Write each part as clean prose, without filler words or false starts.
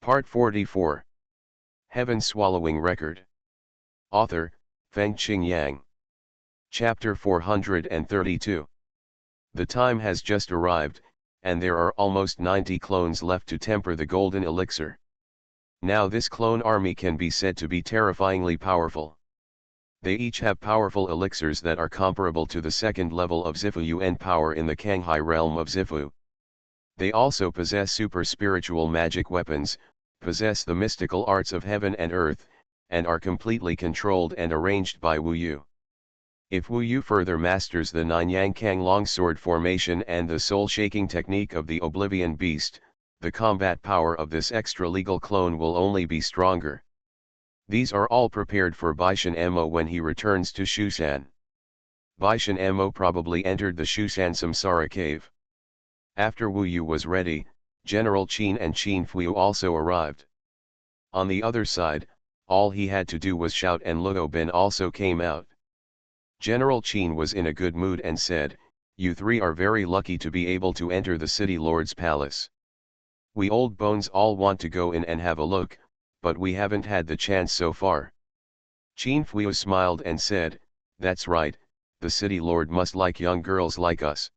Part 44. Heaven-Swallowing Record. Author, Fengqing Yang. Chapter 432. The time has just arrived, and there are almost 90 clones left to temper the golden elixir. Now this clone army can be said to be terrifyingly powerful. They each have powerful elixirs that are comparable to the second level of Zifu Yuan power in the Kanghai realm of Zifu. They also possess super spiritual magic weapons, possess the mystical arts of heaven and earth, and are completely controlled and arranged by Wu Yu. If Wu Yu further masters the Nine Yang Kang longsword formation and the soul-shaking technique of the Oblivion Beast, the combat power of this extra-legal clone will only be stronger. These are all prepared for Baishan Mo when he returns to Shushan. Baishan Mo probably entered the Shushan Samsara cave. After Wu Yu was ready, General Qin and Qin Fuyu also arrived. On the other side, all he had to do was shout and Luo Ben also came out. General Qin was in a good mood and said, "You three are very lucky to be able to enter the city lord's palace. We old bones all want to go in and have a look, but we haven't had the chance so far." Qin Fuyu smiled and said, "That's right, the city lord must like young girls like us.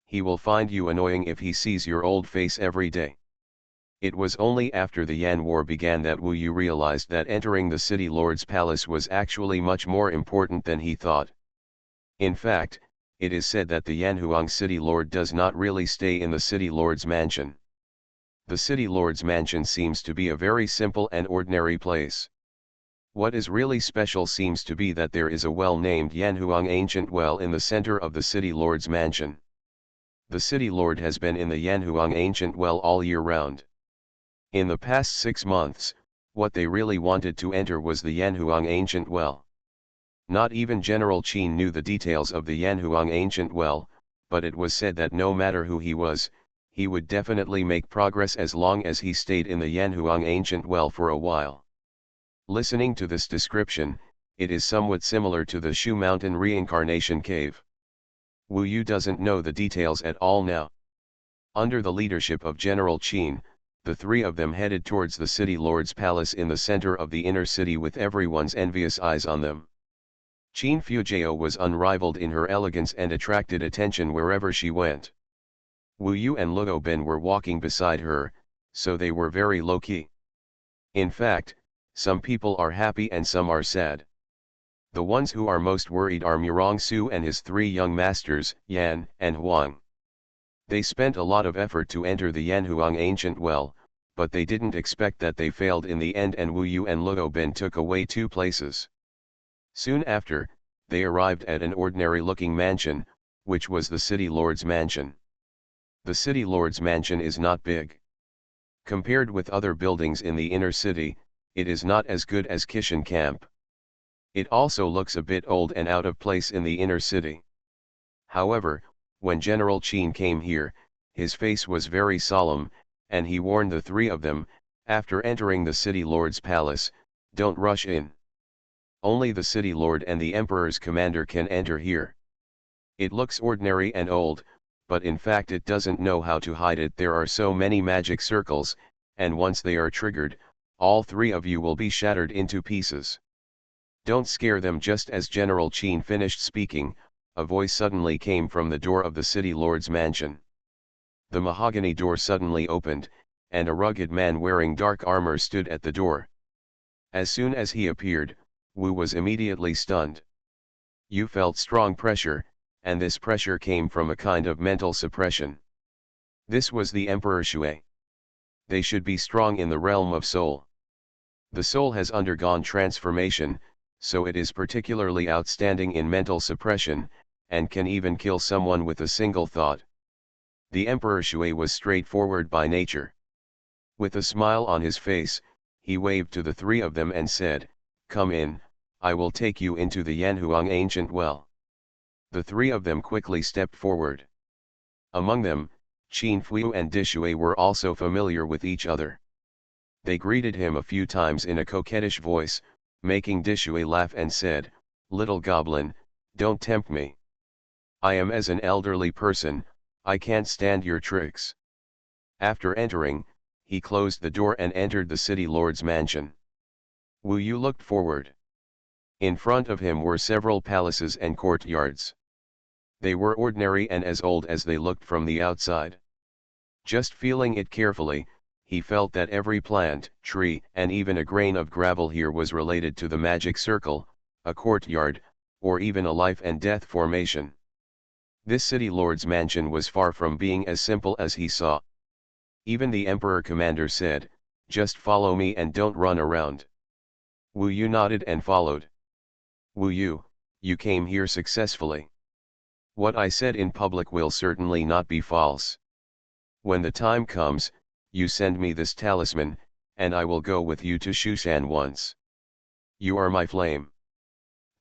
He will find you annoying if he sees your old face every day." It was only after the Yan War began that Wu Yu realized that entering the city lord's palace was actually much more important than he thought. In fact, it is said that the Yanhuang city lord does not really stay in the city lord's mansion. The city lord's mansion seems to be a very simple and ordinary place. What is really special seems to be that there is a well-named Yanhuang ancient well in the center of the city lord's mansion. The city lord has been in the Yanhuang ancient well all year round. In the past 6 months, what they really wanted to enter was the Yanhuang ancient well. Not even General Qin knew the details of the Yanhuang ancient well, but it was said that no matter who he was, he would definitely make progress as long as he stayed in the Yanhuang ancient well for a while. Listening to this description, it is somewhat similar to the Shu Mountain reincarnation cave. Wu Yu doesn't know the details at all now. Under the leadership of General Qin, the three of them headed towards the city lord's palace in the center of the inner city with everyone's envious eyes on them. Qin Fujio was unrivaled in her elegance and attracted attention wherever she went. Wu Yu and Luo Ben were walking beside her, so they were very low-key. In fact, some people are happy and some are sad. The ones who are most worried are Murong Su and his 3 young masters, Yan and Huang. They spent a lot of effort to enter the Yanhuang ancient well, but they didn't expect that they failed in the end, and Wu Yu and Luo Ben took away 2 places. Soon after, they arrived at an ordinary-looking mansion, which was the city lord's mansion. The city lord's mansion is not big. Compared with other buildings in the inner city, it is not as good as Kishan Camp. It also looks a bit old and out of place in the inner city. However, when General Qin came here, his face was very solemn, and he warned the 3 of them, after entering the city lord's palace, "Don't rush in. Only the city lord and the emperor's commander can enter here. It looks ordinary and old, but in fact it doesn't know how to hide it. There are so many magic circles, and once they are triggered, all 3 of you will be shattered into pieces. Don't scare them." Just as General Qin finished speaking, a voice suddenly came from the door of the city lord's mansion. The mahogany door suddenly opened, and a rugged man wearing dark armor stood at the door. As soon as he appeared, Wu was immediately stunned. You felt strong pressure, and this pressure came from a kind of mental suppression. This was the Emperor Shui. They should be strong in the realm of soul. The soul has undergone transformation, so it is particularly outstanding in mental suppression, and can even kill someone with a single thought. The Emperor Shui was straightforward by nature. With a smile on his face, he waved to the 3 of them and said, "Come in, I will take you into the Yanhuang ancient well." The 3 of them quickly stepped forward. Among them, Qin Fuyu and Dishui were also familiar with each other. They greeted him a few times in a coquettish voice, making Dishui laugh, and said, "Little goblin, don't tempt me. I am as an elderly person, I can't stand your tricks." After entering, he closed the door and entered the city lord's mansion. Wu Yu looked forward. In front of him were several palaces and courtyards. They were ordinary and as old as they looked from the outside. Just feeling it carefully, he felt that every plant, tree, and even a grain of gravel here was related to the magic circle, a courtyard, or even a life and death formation. This city lord's mansion was far from being as simple as he saw. Even the emperor commander said, "Just follow me and don't run around." Wu Yu nodded and followed. Wu Yu, you came here successfully. What I said in public will certainly not be false. When the time comes, you send me this talisman, and I will go with you to Xuanhuan once. You are my flame.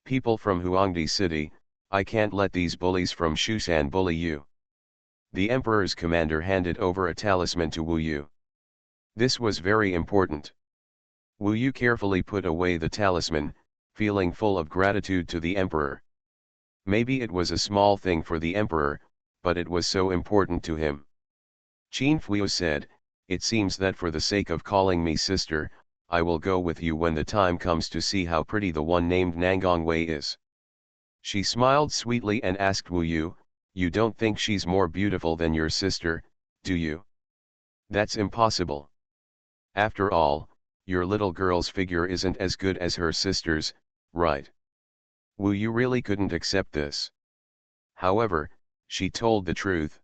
People from Huangdi City, I can't let these bullies from Xuanhuan bully you. The emperor's commander handed over a talisman to Wu Yu. This was very important. Wu Yu carefully put away the talisman, feeling full of gratitude to the emperor. Maybe it was a small thing for the emperor, but it was so important to him. Qin Fuyu said, "It seems that for the sake of calling me sister, I will go with you when the time comes to see how pretty the one named Nangongwei is." She smiled sweetly and asked Wu Yu, "You don't think she's more beautiful than your sister, do you?" "That's impossible. After all, your little girl's figure isn't as good as her sister's, right?" Wu Yu really couldn't accept this. However, she told the truth.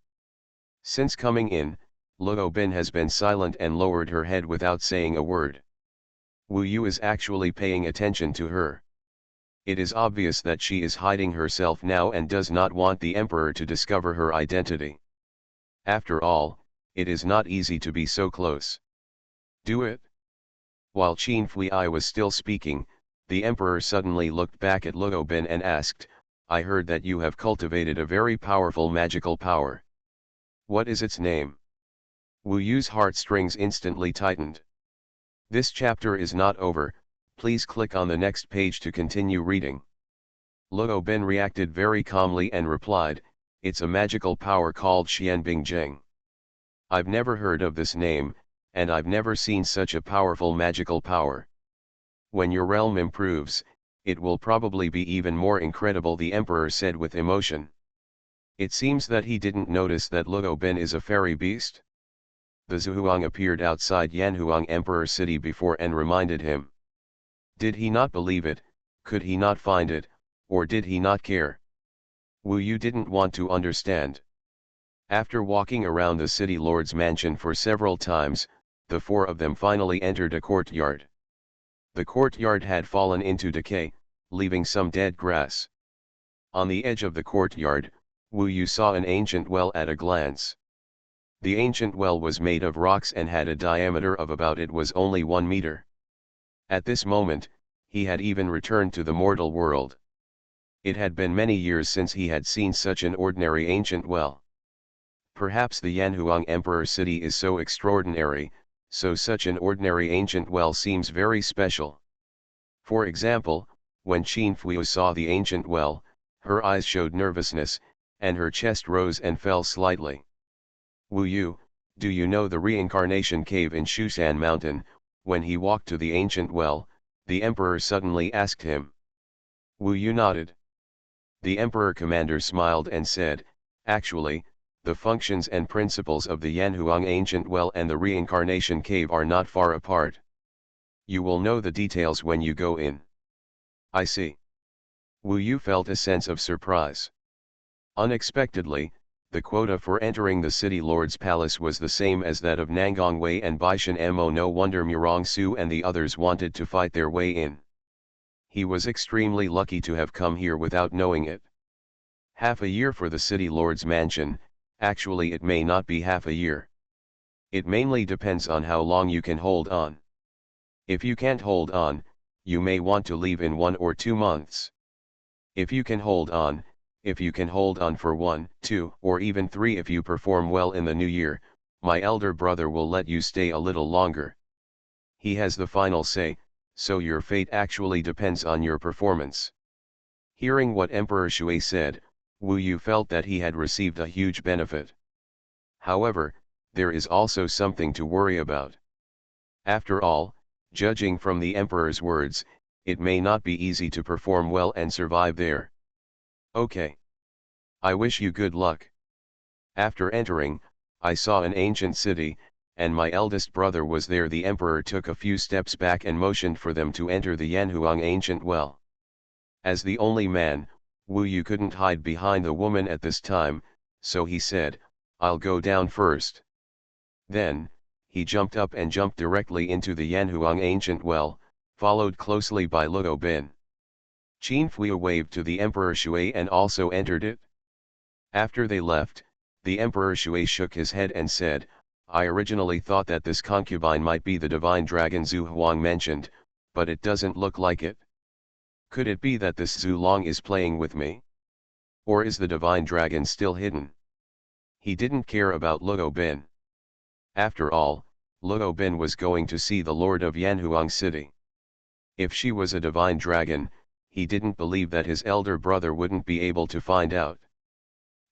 Since coming in, Luo Bin has been silent and lowered her head without saying a word. Wu Yu is actually paying attention to her. It is obvious that she is hiding herself now and does not want the emperor to discover her identity. After all, it is not easy to be so close. "Do it." While Qin Fui was still speaking, the emperor suddenly looked back at Luo Bin and asked, "I heard that you have cultivated a very powerful magical power. What is its name?" Wu Yu's heartstrings instantly tightened. This chapter is not over, please click on the next page to continue reading. Luo Bin reacted very calmly and replied, "It's a magical power called Xianbingjing. I've never heard of this name, and I've never seen such a powerful magical power. When your realm improves, it will probably be even more incredible," the emperor said with emotion. It seems that he didn't notice that Luo Bin is a fairy beast. The Zhuang appeared outside Yanhuang Emperor City before and reminded him. Did he not believe it, could he not find it, or did he not care? Wu Yu didn't want to understand. After walking around the city lord's mansion for several times, the four of them finally entered a courtyard. The courtyard had fallen into decay, leaving some dead grass. On the edge of the courtyard, Wu Yu saw an ancient well at a glance. The ancient well was made of rocks and had a diameter of about it was only 1 meter. At this moment, he had even returned to the mortal world. It had been many years since he had seen such an ordinary ancient well. Perhaps the Yanhuang Emperor City is so extraordinary, so such an ordinary ancient well seems very special. For example, when Qin Fuyu saw the ancient well, her eyes showed nervousness, and her chest rose and fell slightly. "Wu Yu, do you know the reincarnation cave in Shushan Mountain?" When he walked to the ancient well, the emperor suddenly asked him. Wu Yu nodded. The emperor commander smiled and said, "Actually, the functions and principles of the Yanhuang ancient well and the reincarnation cave are not far apart. You will know the details when you go in." "I see." Wu Yu felt a sense of surprise. Unexpectedly, the quota for entering the city lord's palace was the same as that of Nangongwei and Baishan Mo. No wonder Murong Su and the others wanted to fight their way in. He was extremely lucky to have come here without knowing it. Half a year for the city lord's mansion, actually it may not be half a year. It mainly depends on how long you can hold on. If you can't hold on, you may want to leave in 1 or 2 months. If you can hold on for 1, 2, or even 3 if you perform well in the new year, my elder brother will let you stay a little longer. He has the final say, so your fate actually depends on your performance. Hearing what Emperor Shui said, Wu Yu felt that he had received a huge benefit. However, there is also something to worry about. After all, judging from the emperor's words, it may not be easy to perform well and survive there. Okay. I wish you good luck. After entering, I saw an ancient city, and my eldest brother was there. The emperor took a few steps back and motioned for them to enter the Yanhuang ancient well. As the only man, Wu Yu couldn't hide behind the woman at this time, so he said, "I'll go down first." Then, he jumped up and jumped directly into the Yanhuang ancient well, followed closely by Luo Bin. Qin Fui waved to the Emperor Shui and also entered it. After they left, the Emperor Shui shook his head and said, "I originally thought that this concubine might be the divine dragon Zhu Huang mentioned, but it doesn't look like it. Could it be that this Zhu Long is playing with me? Or is the divine dragon still hidden?" He didn't care about Luo Bin. After all, Luo Bin was going to see the Lord of Yanhuang City. If she was a divine dragon, he didn't believe that his elder brother wouldn't be able to find out.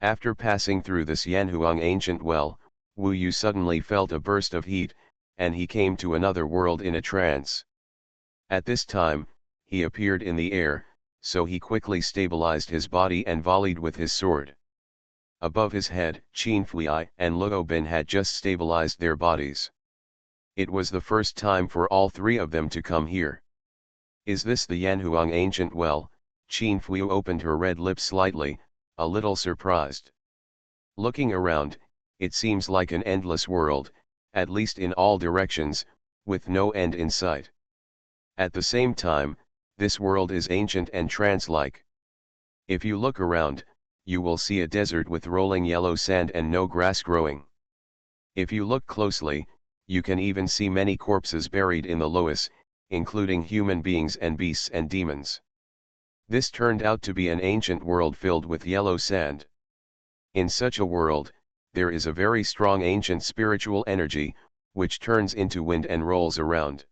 After passing through this Yanhuang ancient well, Wu Yu suddenly felt a burst of heat, and he came to another world in a trance. At this time, he appeared in the air, so he quickly stabilized his body and volleyed with his sword. Above his head, Qin Fui and Luo Bin had just stabilized their bodies. It was the first time for all three of them to come here. "Is this the Yanhuang ancient well?" Qin Fui opened her red lips slightly, a little surprised. Looking around, it seems like an endless world, at least in all directions, with no end in sight. At the same time, this world is ancient and trance-like. If you look around, you will see a desert with rolling yellow sand and no grass growing. If you look closely, you can even see many corpses buried in the loess, including human beings and beasts and demons. This turned out to be an ancient world filled with yellow sand. In such a world, there is a very strong ancient spiritual energy, which turns into wind and rolls around.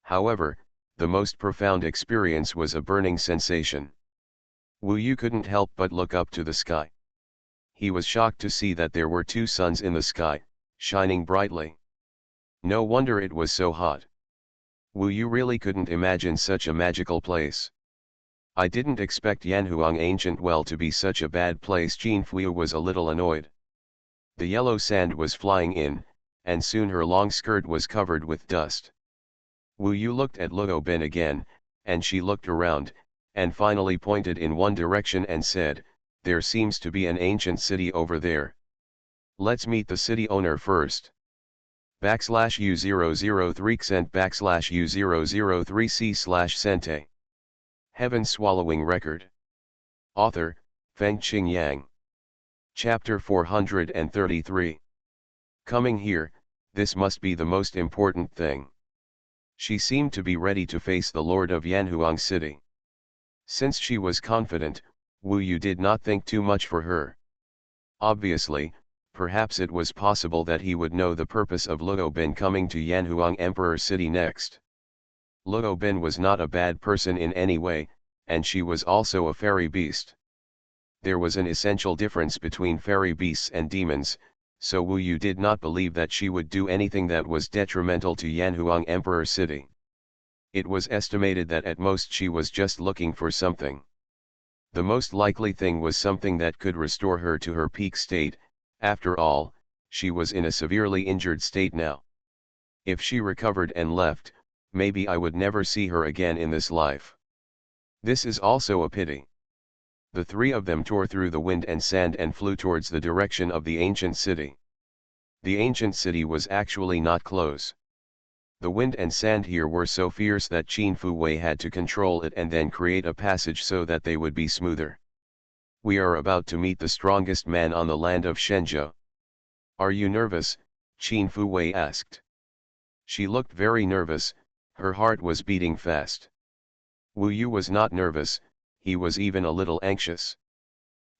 However, the most profound experience was a burning sensation. Wu Yu couldn't help but look up to the sky. He was shocked to see that there were two suns in the sky, shining brightly. No wonder it was so hot. Wu Yu really couldn't imagine such a magical place. "I didn't expect Yanhuang ancient well to be such a bad place." Qin Fui was a little annoyed. The yellow sand was flying in, and soon her long skirt was covered with dust. Wu Yu looked at Luo Bin again, and she looked around, and finally pointed in one direction and said, "There seems to be an ancient city over there. Let's meet the city owner first." /U003 cent /U003C/Sente. Heaven Swallowing Record. Author, Fengqing Yang. Chapter 433. Coming here, this must be the most important thing. She seemed to be ready to face the Lord of Yanhuang City. Since she was confident, Wu Yu did not think too much for her. Obviously, perhaps it was possible that he would know the purpose of Luo Bin coming to Yanhuang Emperor City next. Luo Bin was not a bad person in any way, and she was also a fairy beast. There was an essential difference between fairy beasts and demons, so Wu Yu did not believe that she would do anything that was detrimental to Yanhuang Emperor City. It was estimated that at most she was just looking for something. The most likely thing was something that could restore her to her peak state. After all, she was in a severely injured state now. If she recovered and left, maybe I would never see her again in this life. This is also a pity. The three of them tore through the wind and sand and flew towards the direction of the ancient city. The ancient city was actually not close. The wind and sand here were so fierce that Qin Fui had to control it and then create a passage so that they would be smoother. "We are about to meet the strongest man on the land of Shenzhou. Are you nervous?" Qin Fui asked. She looked very nervous, her heart was beating fast. Wu Yu was not nervous, he was even a little anxious.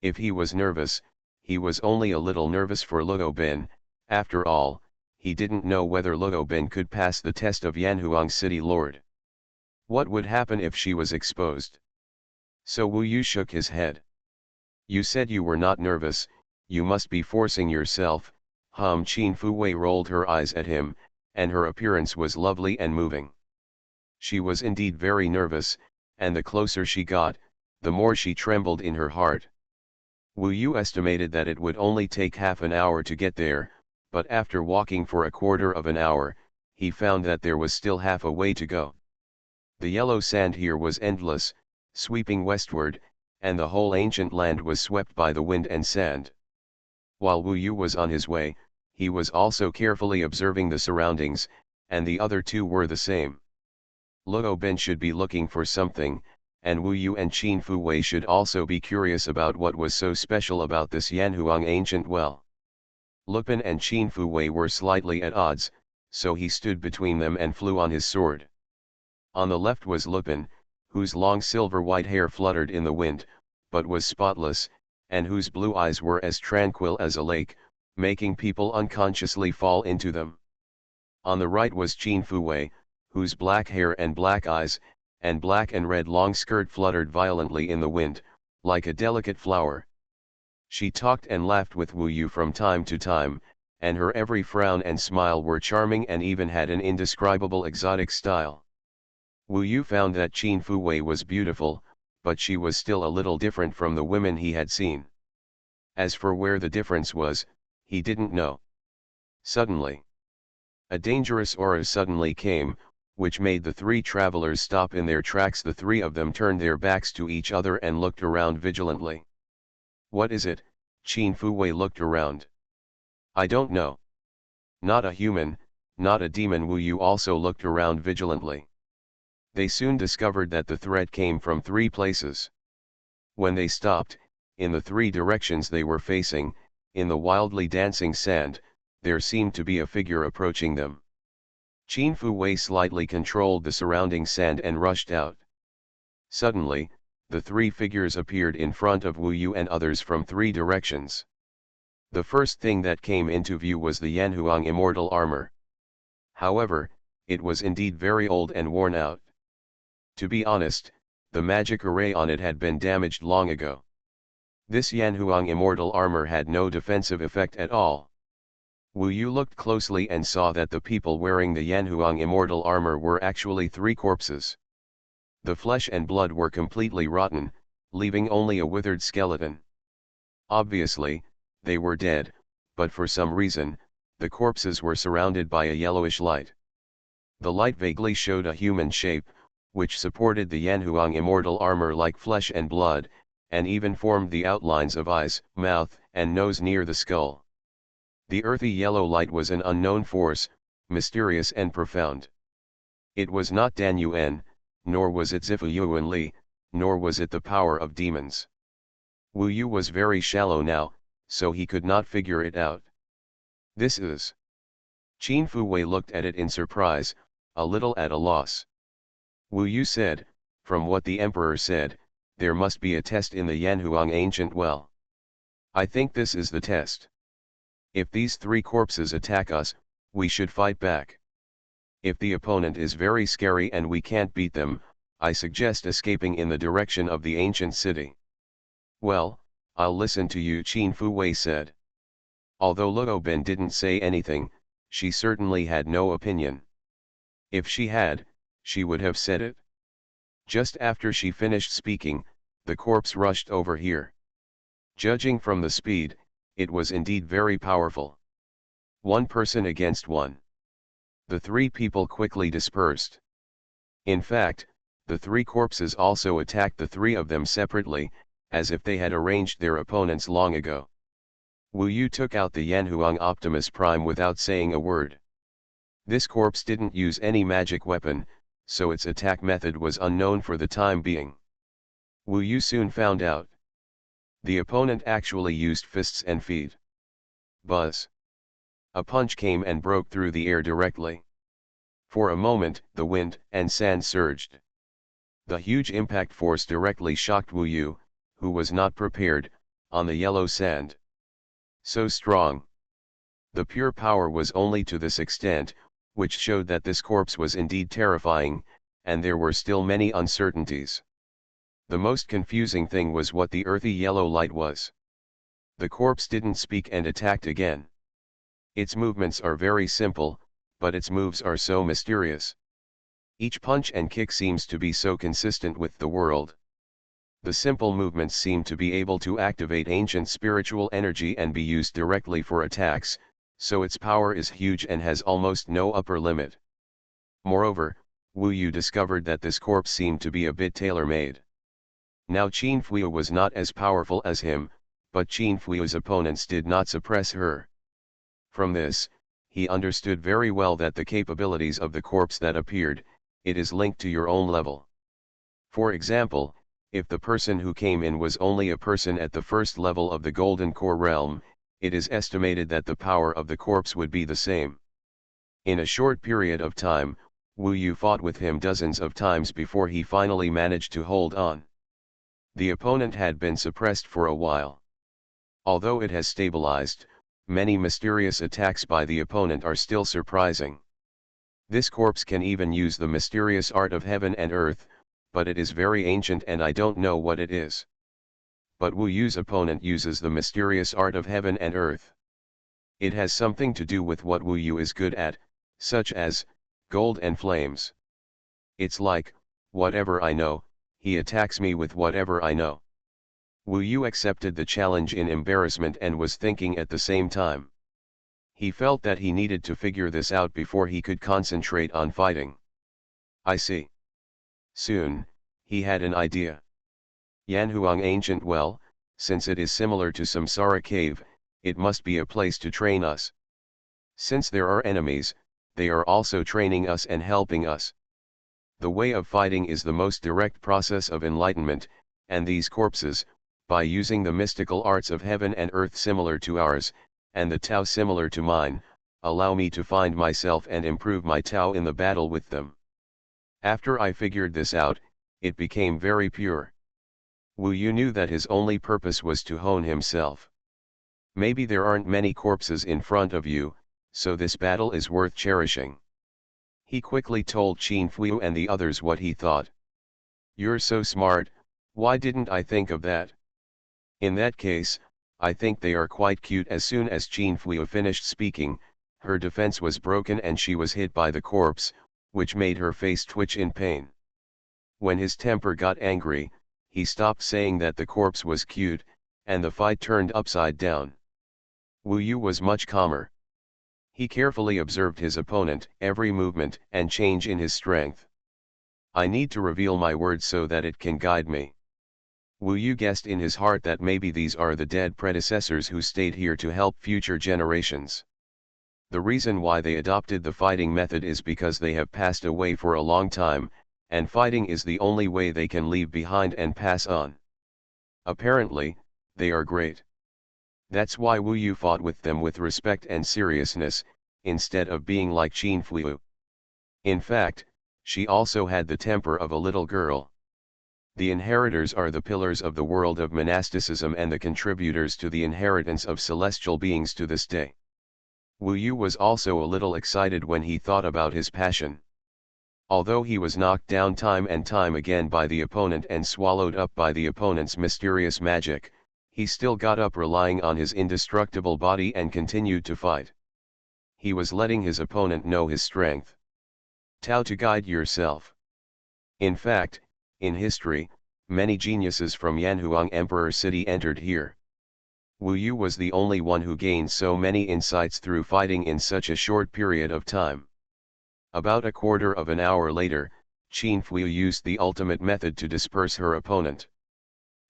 If he was nervous, he was only a little nervous for Luo Bin. After all, he didn't know whether Luo Bin could pass the test of Yanhuang City Lord. What would happen if she was exposed? So Wu Yu shook his head. "You said you were not nervous, you must be forcing yourself, Qin Fu Wei rolled her eyes at him, and her appearance was lovely and moving. She was indeed very nervous, and the closer she got, the more she trembled in her heart. Wu Yu estimated that it would only take half an hour to get there, but after walking for a quarter of an hour, he found that there was still half a way to go. The yellow sand here was endless, sweeping westward, and the whole ancient land was swept by the wind and sand. While Wu Yu was on his way, he was also carefully observing the surroundings, and the other two were the same. Luo Ben should be looking for something, and Wu Yu and Qin Fu Wei should also be curious about what was so special about this Yanhuang ancient well. Lupin and Qin Fu Wei were slightly at odds, so he stood between them and flew on his sword. On the left was Lupin, whose long silver-white hair fluttered in the wind, but was spotless, and whose blue eyes were as tranquil as a lake, making people unconsciously fall into them. On the right was Qin Fu Wei, whose black hair and black eyes, and black and red long skirt fluttered violently in the wind, like a delicate flower. She talked and laughed with Wu Yu from time to time, and her every frown and smile were charming and even had an indescribable exotic style. Wu Yu found that Qin Fu Wei was beautiful, but she was still a little different from the women he had seen. As for where the difference was, he didn't know. Suddenly, a dangerous aura suddenly came, which made the three travelers stop in their tracks. The three of them turned their backs to each other and looked around vigilantly. What is it? Qin Fu Wei looked around. I don't know. Not a human, not a demon. Wu Yu also looked around vigilantly. They soon discovered that the threat came from three places. When they stopped, in the three directions they were facing, in the wildly dancing sand, there seemed to be a figure approaching them. Qin Fu Wei slightly controlled the surrounding sand and rushed out. Suddenly, the three figures appeared in front of Wu Yu and others from three directions. The first thing that came into view was the Yanhuang immortal armor. However, it was indeed very old and worn out. To be honest, the magic array on it had been damaged long ago. This Yanhuang immortal armor had no defensive effect at all. Wu Yu looked closely and saw that the people wearing the Yanhuang immortal armor were actually three corpses. The flesh and blood were completely rotten, leaving only a withered skeleton. Obviously, they were dead, but for some reason, the corpses were surrounded by a yellowish light. The light vaguely showed a human shape, which supported the Yanhuang immortal armor like flesh and blood, and even formed the outlines of eyes, mouth, and nose near the skull. The earthy yellow light was an unknown force, mysterious and profound. It was not Dan Yuan, nor was it Zifu Yuan Li, nor was it the power of demons. Wu Yu was very shallow now, so he could not figure it out. This is. Qin Fu Wei looked at it in surprise, a little at a loss. Wu Yu said, from what the emperor said, there must be a test in the Yanhuang ancient well. I think this is the test. If these three corpses attack us, we should fight back. If the opponent is very scary and we can't beat them, I suggest escaping in the direction of the ancient city. Well, I'll listen to you, Qin Fu Wei said. Although Luo Ben didn't say anything, she certainly had no opinion. If she had, she would have said it. Just after she finished speaking, the corpse rushed over here. Judging from the speed, it was indeed very powerful. One person against one. The three people quickly dispersed. In fact, the three corpses also attacked the three of them separately, as if they had arranged their opponents long ago. Wu Yu took out the Yanhuang Optimus Prime without saying a word. This corpse didn't use any magic weapon, so its attack method was unknown for the time being. Wu Yu soon found out. The opponent actually used fists and feet. Buzz. A punch came and broke through the air directly. For a moment, the wind and sand surged. The huge impact force directly shocked Wu Yu, who was not prepared, on the yellow sand. So strong. The pure power was only to this extent, which showed that this corpse was indeed terrifying, and there were still many uncertainties. The most confusing thing was what the earthy yellow light was. The corpse didn't speak and attacked again. Its movements are very simple, but its moves are so mysterious. Each punch and kick seems to be so consistent with the world. The simple movements seem to be able to activate ancient spiritual energy and be used directly for attacks, so its power is huge and has almost no upper limit. Moreover, Wu Yu discovered that this corpse seemed to be a bit tailor-made. Now Qin Fuyu was not as powerful as him, but Qin Fuyu's opponents did not suppress her. From this, he understood very well that the capabilities of the corpse that appeared, it is linked to your own level. For example, if the person who came in was only a person at the first level of the Golden Core realm, it is estimated that the power of the corpse would be the same. In a short period of time, Wu Yu fought with him dozens of times before he finally managed to hold on. The opponent had been suppressed for a while. Although it has stabilized, many mysterious attacks by the opponent are still surprising. This corpse can even use the mysterious art of heaven and earth, but it is very ancient and I don't know what it is. But Wu Yu's opponent uses the mysterious art of heaven and earth. It has something to do with what Wu Yu is good at, such as gold and flames. It's like, whatever I know, he attacks me with whatever I know. Wu Yu accepted the challenge in embarrassment and was thinking at the same time. He felt that he needed to figure this out before he could concentrate on fighting. I see. Soon, he had an idea. Yanhuang Ancient Well, since it is similar to Samsara Cave, it must be a place to train us. Since there are enemies, they are also training us and helping us. The way of fighting is the most direct process of enlightenment, and these corpses, by using the mystical arts of heaven and earth similar to ours, and the Tao similar to mine, allow me to find myself and improve my Tao in the battle with them. After I figured this out, it became very pure. Wu Yu knew that his only purpose was to hone himself. Maybe there aren't many corpses in front of you, so this battle is worth cherishing. He quickly told Qin Fuyu and the others what he thought. You're so smart, why didn't I think of that? In that case, I think they are quite cute. As soon as Qin Fuyu finished speaking, her defense was broken and she was hit by the corpse, which made her face twitch in pain. When his temper got angry, he stopped saying that the corpse was cute, and the fight turned upside down. Wu Yu was much calmer. He carefully observed his opponent, every movement and change in his strength. I need to reveal my words so that it can guide me. Wu Yu guessed in his heart that maybe these are the dead predecessors who stayed here to help future generations. The reason why they adopted the fighting method is because they have passed away for a long time, and fighting is the only way they can leave behind and pass on. Apparently, they are great. That's why Wu Yu fought with them with respect and seriousness, instead of being like Qin Fuyu. In fact, she also had the temper of a little girl. The inheritors are the pillars of the world of monasticism and the contributors to the inheritance of celestial beings to this day. Wu Yu was also a little excited when he thought about his passion. Although he was knocked down time and time again by the opponent and swallowed up by the opponent's mysterious magic, he still got up relying on his indestructible body and continued to fight. He was letting his opponent know his strength. Tao to guide yourself. In fact, in history, many geniuses from Yanhuang Emperor City entered here. Wu Yu was the only one who gained so many insights through fighting in such a short period of time. About a quarter of an hour later, Qin Fuyu used the ultimate method to disperse her opponent.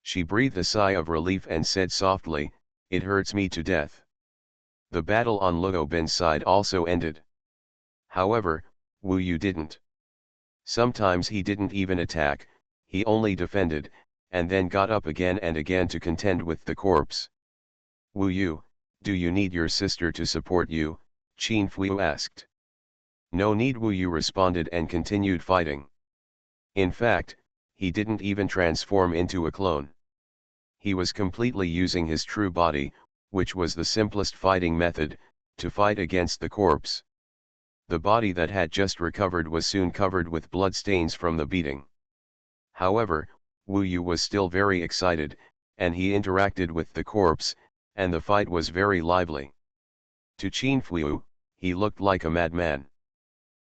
She breathed a sigh of relief and said softly, "It hurts me to death." The battle on Luo Bin's side also ended. However, Wu Yu didn't. Sometimes he didn't even attack, he only defended, and then got up again and again to contend with the corpse. "Wu Yu, do you need your sister to support you?" Qin Fuyu asked. "No need," Wu Yu responded and continued fighting. In fact, he didn't even transform into a clone. He was completely using his true body, which was the simplest fighting method, to fight against the corpse. The body that had just recovered was soon covered with bloodstains from the beating. However, Wu Yu was still very excited, and he interacted with the corpse, and the fight was very lively. To Qin Fuyu, he looked like a madman.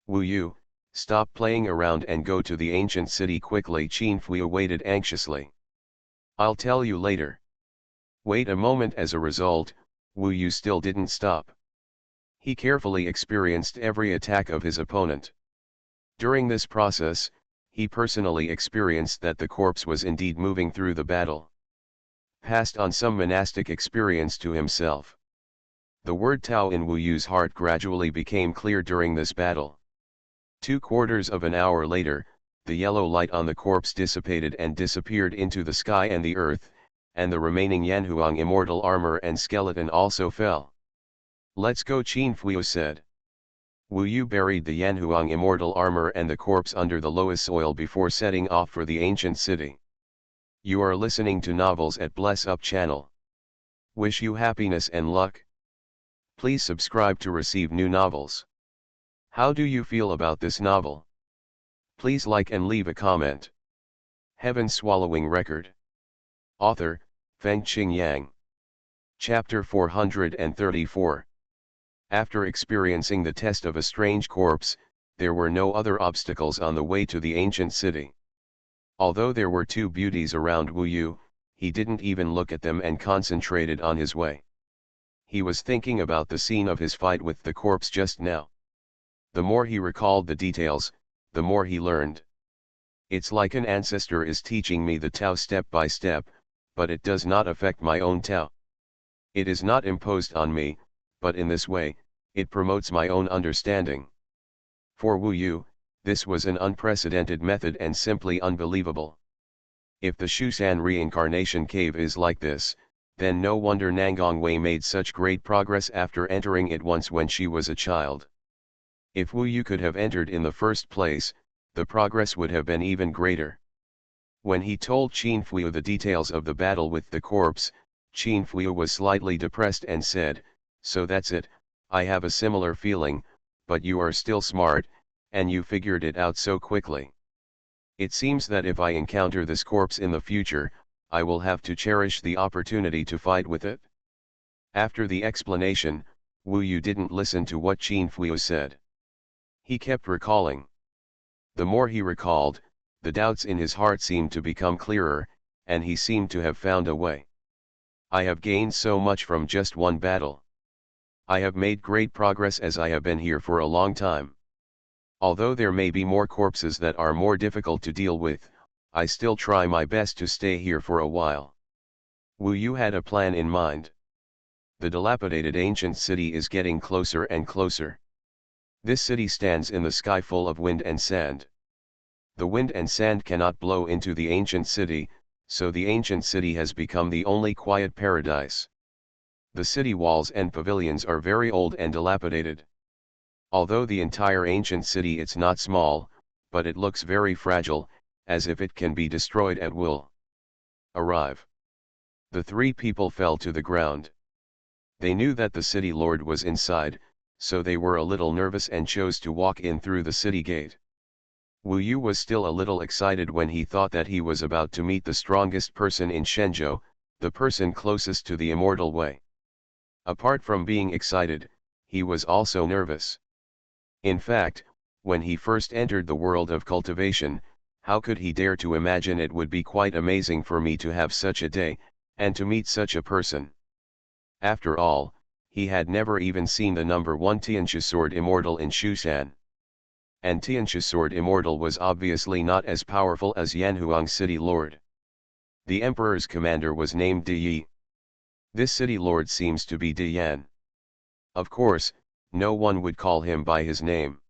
Wu Yu, stop playing around and go to the ancient city quickly. Qin Fuyu waited anxiously. I'll tell you later. Wait a moment. As a result, Wu Yu still didn't stop. He carefully experienced every attack of his opponent. During this process, he personally experienced that the corpse was indeed moving through the battle. Passed on some monastic experience to himself. The word Tao in Wu Yu's heart gradually became clear during this battle. 2/4 of an hour later, the yellow light on the corpse dissipated and disappeared into the sky and the earth, and the remaining Yanhuang immortal armor and skeleton also fell. Let's go, Qin Fuyu said. Wu Yu buried the Yanhuang immortal armor and the corpse under the loess soil before setting off for the ancient city. You are listening to Novels at Bless Up channel. Wish you happiness and luck. Please subscribe to receive new novels. How do you feel about this novel? Please like and leave a comment. Heaven Swallowing Record. Author, Fengqing Yang. Chapter 434. After experiencing the test of a strange corpse, there were no other obstacles on the way to the ancient city. Although there were two beauties around Wu Yu, he didn't even look at them and concentrated on his way. He was thinking about the scene of his fight with the corpse just now. The more he recalled the details, the more he learned. It's like an ancestor is teaching me the Tao step by step, but it does not affect my own Tao. It is not imposed on me, but in this way, it promotes my own understanding. For Wu Yu, this was an unprecedented method and simply unbelievable. If the Shushan reincarnation cave is like this, then no wonder Nangongwei made such great progress after entering it once when she was a child. If Wu Yu could have entered in the first place, the progress would have been even greater. When he told Qin Fuyu the details of the battle with the corpse, Qin Fuyu was slightly depressed and said, "So that's it, I have a similar feeling, but you are still smart, and you figured it out so quickly. It seems that if I encounter this corpse in the future, I will have to cherish the opportunity to fight with it." After the explanation, Wu Yu didn't listen to what Qin Fuyu said. He kept recalling. The more he recalled, the doubts in his heart seemed to become clearer, and he seemed to have found a way. I have gained so much from just one battle. I have made great progress as I have been here for a long time. Although there may be more corpses that are more difficult to deal with, I still try my best to stay here for a while. Wu Yu had a plan in mind. The dilapidated ancient city is getting closer and closer. This city stands in the sky full of wind and sand. The wind and sand cannot blow into the ancient city, so the ancient city has become the only quiet paradise. The city walls and pavilions are very old and dilapidated. Although the entire ancient city is not small, but it looks very fragile, as if it can be destroyed at will. Arrive. The three people fell to the ground. They knew that the city lord was inside, so they were a little nervous and chose to walk in through the city gate. Wu Yu was still a little excited when he thought that he was about to meet the strongest person in Shenzhou, the person closest to the immortal way. Apart from being excited, he was also nervous. In fact, when he first entered the world of cultivation, how could he dare to imagine it would be quite amazing for me to have such a day, and to meet such a person? After all, he had never even seen the number 1 Tianxia Sword Immortal in Shushan. And Tianxia Sword Immortal was obviously not as powerful as Yanhuang City Lord. The Emperor's commander was named Di Yi. This city lord seems to be Di Yan. Of course, no one would call him by his name.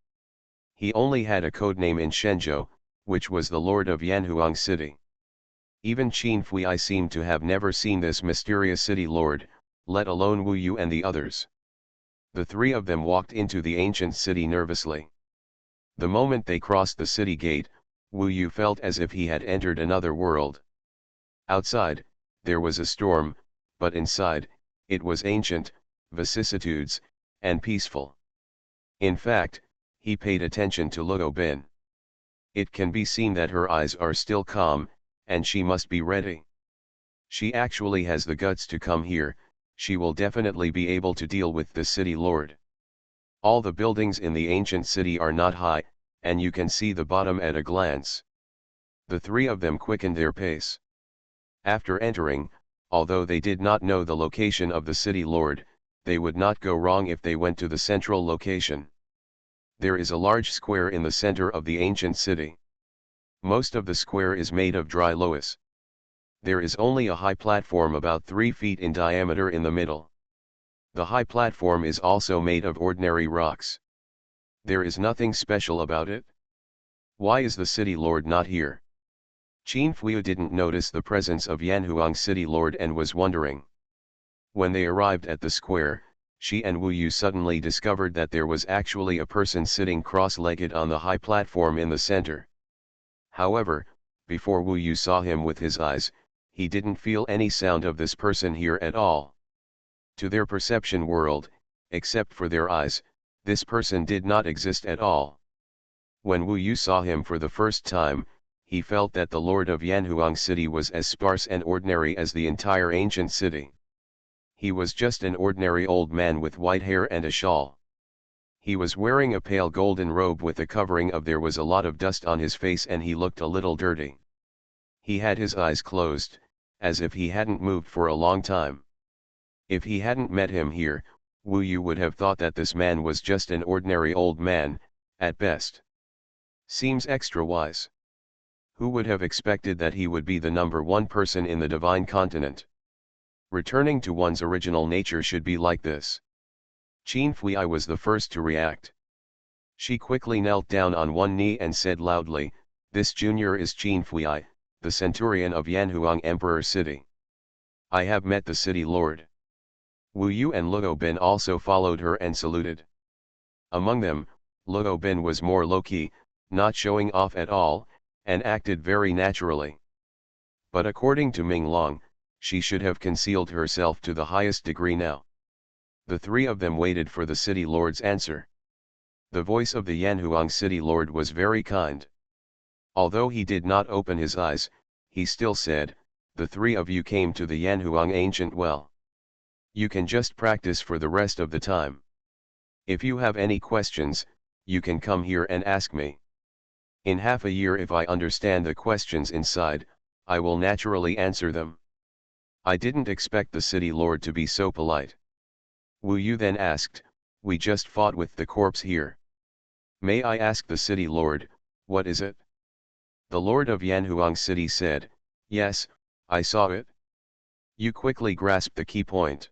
He only had a codename in Shenzhou, which was the Lord of Yanhuang City. Even Qin Fui seemed to have never seen this mysterious city lord, let alone Wu Yu and the others. The three of them walked into the ancient city nervously. The moment they crossed the city gate, Wu Yu felt as if he had entered another world. Outside, there was a storm, but inside, it was ancient, vicissitudes, and peaceful. In fact, he paid attention to Luo Bin. It can be seen that her eyes are still calm, and she must be ready. She actually has the guts to come here, she will definitely be able to deal with the city lord. All the buildings in the ancient city are not high, and you can see the bottom at a glance. The three of them quickened their pace. After entering, although they did not know the location of the city lord, they would not go wrong if they went to the central location. There is a large square in the center of the ancient city. Most of the square is made of dry loess. There is only a high platform about 3 feet in diameter in the middle. The high platform is also made of ordinary rocks. There is nothing special about it. Why is the city lord not here? Xuanhuan didn't notice the presence of Yanhuang city lord and was wondering. When they arrived at the square, she and Wu Yu suddenly discovered that there was actually a person sitting cross-legged on the high platform in the center. However, before Wu Yu saw him with his eyes, he didn't feel any sound of this person here at all. To their perception world, except for their eyes, this person did not exist at all. When Wu Yu saw him for the first time, he felt that the lord of Yanhuang city was as sparse and ordinary as the entire ancient city. He was just an ordinary old man with white hair and a shawl. He was wearing a pale golden robe with a covering of there was a lot of dust on his face and he looked a little dirty. He had his eyes closed, as if he hadn't moved for a long time. If he hadn't met him here, Wu Yu would have thought that this man was just an ordinary old man, at best. Seems extra wise. Who would have expected that he would be the number one person in the divine continent? Returning to one's original nature should be like this. Xuanhuan was the first to react. She quickly knelt down on one knee and said loudly, "This junior is Xuanhuan, the centurion of Yanhuang Emperor City. I have met the city lord." Wu Yu and Luo Bin also followed her and saluted. Among them, Luo Bin was more low-key, not showing off at all, and acted very naturally. But according to Ming Long, she should have concealed herself to the highest degree now. The three of them waited for the city lord's answer. The voice of the Yanhuang city lord was very kind. Although he did not open his eyes, he still said, "The three of you came to the Yanhuang ancient well. You can just practice for the rest of the time. If you have any questions, you can come here and ask me. In half a year if I understand the questions inside, I will naturally answer them." I didn't expect the city lord to be so polite. Wu Yu then asked, "We just fought with the corpse here. May I ask the city lord, what is it?" The lord of Yanhuang city said, "Yes, I saw it." You quickly grasped the key point.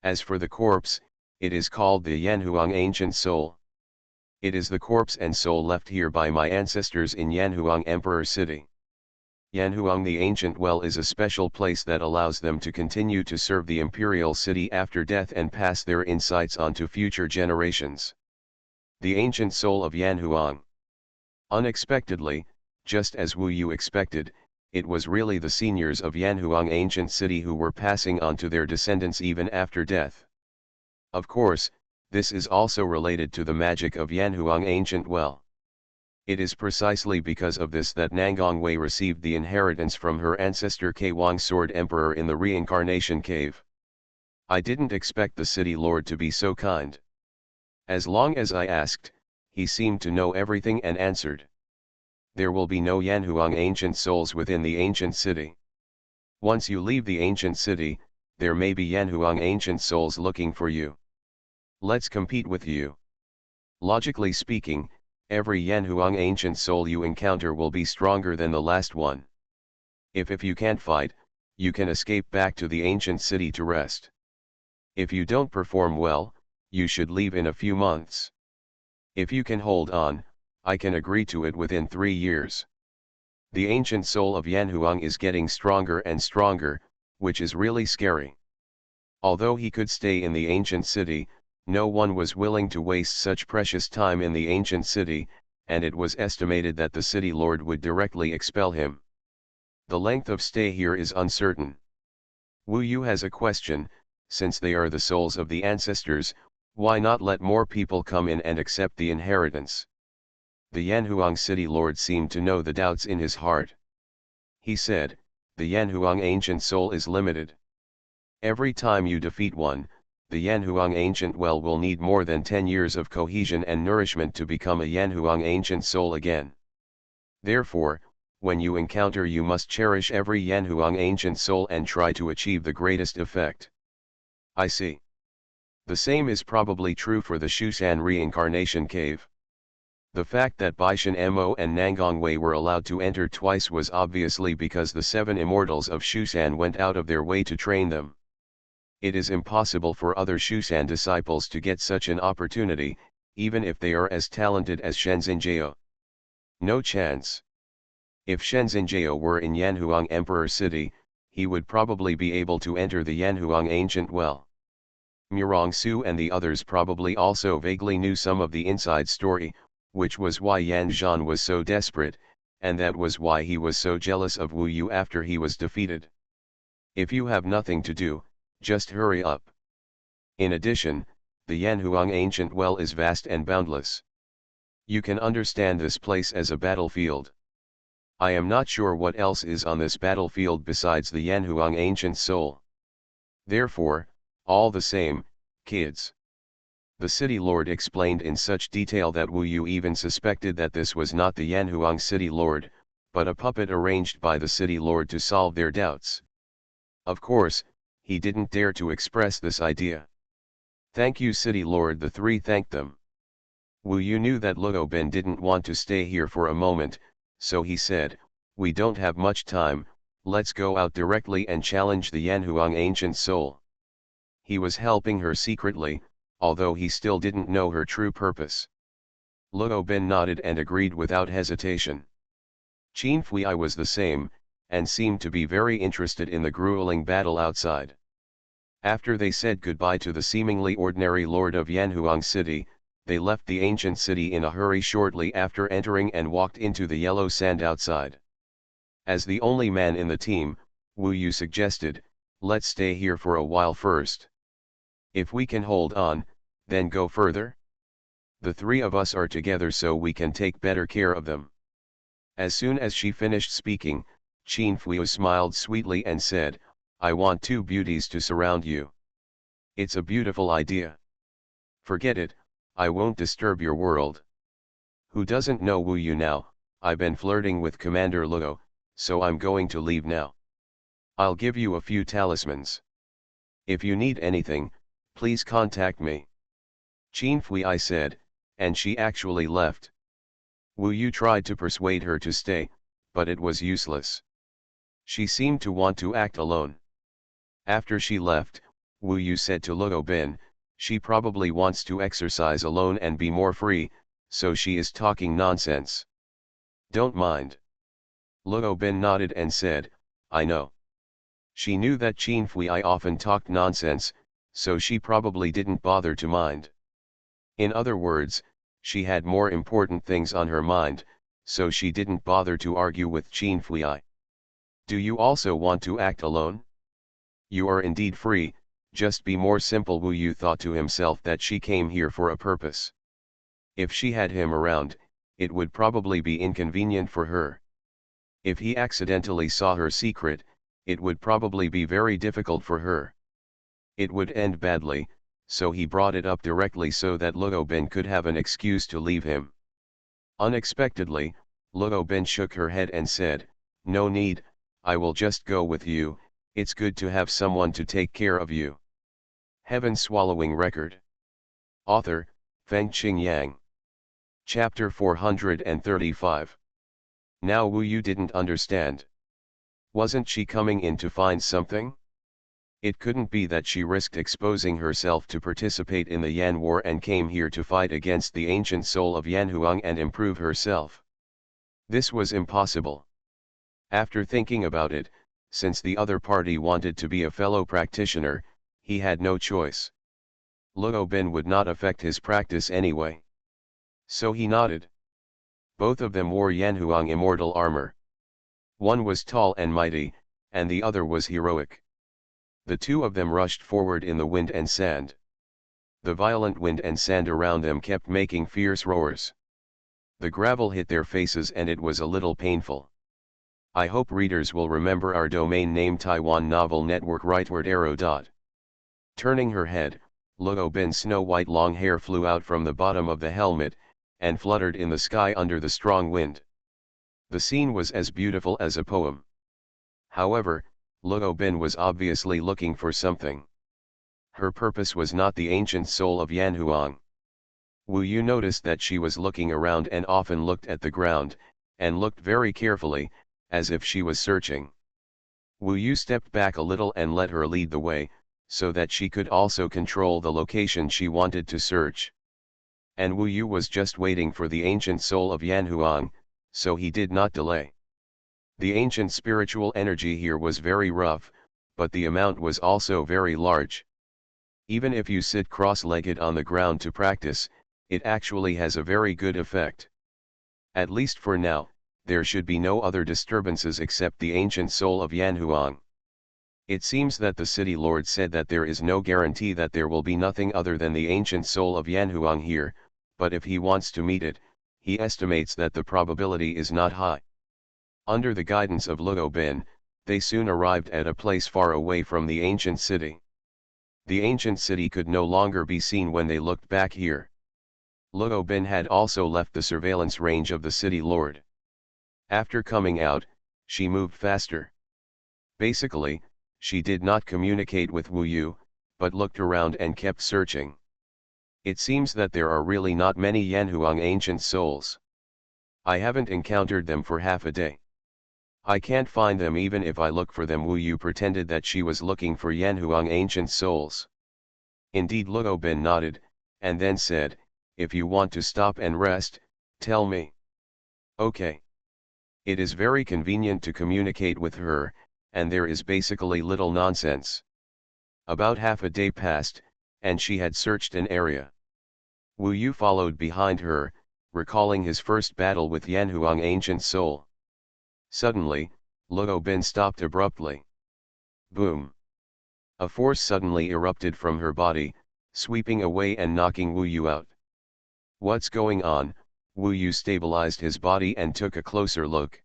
As for the corpse, it is called the Yanhuang ancient soul. It is the corpse and soul left here by my ancestors in Yanhuang Emperor City. Yanhuang the ancient well is a special place that allows them to continue to serve the imperial city after death and pass their insights on to future generations. The ancient soul of Yanhuang. Unexpectedly, just as Wu Yu expected, it was really the seniors of Yanhuang ancient city who were passing on to their descendants even after death. Of course, this is also related to the magic of Yanhuang ancient well. It is precisely because of this that Nangongwei received the inheritance from her ancestor Kwang Sword Emperor in the reincarnation cave. I didn't expect the city lord to be so kind. As long as I asked, he seemed to know everything and answered. There will be no Yanhuang ancient souls within the ancient city. Once you leave the ancient city, there may be Yanhuang ancient souls looking for you. Let's compete with you. Logically speaking, every Yanhuang ancient soul you encounter will be stronger than the last one. If you can't fight, you can escape back to the ancient city to rest. If you don't perform well, you should leave in a few months. If you can hold on, I can agree to it within 3 years. The ancient soul of Yanhuang is getting stronger and stronger, which is really scary. Although he could stay in the ancient city, no one was willing to waste such precious time in the ancient city, and it was estimated that the city lord would directly expel him. The length of stay here is uncertain. Wu Yu has a question: since they are the souls of the ancestors, why not let more people come in and accept the inheritance? The Yanhuang city lord seemed to know the doubts in his heart. He said, "The Yanhuang ancient soul is limited. Every time you defeat one, the Yanhuang Ancient Well will need more than 10 years of cohesion and nourishment to become a Yanhuang Ancient Soul again. Therefore, when you encounter, you must cherish every Yanhuang Ancient Soul and try to achieve the greatest effect. I see. The same is probably true for the Xuanhuan reincarnation cave. The fact that Baishan Mo and Nangongwei were allowed to enter twice was obviously because the 7 Immortals of Xuanhuan went out of their way to train them. It is impossible for other Xuanhuan disciples to get such an opportunity, even if they are as talented as Shenzhenjiao. No chance. If Shenzhenjiao were in Yanhuang Emperor City, he would probably be able to enter the Yanhuang Ancient Well. Murongsu and the others probably also vaguely knew some of the inside story, which was why Yan Zhan was so desperate, and that was why he was so jealous of Wu Yu after he was defeated. If you have nothing to do, just hurry up. In addition, the Yanhuang Ancient Well is vast and boundless. You can understand this place as a battlefield. I am not sure what else is on this battlefield besides the Yanhuang Ancient Soul. Therefore, all the same, kids. The city lord explained in such detail that Wu Yu even suspected that this was not the Yanhuang city lord, but a puppet arranged by the city lord to solve their doubts. Of course, he didn't dare to express this idea. Thank you, city lord, the three thanked them. Wu Yu knew that Luo Ben didn't want to stay here for a moment, so he said, we don't have much time, let's go out directly and challenge the Yanhuang Ancient Soul. He was helping her secretly, although he still didn't know her true purpose. Luo Ben nodded and agreed without hesitation. Qin Fui was the same, and seemed to be very interested in the grueling battle outside. After they said goodbye to the seemingly ordinary lord of Yanhuang City, they left the ancient city in a hurry shortly after entering and walked into the yellow sand outside. As the only man in the team, Wu Yu suggested, let's stay here for a while first. If we can hold on, then go further. The three of us are together so we can take better care of them. As soon as she finished speaking, Qin Fui smiled sweetly and said, I want 2 beauties to surround you. It's a beautiful idea. Forget it, I won't disturb your world. Who doesn't know Wu Yu now? I've been flirting with Commander Luo, so I'm going to leave now. I'll give you a few talismans. If you need anything, please contact me. Qin Fui said, and she actually left. Wu Yu tried to persuade her to stay, but it was useless. She seemed to want to act alone. After she left, Wu Yu said to Luo Ben, she probably wants to exercise alone and be more free, so she is talking nonsense. Don't mind. Luo Ben nodded and said, I know. She knew that Qin Fui often talked nonsense, so she probably didn't bother to mind. In other words, she had more important things on her mind, so she didn't bother to argue with Qin Fui. Do you also want to act alone? You are indeed free, just be more simple. Wu Yu thought to himself that she came here for a purpose. If she had him around, it would probably be inconvenient for her. If he accidentally saw her secret, it would probably be very difficult for her. It would end badly, so he brought it up directly so that Luo Ben could have an excuse to leave him. Unexpectedly, Luo Ben shook her head and said, no need, I will just go with you, it's good to have someone to take care of you. Heaven Swallowing Record. Author, Fengqing Yang. Chapter 435. Now Wu Yu didn't understand. Wasn't she coming in to find something? It couldn't be that she risked exposing herself to participate in the Yan War and came here to fight against the ancient soul of Yanhuang and improve herself. This was impossible. After thinking about it, since the other party wanted to be a fellow practitioner, he had no choice. Luo Ben would not affect his practice anyway. So he nodded. Both of them wore Yanhuang immortal armor. One was tall and mighty, and the other was heroic. The two of them rushed forward in the wind and sand. The violent wind and sand around them kept making fierce roars. The gravel hit their faces and it was a little painful. I hope readers will remember our domain name Taiwan Novel Network rightward arrow dot. Turning her head, Luo Bin's snow-white long hair flew out from the bottom of the helmet, and fluttered in the sky under the strong wind. The scene was as beautiful as a poem. However, Luo Bin was obviously looking for something. Her purpose was not the ancient soul of Yanhuang. Wu Yu noticed that she was looking around and often looked at the ground, and looked very carefully, as if she was searching. Wu Yu stepped back a little and let her lead the way, so that she could also control the location she wanted to search. And Wu Yu was just waiting for the ancient soul of Yanhuang, so he did not delay. The ancient spiritual energy here was very rough, but the amount was also very large. Even if you sit cross-legged on the ground to practice, it actually has a very good effect. At least for now, there should be no other disturbances except the ancient soul of Yanhuang. It seems that the city lord said that there is no guarantee that there will be nothing other than the ancient soul of Yanhuang here, but if he wants to meet it, he estimates that the probability is not high. Under the guidance of Luo Bin, they soon arrived at a place far away from the ancient city. The ancient city could no longer be seen when they looked back here. Luo Bin had also left the surveillance range of the city lord. After coming out, she moved faster. Basically, she did not communicate with Wu Yu, but looked around and kept searching. It seems that there are really not many Yanhuang ancient souls. I haven't encountered them for half a day. I can't find them even if I look for them. Wu Yu pretended that she was looking for Yanhuang ancient souls. Indeed, Luo Bin nodded, and then said, "If you want to stop and rest, tell me." Okay. It is very convenient to communicate with her, and there is basically little nonsense. About half a day passed, and she had searched an area. Wu Yu followed behind her, recalling his first battle with Yanhuang ancient soul. Suddenly, Luo Bin stopped abruptly. Boom! A force suddenly erupted from her body, sweeping away and knocking Wu Yu out. What's going on? Wu Yu stabilized his body and took a closer look.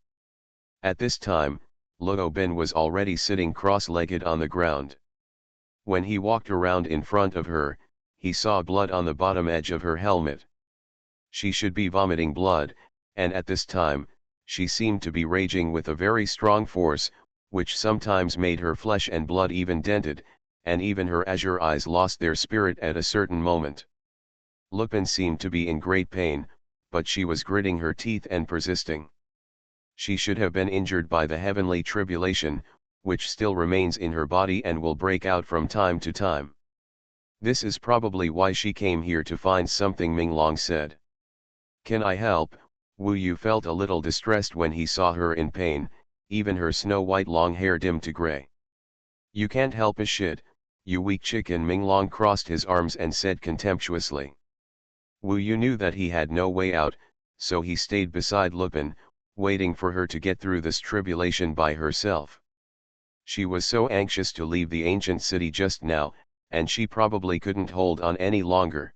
At this time, Luo Bin was already sitting cross-legged on the ground. When he walked around in front of her, he saw blood on the bottom edge of her helmet. She should be vomiting blood, and at this time, she seemed to be raging with a very strong force, which sometimes made her flesh and blood even dented, and even her azure eyes lost their spirit at a certain moment. Lupin seemed to be in great pain, but she was gritting her teeth and persisting. She should have been injured by the heavenly tribulation, which still remains in her body and will break out from time to time. This is probably why she came here to find something, Ming Long said. Can I help? Wu Yu felt a little distressed when he saw her in pain, even her snow-white long hair dimmed to gray. You can't help a shit, you weak chicken. Ming Long crossed his arms and said contemptuously. Wu Yu knew that he had no way out, so he stayed beside Lupin, waiting for her to get through this tribulation by herself. She was so anxious to leave the ancient city just now, and she probably couldn't hold on any longer.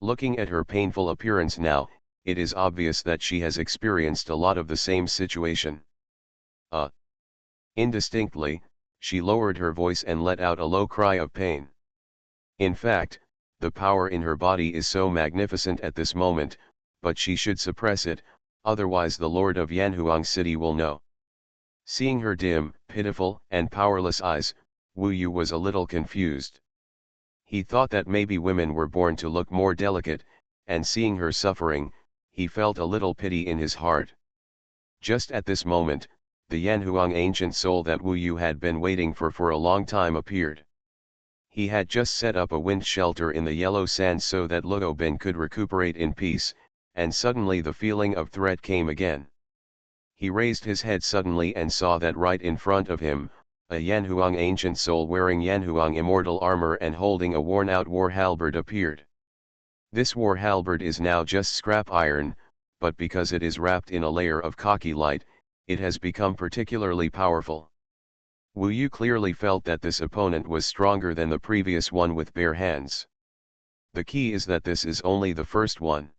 Looking at her painful appearance now, it is obvious that she has experienced a lot of the same situation. Indistinctly, she lowered her voice and let out a low cry of pain. In fact, the power in her body is so magnificent at this moment, but she should suppress it, otherwise the Lord of Yanhuang City will know. Seeing her dim, pitiful, and powerless eyes, Wu Yu was a little confused. He thought that maybe women were born to look more delicate, and seeing her suffering, he felt a little pity in his heart. Just at this moment, the Yanhuang ancient soul that Wu Yu had been waiting for a long time appeared. He had just set up a wind shelter in the yellow sand so that Luo Bin could recuperate in peace, and suddenly the feeling of threat came again. He raised his head suddenly and saw that right in front of him, a Yanhuang ancient soul wearing Yanhuang immortal armor and holding a worn-out war halberd appeared. This war halberd is now just scrap iron, but because it is wrapped in a layer of khaki light, it has become particularly powerful. Wu Yu clearly felt that this opponent was stronger than the previous one with bare hands. The key is that this is only the first one.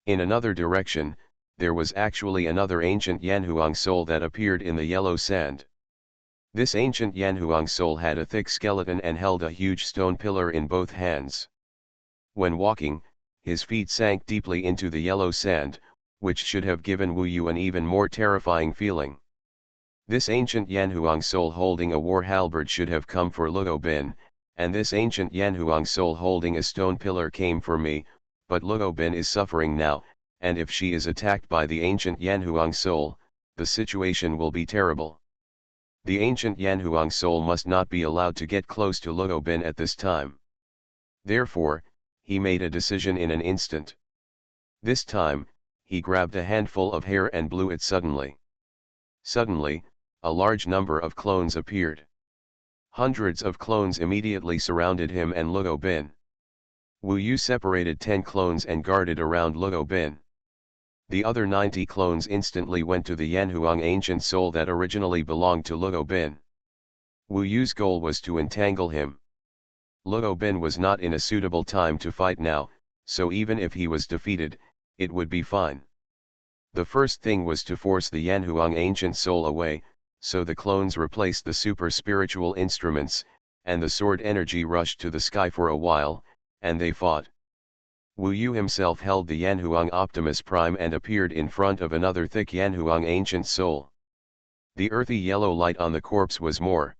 In another direction, there was actually another ancient Yanhuang soul that appeared in the yellow sand. This ancient Yanhuang soul had a thick skeleton and held a huge stone pillar in both hands. When walking, his feet sank deeply into the yellow sand, which should have given Wu Yu an even more terrifying feeling. This ancient Yanhuang soul holding a war halberd should have come for Luo Bin, and this ancient Yanhuang soul holding a stone pillar came for me, but Luo Bin is suffering now, and if she is attacked by the ancient Yanhuang soul, the situation will be terrible. The ancient Yanhuang soul must not be allowed to get close to Luo Bin at this time. Therefore, he made a decision in an instant. This time, he grabbed a handful of hair and blew it suddenly. Suddenly, a large number of clones appeared. Hundreds of clones immediately surrounded him and Luo Bin. Wu Yu separated 10 clones and guarded around Luo Bin. The other 90 clones instantly went to the Yanhuang ancient soul that originally belonged to Luo Bin. Wu Yu's goal was to entangle him. Luo Bin was not in a suitable time to fight now, so even if he was defeated, it would be fine. The first thing was to force the Yanhuang ancient soul away, so the clones replaced the super spiritual instruments, and the sword energy rushed to the sky for a while, and they fought. Wu Yu himself held the Yanhuang Optimus Prime and appeared in front of another thick Yanhuang ancient soul. The earthy yellow light on the corpse was more.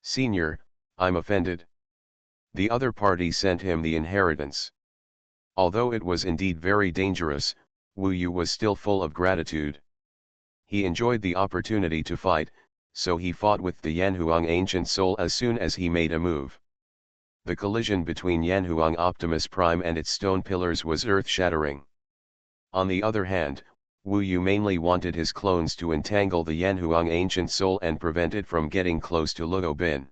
"Senior, I'm offended." The other party sent him the inheritance. Although it was indeed very dangerous, Wu Yu was still full of gratitude. He enjoyed the opportunity to fight, so he fought with the Yanhuang ancient soul as soon as he made a move. The collision between Yanhuang Optimus Prime and its stone pillars was earth-shattering. On the other hand, Wu Yu mainly wanted his clones to entangle the Yanhuang ancient soul and prevent it from getting close to Luo Bin.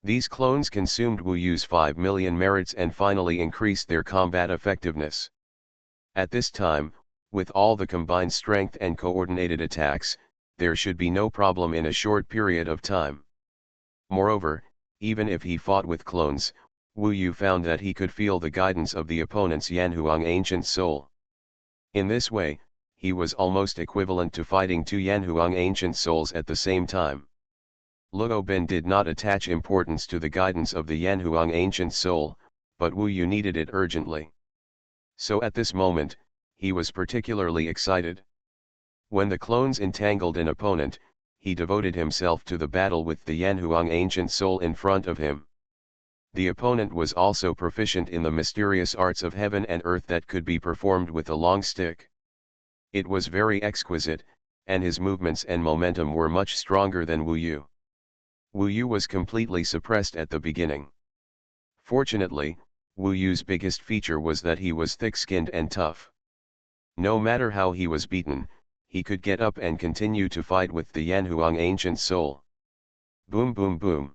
These clones consumed Wu Yu's 5 million merits and finally increased their combat effectiveness. At this time, with all the combined strength and coordinated attacks, there should be no problem in a short period of time. Moreover, even if he fought with clones, Wu Yu found that he could feel the guidance of the opponent's Yanhuang ancient soul. In this way, he was almost equivalent to fighting 2 Yanhuang ancient souls at the same time. Luo Bin did not attach importance to the guidance of the Yanhuang ancient soul, but Wu Yu needed it urgently. So at this moment, he was particularly excited. When the clones entangled an opponent, he devoted himself to the battle with the Yanhuang ancient soul in front of him. The opponent was also proficient in the mysterious arts of heaven and earth that could be performed with a long stick. It was very exquisite, and his movements and momentum were much stronger than Wu Yu. Wu Yu was completely suppressed at the beginning. Fortunately, Wu Yu's biggest feature was that he was thick-skinned and tough. No matter how he was beaten, he could get up and continue to fight with the Yanhuang ancient soul. Boom boom boom.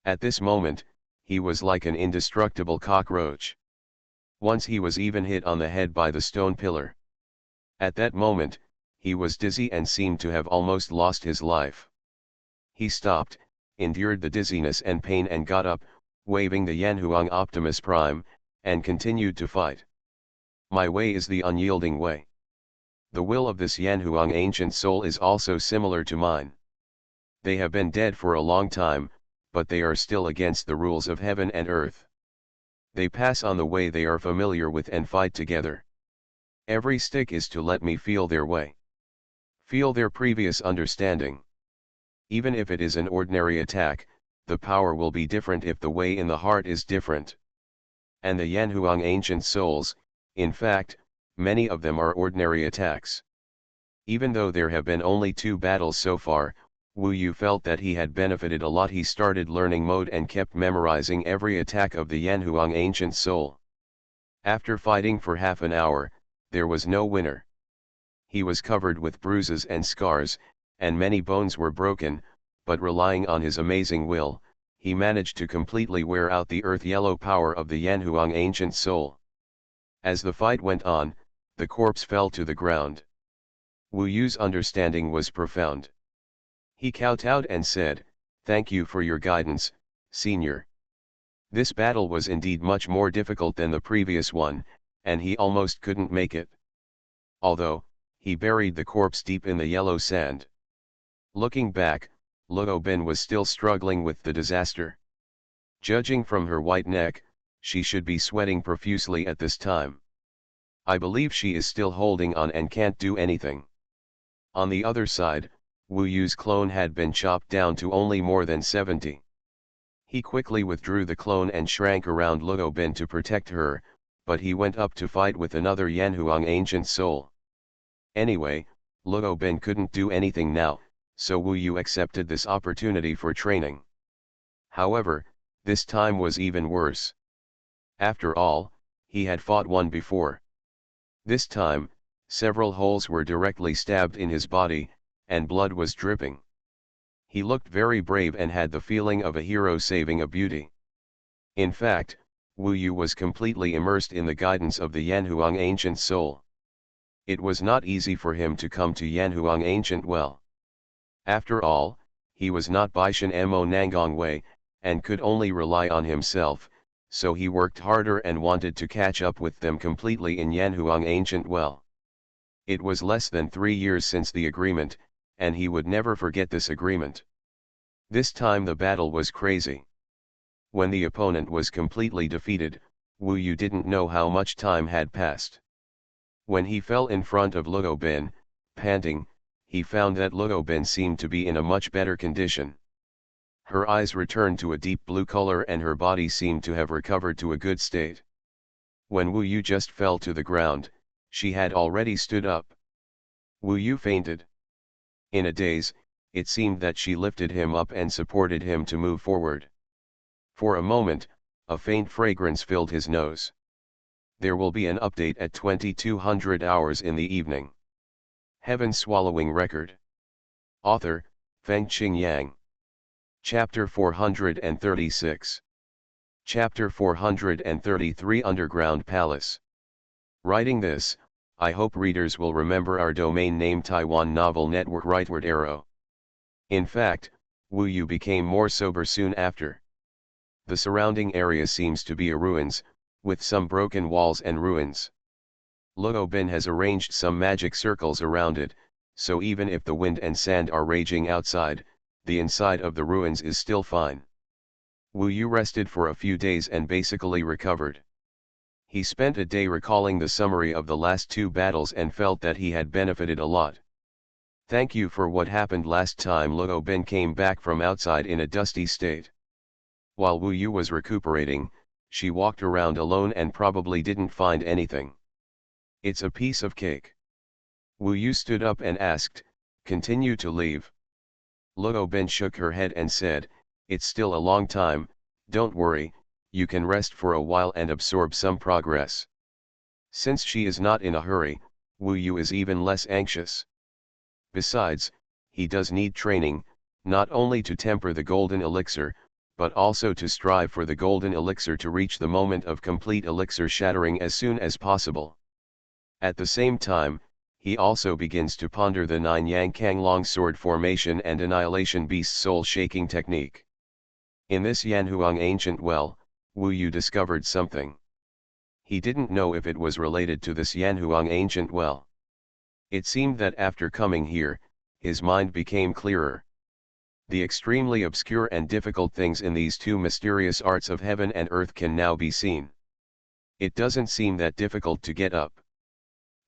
At this moment, he was like an indestructible cockroach. Once he was even hit on the head by the stone pillar. At that moment, he was dizzy and seemed to have almost lost his life. He stopped, endured the dizziness and pain and got up, waving the Yanhuang Optimus Prime, and continued to fight. My way is the unyielding way. The will of this Yanhuang ancient soul is also similar to mine. They have been dead for a long time, but they are still against the rules of heaven and earth. They pass on the way they are familiar with and fight together. Every stick is to let me feel their way. Feel their previous understanding. Even if it is an ordinary attack, the power will be different if the way in the heart is different. And the Yanhuang ancient souls, in fact, many of them are ordinary attacks. Even though there have been only 2 battles so far, Wu Yu felt that he had benefited a lot. He started learning mode and kept memorizing every attack of the Yanhuang ancient soul. After fighting for half an hour, there was no winner. He was covered with bruises and scars, and many bones were broken, but relying on his amazing will, he managed to completely wear out the earth yellow power of the Yanhuang ancient soul. As the fight went on, the corpse fell to the ground. Wu Yu's understanding was profound. He kowtowed and said, "Thank you for your guidance, Senior." This battle was indeed much more difficult than the previous one, and he almost couldn't make it. although, he buried the corpse deep in the yellow sand. Looking back, Luo Bin was still struggling with the disaster. Judging from her white neck, she should be sweating profusely at this time. I believe she is still holding on and can't do anything. On the other side, Wu Yu's clone had been chopped down to only more than 70. He quickly withdrew the clone and shrank around Luo Bin to protect her, but he went up to fight with another Yanhuang ancient soul. Anyway, Luo Bin couldn't do anything now, so Wu Yu accepted this opportunity for training. However, this time was even worse. After all, he had fought one before. This time, several holes were directly stabbed in his body, and blood was dripping. He looked very brave and had the feeling of a hero saving a beauty. In fact, Wu Yu was completely immersed in the guidance of the Yanhuang ancient soul. It was not easy for him to come to Yanhuang ancient well. After all, he was not Baishan Mo Nangong Wei, and could only rely on himself, so he worked harder and wanted to catch up with them completely in Yanhuang ancient well. It was less than 3 years since the agreement, and he would never forget this agreement. This time the battle was crazy. When the opponent was completely defeated, Wu Yu didn't know how much time had passed. When he fell in front of Luo Bin, panting, he found that Luo Bin seemed to be in a much better condition. Her eyes returned to a deep blue color and her body seemed to have recovered to a good state. When Wu Yu just fell to the ground, she had already stood up. Wu Yu fainted. In a daze, it seemed that she lifted him up and supported him to move forward. For a moment, a faint fragrance filled his nose. There will be an update at 2200 hours in the evening. Heaven Swallowing Record. Author, Fengqing Yang. Chapter 436. Chapter 433 Underground Palace. Writing this, I hope readers will remember our domain name Taiwan Novel Network Rightward Arrow. In fact, Wu Yu became more sober soon after. The surrounding area seems to be a ruins, with some broken walls and ruins. Luo Bin has arranged some magic circles around it, so even if the wind and sand are raging outside, the inside of the ruins is still fine. Wu Yu rested for a few days and basically recovered. He spent a day recalling the summary of the last 2 battles and felt that he had benefited a lot. Thank you for what happened last time. Luo Bin came back from outside in a dusty state. While Wu Yu was recuperating, she walked around alone and probably didn't find anything. It's a piece of cake. Wu Yu stood up and asked, "Continue to leave?" Luo Bin shook her head and said, "It's still a long time, don't worry, you can rest for a while and absorb some progress." Since she is not in a hurry, Wu Yu is even less anxious. Besides, he does need training, not only to temper the golden elixir, but also to strive for the golden elixir to reach the moment of complete elixir shattering as soon as possible. At the same time, he also begins to ponder the 9 Yang Kang longsword formation and annihilation beast soul shaking technique. In this Yanhuang ancient well, Wu Yu discovered something. He didn't know if it was related to this Yanhuang ancient well. It seemed that after coming here, his mind became clearer. The extremely obscure and difficult things in these 2 mysterious arts of heaven and earth can now be seen. It doesn't seem that difficult to get up.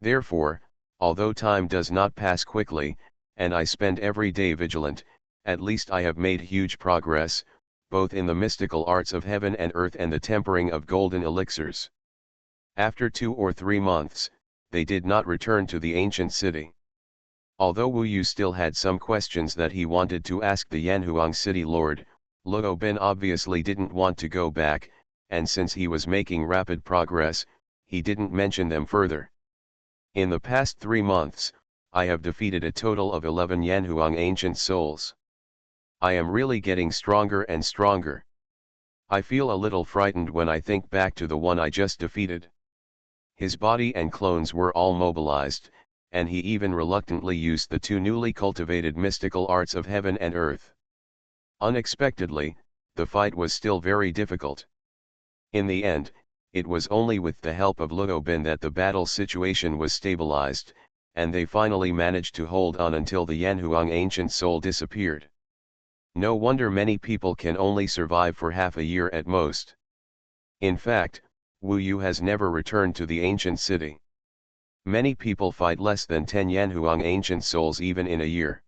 Therefore, although time does not pass quickly, and I spend every day vigilant, at least I have made huge progress, both in the mystical arts of heaven and earth and the tempering of golden elixirs. After 2 or 3 months, they did not return to the ancient city. Although Wu Yu still had some questions that he wanted to ask the Yanhuang city lord, Luo Bin obviously didn't want to go back, and since he was making rapid progress, he didn't mention them further. In the past 3 months, I have defeated a total of 11 Yanhuang ancient souls. I am really getting stronger and stronger. I feel a little frightened when I think back to the one I just defeated. His body and clones were all mobilized, and he even reluctantly used the 2 newly cultivated mystical arts of heaven and earth. Unexpectedly, the fight was still very difficult. In the end, It was only with the help of Luo Bin that the battle situation was stabilized, and they finally managed to hold on until the Yanhuang ancient soul disappeared. No wonder many people can only survive for half a year at most. In fact, Wu Yu has never returned to the ancient city. Many people fight less than 10 Yanhuang ancient souls even in a year.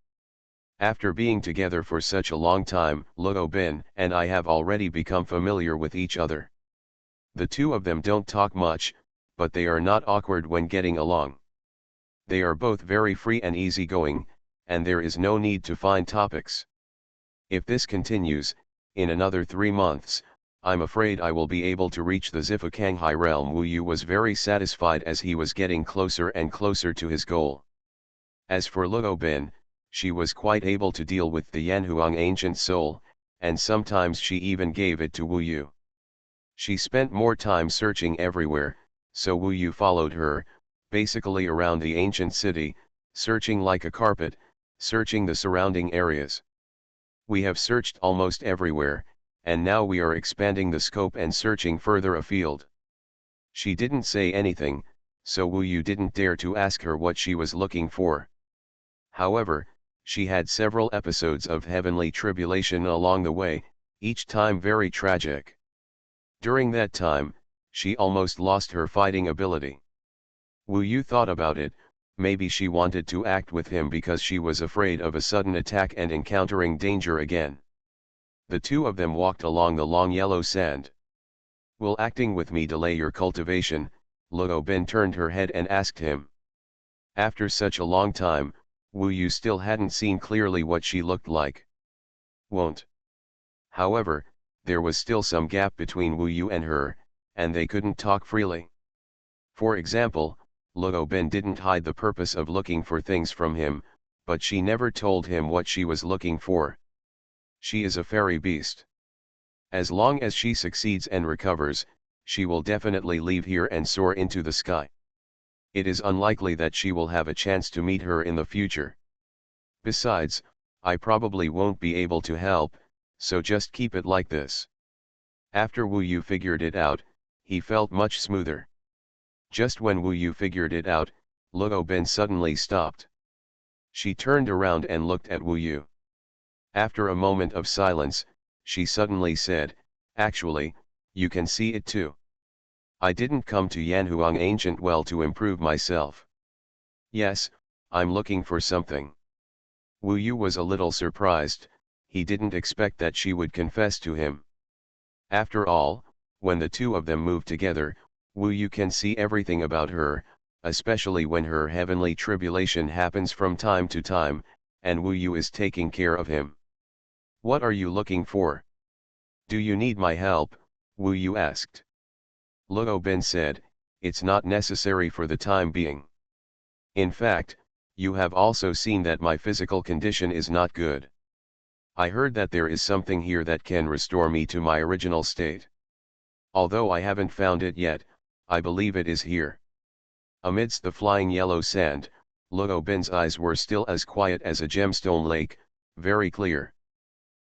After being together for such a long time, Luo Bin and I have already become familiar with each other. The two of them don't talk much, but they are not awkward when getting along. They are both very free and easygoing, and there is no need to find topics. If this continues, in another 3 months, I'm afraid I will be able to reach the Zifukanghai realm. Wu Yu was very satisfied as he was getting closer and closer to his goal. As for Luo Bin, she was quite able to deal with the Yanhuang ancient soul, and sometimes she even gave it to Wu Yu. She spent more time searching everywhere, so Wu Yu followed her, basically around the ancient city, searching like a carpet, searching the surrounding areas. We have searched almost everywhere, and now we are expanding the scope and searching further afield. She didn't say anything, so Wu Yu didn't dare to ask her what she was looking for. However, she had several episodes of heavenly tribulation along the way, each time very tragic. During that time, she almost lost her fighting ability. Wu Yu thought about it. Maybe she wanted to act with him because she was afraid of a sudden attack and encountering danger again. The two of them walked along the long yellow sand. Will acting with me delay your cultivation? Luo Bin turned her head and asked him. After such a long time, Wu Yu still hadn't seen clearly what she looked like. Won't. However, there was still some gap between Wu Yu and her, and they couldn't talk freely. For example, Luo Bin didn't hide the purpose of looking for things from him, but she never told him what she was looking for. She is a fairy beast. As long as she succeeds and recovers, she will definitely leave here and soar into the sky. It is unlikely that she will have a chance to meet her in the future. Besides, I probably won't be able to help, so just keep it like this. After Wu Yu figured it out, he felt much smoother. Just when Wu Yu figured it out, Luo Bin suddenly stopped. She turned around and looked at Wu Yu. After a moment of silence, she suddenly said, "Actually, you can see it too. I didn't come to Yanhuang Ancient Well to improve myself. Yes, I'm looking for something." Wu Yu was a little surprised. He didn't expect that she would confess to him. After all, when the two of them move together, Wu Yu can see everything about her, especially when her heavenly tribulation happens from time to time, and Wu Yu is taking care of him. "What are you looking for? Do you need my help?" Wu Yu asked. Luo Bin said, "It's not necessary for the time being. In fact, you have also seen that my physical condition is not good. I heard that there is something here that can restore me to my original state. Although I haven't found it yet, I believe it is here." Amidst the flying yellow sand, Luo Bin's eyes were still as quiet as a gemstone lake, very clear.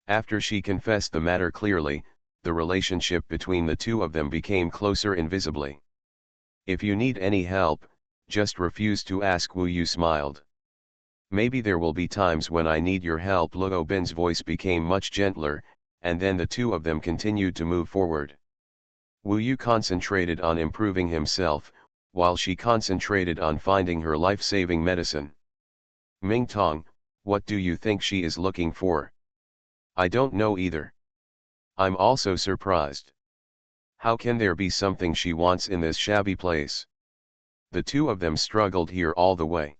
After she confessed the matter clearly, the relationship between the two of them became closer invisibly. "If you need any help, just refuse to ask." Wu Yu smiled. "Maybe there will be times when I need your help." Luo Bin's voice became much gentler, and then the two of them continued to move forward. Wu Yu concentrated on improving himself, while she concentrated on finding her life-saving medicine. "Ming Tong, what do you think she is looking for?" "I don't know either. I'm also surprised. How can there be something she wants in this shabby place?" The two of them struggled here all the way.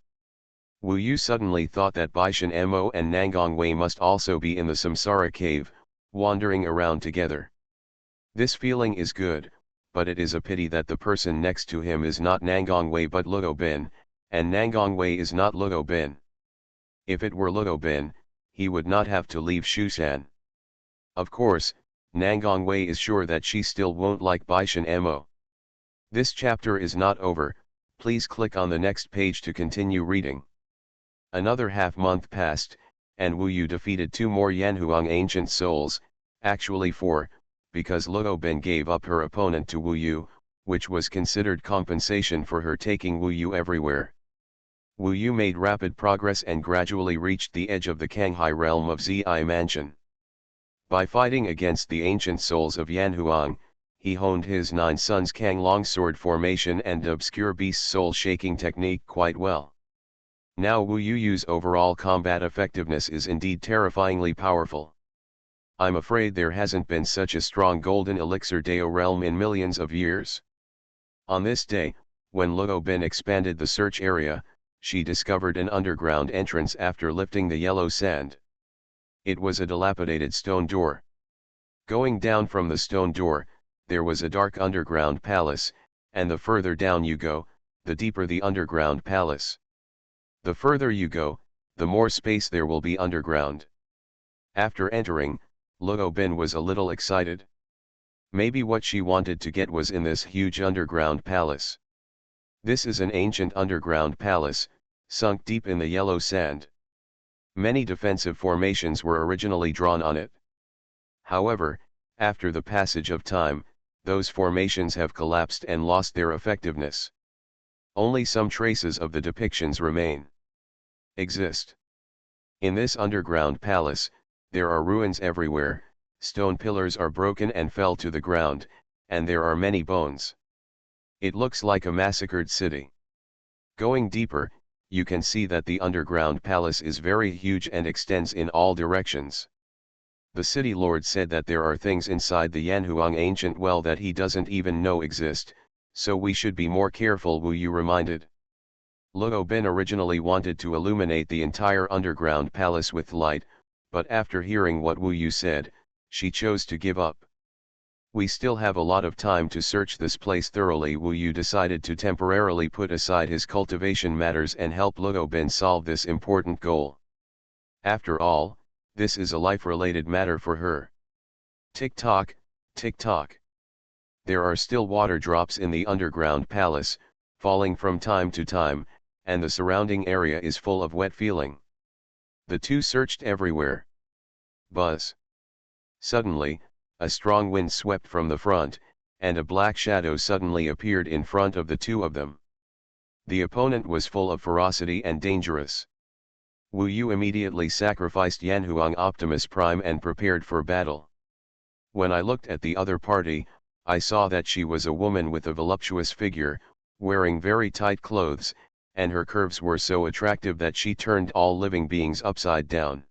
Wu Yu suddenly thought that Baishan Mo and Nangong Wei must also be in the Samsara cave, wandering around together. This feeling is good, but it is a pity that the person next to him is not Nangong Wei but Luo Bin, and Nangong Wei is not Luo Bin. If it were Luo Bin, he would not have to leave Shushan. Of course, Nangong Wei is sure that she still won't like Baishan Mo. This chapter is not over. Please click on the next page to continue reading. Another half-month passed, and Wu Yu defeated 2 more Yanhuang ancient souls, actually 4, because Luo Bin gave up her opponent to Wu Yu, which was considered compensation for her taking Wu Yu everywhere. Wu Yu made rapid progress and gradually reached the edge of the Kanghai realm of Zi Mansion. By fighting against the ancient souls of Yanhuang, he honed his 9 Sons Kang longsword formation and obscure beast soul shaking technique quite well. Now Wu Yu's overall combat effectiveness is indeed terrifyingly powerful. I'm afraid there hasn't been such a strong golden elixir Dao realm in millions of years. On this day, when Luo Bin expanded the search area, she discovered an underground entrance after lifting the yellow sand. It was a dilapidated stone door. Going down from the stone door, there was a dark underground palace, and the further down you go, the deeper the underground palace. The further you go, the more space there will be underground. After entering, Luo Bin was a little excited. Maybe what she wanted to get was in this huge underground palace. This is an ancient underground palace, sunk deep in the yellow sand. Many defensive formations were originally drawn on it. However, after the passage of time, those formations have collapsed and lost their effectiveness. Only some traces of the depictions exist. In this underground palace, there are ruins everywhere, stone pillars are broken and fell to the ground, and there are many bones. It looks like a massacred city. Going deeper, you can see that the underground palace is very huge and extends in all directions. The city lord said that there are things inside the Yanhuang ancient well that he doesn't even know exist, so we should be more careful, Wu Yu reminded. Luo Bin originally wanted to illuminate the entire underground palace with light, but after hearing what Wu Yu said, she chose to give up. We still have a lot of time to search this place thoroughly. Wu Yu decided to temporarily put aside his cultivation matters and help Luo Bin solve this important goal. After all, this is a life-related matter for her. Tick-tock, tick-tock. There are still water drops in the underground palace, falling from time to time, and the surrounding area is full of wet feeling. The two searched everywhere. Buzz. Suddenly, a strong wind swept from the front, and a black shadow suddenly appeared in front of the two of them. The opponent was full of ferocity and dangerous. Wu Yu immediately sacrificed Yanhuang Optimus Prime and prepared for battle. When I looked at the other party, I saw that she was a woman with a voluptuous figure, wearing very tight clothes, and her curves were so attractive that she turned all living beings upside down.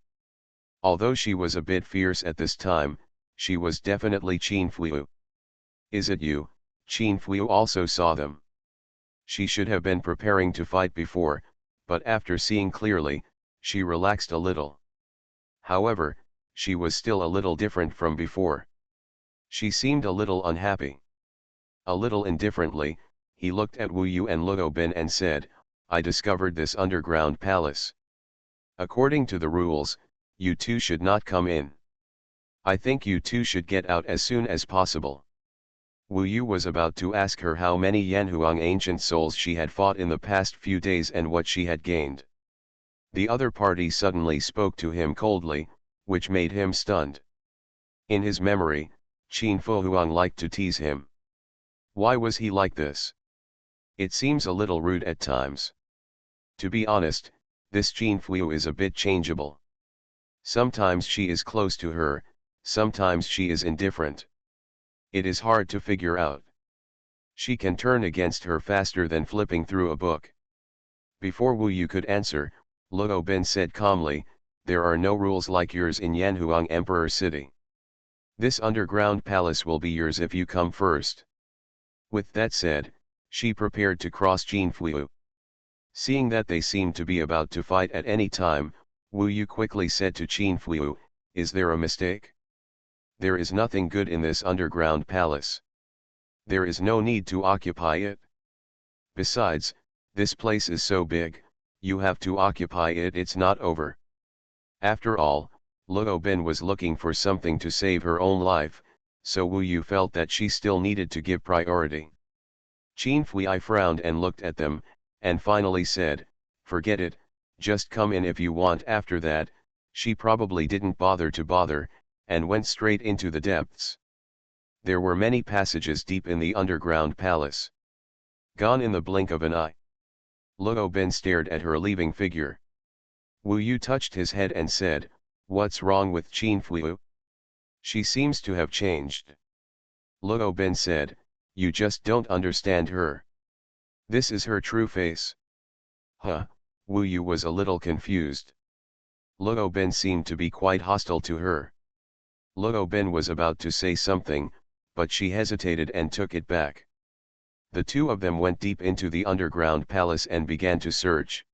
Although she was a bit fierce at this time, she was definitely Qin Fuyu. Is it you? Qin Fuyu also saw them. She should have been preparing to fight before, but after seeing clearly, she relaxed a little. However, she was still a little different from before. She seemed a little unhappy. A little indifferently, he looked at Wu Yu and Luo Bin and said, I discovered this underground palace. According to the rules, you two should not come in. I think you two should get out as soon as possible. Wu Yu was about to ask her how many Yanhuang ancient souls she had fought in the past few days and what she had gained. The other party suddenly spoke to him coldly, which made him stunned. In his memory, Qin Fuhuang liked to tease him. Why was he like this? It seems a little rude at times. To be honest, this Qin Fuyu is a bit changeable. Sometimes she is close to her, sometimes she is indifferent. It is hard to figure out. She can turn against her faster than flipping through a book. Before Wu Yu could answer, Luo Bin said calmly, there are no rules like yours in Yanhuang Emperor City. This underground palace will be yours if you come first. With that said, she prepared to cross Qin Fuyu. Seeing that they seemed to be about to fight at any time, Wu Yu quickly said to Qin Fuyu, is there a mistake? There is nothing good in this underground palace. There is no need to occupy it. Besides, this place is so big, you have to occupy it, it's not over. After all, Luo Bin was looking for something to save her own life, so Wu Yu felt that she still needed to give priority. Qin Fuyu frowned and looked at them, and finally said, forget it, just come in if you want. After that, she probably didn't bother, and went straight into the depths. There were many passages deep in the underground palace. Gone in the blink of an eye. Luo Bin stared at her leaving figure. Wu Yu touched his head and said, "What's wrong with Qin Fuyu? She seems to have changed." Luo Bin said, "You just don't understand her. This is her true face." Huh, Wu Yu was a little confused. Luo Bin seemed to be quite hostile to her. Luo Bin was about to say something, but she hesitated and took it back. The two of them went deep into the underground palace and began to search.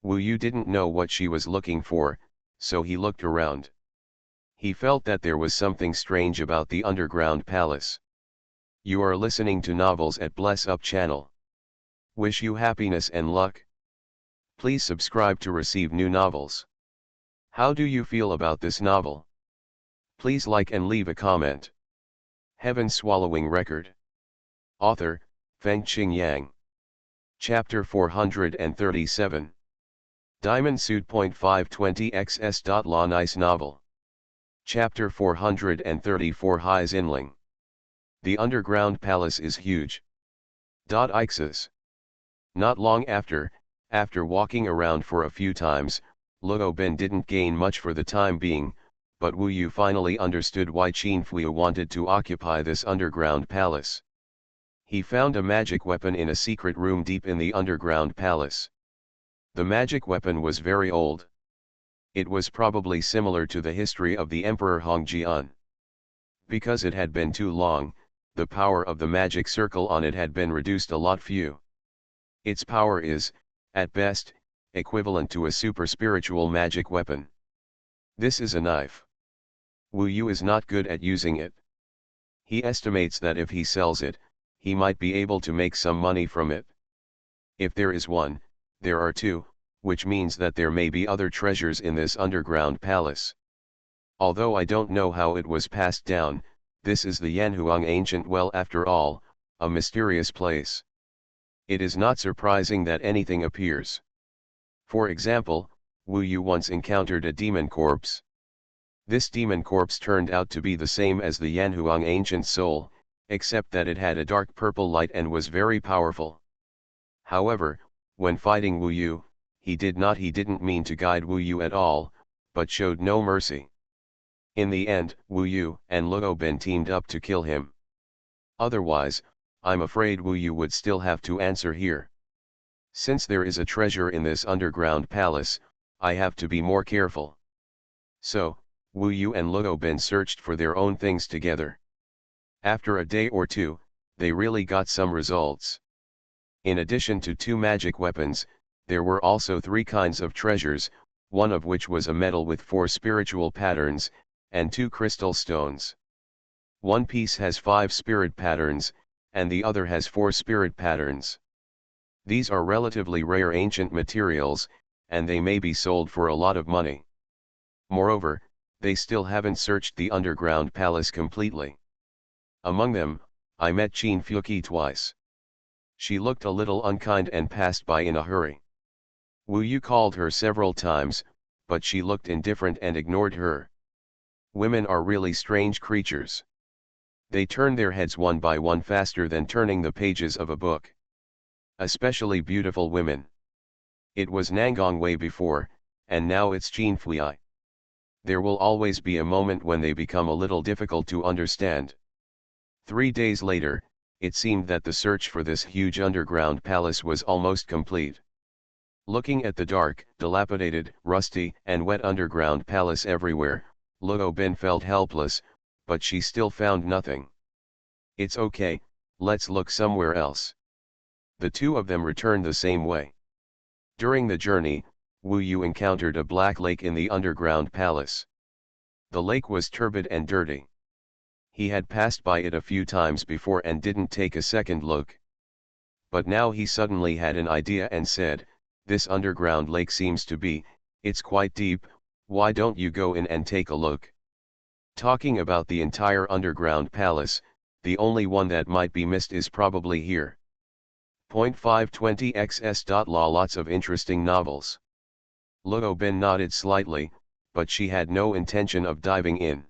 Wu Yu didn't know what she was looking for, so he looked around. He felt that there was something strange about the underground palace. You are listening to Novels at Bless Up channel. Wish you happiness and luck. Please subscribe to receive new novels. How do you feel about this novel? Please like and leave a comment. Heaven Swallowing Record. Author, Fengqing Yang. Chapter 437. Diamond Suit. 520xs. Law Nice Novel. Chapter 434. Hai Xinling. The underground palace is huge. Ixes. Not long after walking around for a few times, Luo Bin didn't gain much for the time being, but Wu Yu finally understood why Qin Fuyu wanted to occupy this underground palace. He found a magic weapon in a secret room deep in the underground palace. The magic weapon was very old. It was probably similar to the history of the Emperor Hongjian. Because it had been too long, the power of the magic circle on it had been reduced a lot few. Its power is, at best, equivalent to a super spiritual magic weapon. This is a knife. Wu Yu is not good at using it. He estimates that if he sells it, he might be able to make some money from it. If there is one, there are two, which means that there may be other treasures in this underground palace. Although I don't know how it was passed down, this is the Yanhuang ancient well after all, a mysterious place. It is not surprising that anything appears. For example, Wu Yu once encountered a demon corpse. This demon corpse turned out to be the same as the Yanhuang ancient soul, except that it had a dark purple light and was very powerful. However, when fighting Wu Yu, he didn't mean to guide Wu Yu at all, but showed no mercy. In the end, Wu Yu and Luo Bin teamed up to kill him. Otherwise, I'm afraid Wu Yu would still have to answer here. Since there is a treasure in this underground palace, I have to be more careful. So, Wu Yu and Luo Bin searched for their own things together. After a day or two, they really got some results. In addition to 2 magic weapons, there were also 3 kinds of treasures, one of which was a medal with 4 spiritual patterns, and 2 crystal stones. One piece has 5 spirit patterns, and the other has 4 spirit patterns. These are relatively rare ancient materials, and they may be sold for a lot of money. Moreover, they still haven't searched the underground palace completely. Among them, I met Qin Fuyu twice. She looked a little unkind and passed by in a hurry. Wu Yu called her several times, but she looked indifferent and ignored her. Women are really strange creatures. They turn their heads one by one faster than turning the pages of a book. Especially beautiful women. It was Nangong way before, and now it's Qin Fuyu. There will always be a moment when they become a little difficult to understand. 3 days later, it seemed that the search for this huge underground palace was almost complete. Looking at the dark, dilapidated, rusty, and wet underground palace everywhere, Luo Bin felt helpless, but she still found nothing. It's okay, let's look somewhere else. The two of them returned the same way. During the journey, Wu Yu encountered a black lake in the underground palace. The lake was turbid and dirty. He had passed by it a few times before and didn't take a second look. But now he suddenly had an idea and said, "This underground lake seems to be, it's quite deep, why don't you go in and take a look?" Talking about the entire underground palace, the only one that might be missed is probably here. 520xs. Lots of interesting novels. Luo Bin nodded slightly, but she had no intention of diving in.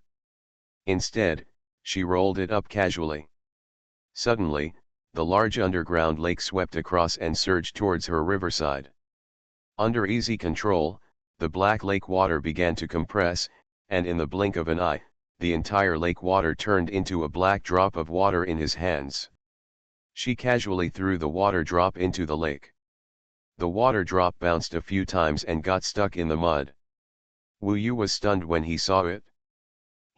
Instead, She rolled it up casually. Suddenly, the large underground lake swept across and surged towards her riverside. Under easy control, the black lake water began to compress, and in the blink of an eye, the entire lake water turned into a black drop of water in his hands. She casually threw the water drop into the lake. The water drop bounced a few times and got stuck in the mud. Wu Yu was stunned when he saw it.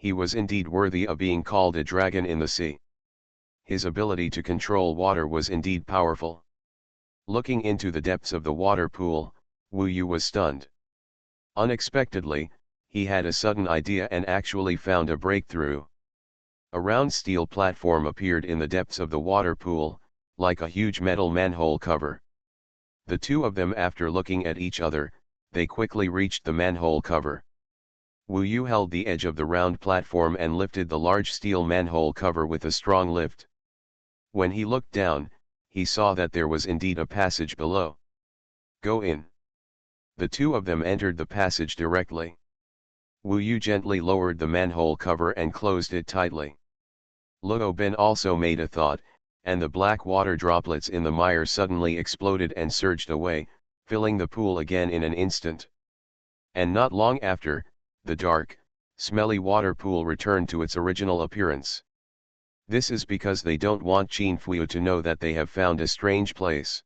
He was indeed worthy of being called a dragon in the sea. His ability to control water was indeed powerful. Looking into the depths of the water pool, Wu Yu was stunned. Unexpectedly, he had a sudden idea and actually found a breakthrough. A round steel platform appeared in the depths of the water pool, like a huge metal manhole cover. The two of them, after looking at each other, they quickly reached the manhole cover. Wu Yu held the edge of the round platform and lifted the large steel manhole cover with a strong lift. When he looked down, he saw that there was indeed a passage below. Go in. The two of them entered the passage directly. Wu Yu gently lowered the manhole cover and closed it tightly. Luo Ben also made a thought, and the black water droplets in the mire suddenly exploded and surged away, filling the pool again in an instant. And not long after, the dark, smelly water pool returned to its original appearance. This is because they don't want Qin Fuyu to know that they have found a strange place.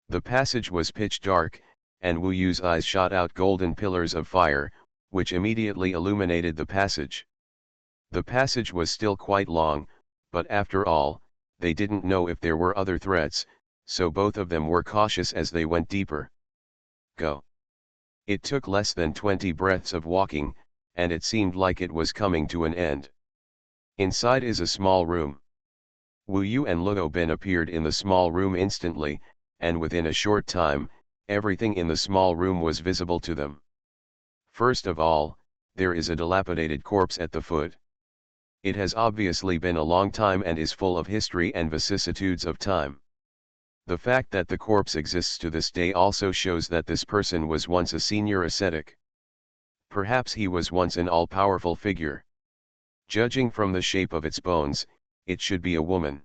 The passage was pitch dark, and Wu Yu's eyes shot out golden pillars of fire, which immediately illuminated the passage. The passage was still quite long, but after all, they didn't know if there were other threats, so both of them were cautious as they went deeper. Go. It took less than 20 breaths of walking, and it seemed like it was coming to an end. Inside is a small room. Wu Yu and Luo Ben appeared in the small room instantly, and within a short time, everything in the small room was visible to them. First of all, there is a dilapidated corpse at the foot. It has obviously been a long time and is full of history and vicissitudes of time. The fact that the corpse exists to this day also shows that this person was once a senior ascetic. Perhaps he was once an all-powerful figure. Judging from the shape of its bones, it should be a woman.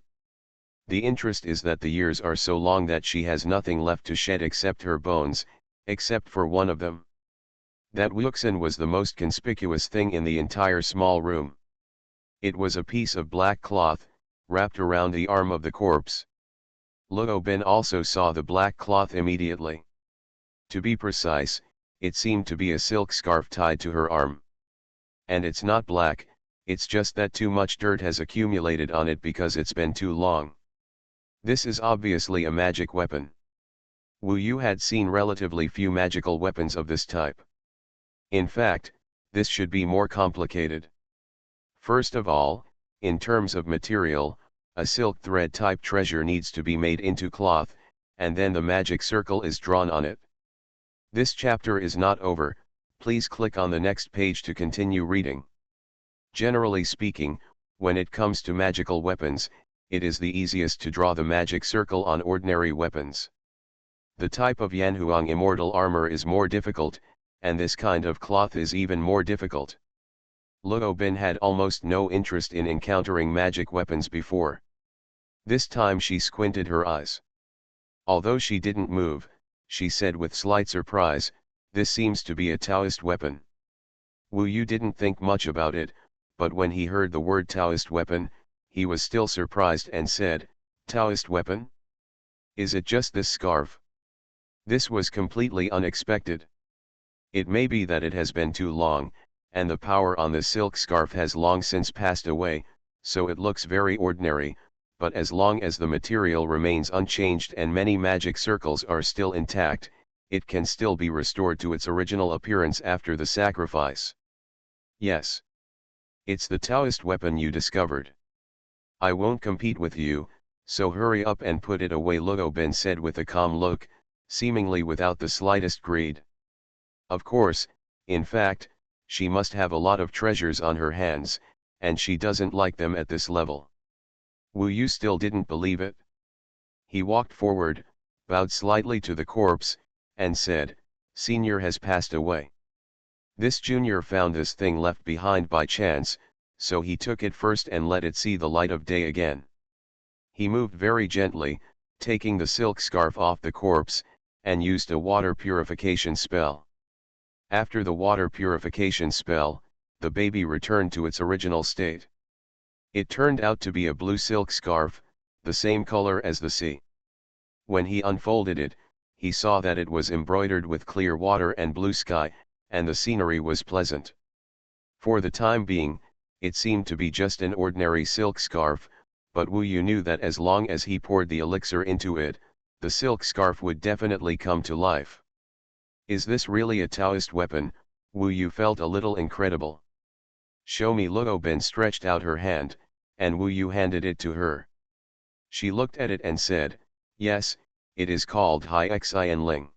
The interest is that the years are so long that she has nothing left to shed except her bones, except for one of them. That wuxin was the most conspicuous thing in the entire small room. It was a piece of black cloth, wrapped around the arm of the corpse. Luo Ben also saw the black cloth immediately. To be precise, it seemed to be a silk scarf tied to her arm. And it's not black, it's just that too much dirt has accumulated on it because it's been too long. This is obviously a magic weapon. Wu Yu had seen relatively few magical weapons of this type. In fact, this should be more complicated. First of all, in terms of material, a silk thread type treasure needs to be made into cloth, and then the magic circle is drawn on it. This chapter is not over, please click on the next page to continue reading. Generally speaking, when it comes to magical weapons, it is the easiest to draw the magic circle on ordinary weapons. The type of Xuanhuan immortal armor is more difficult, and this kind of cloth is even more difficult. Luo Ben had almost no interest in encountering magic weapons before. This time she squinted her eyes. Although she didn't move, she said with slight surprise, "This seems to be a Taoist weapon." Wu Yu didn't think much about it, but when he heard the word Taoist weapon, he was still surprised and said, "Taoist weapon? Is it just this scarf?" This was completely unexpected. It may be that it has been too long, and the power on the silk scarf has long since passed away, so it looks very ordinary, but as long as the material remains unchanged and many magic circles are still intact, it can still be restored to its original appearance after the sacrifice. Yes. It's the Taoist weapon you discovered. I won't compete with you, so hurry up and put it away, Luo Ben said with a calm look, seemingly without the slightest greed. Of course, in fact, she must have a lot of treasures on her hands, and she doesn't like them at this level. Wu Yu still didn't believe it. He walked forward, bowed slightly to the corpse, and said, "Senior has passed away. This junior found this thing left behind by chance, so he took it first and let it see the light of day again. He moved very gently, taking the silk scarf off the corpse, and used a water purification spell. After the water purification spell, the baby returned to its original state. It turned out to be a blue silk scarf, the same color as the sea. When he unfolded it, he saw that it was embroidered with clear water and blue sky, and the scenery was pleasant. For the time being, it seemed to be just an ordinary silk scarf, but Wu Yu knew that as long as he poured the elixir into it, the silk scarf would definitely come to life. Is this really a Taoist weapon? Wu Yu felt a little incredible. Show me. Luo Ben stretched out her hand, and Wu Yu handed it to her. She looked at it and said, yes, it is called Hai Xian Ling.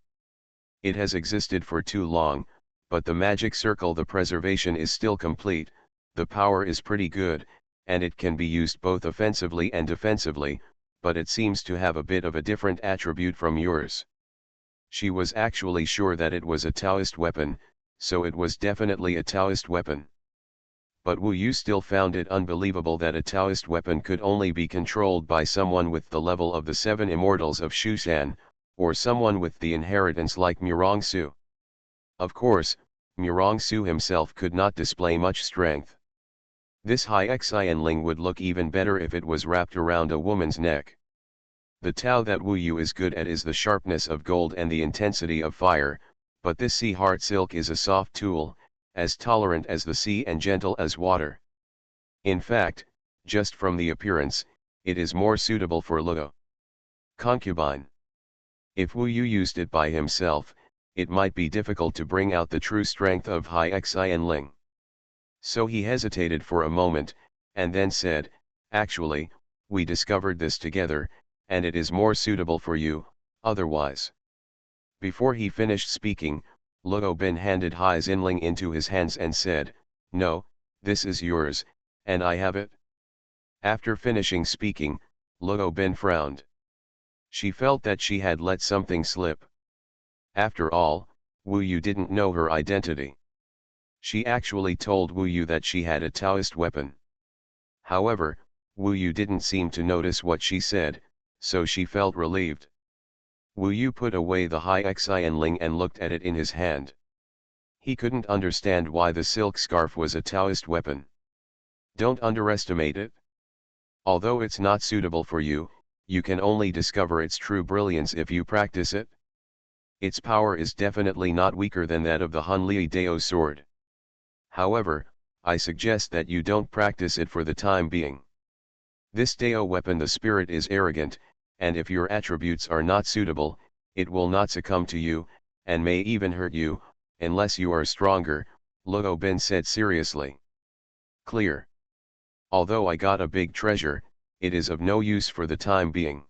It has existed for too long, but the magic circle, the preservation is still complete, the power is pretty good, and it can be used both offensively and defensively, but it seems to have a bit of a different attribute from yours. She was actually sure that it was a Taoist weapon, so it was definitely a Taoist weapon. But Wu Yu still found it unbelievable that a Taoist weapon could only be controlled by someone with the level of the 7 Immortals of Xuanhuan, or someone with the inheritance like Murongsu. Of course, Murongsu himself could not display much strength. This Hai Xian Ling would look even better if it was wrapped around a woman's neck. The Tao that Wu Yu is good at is the sharpness of gold and the intensity of fire, but this sea heart silk is a soft tool, as tolerant as the sea and gentle as water. In fact, just from the appearance, it is more suitable for Luo. Concubine. If Wu Yu used it by himself, it might be difficult to bring out the true strength of Hai Xian Ling. So he hesitated for a moment, and then said, actually, we discovered this together, and it is more suitable for you, otherwise. Before he finished speaking, Luo Ben handed Hai Xinling into his hands and said, no, this is yours, and I have it. After finishing speaking, Luo Ben frowned. She felt that she had let something slip. After all, Wu Yu didn't know her identity. She actually told Wu Yu that she had a Taoist weapon. However, Wu Yu didn't seem to notice what she said, so she felt relieved. Wu Yu put away the Hai Xian Ling and looked at it in his hand. He couldn't understand why the silk scarf was a Taoist weapon. Don't underestimate it. Although it's not suitable for you, you can only discover its true brilliance if you practice it. Its power is definitely not weaker than that of the Hunli Dao sword. However, I suggest that you don't practice it for the time being. This Dao weapon, the spirit, is arrogant, and if your attributes are not suitable, it will not succumb to you, and may even hurt you, unless you are stronger, Luo Ben said seriously. Clear. Although I got a big treasure, it is of no use for the time being.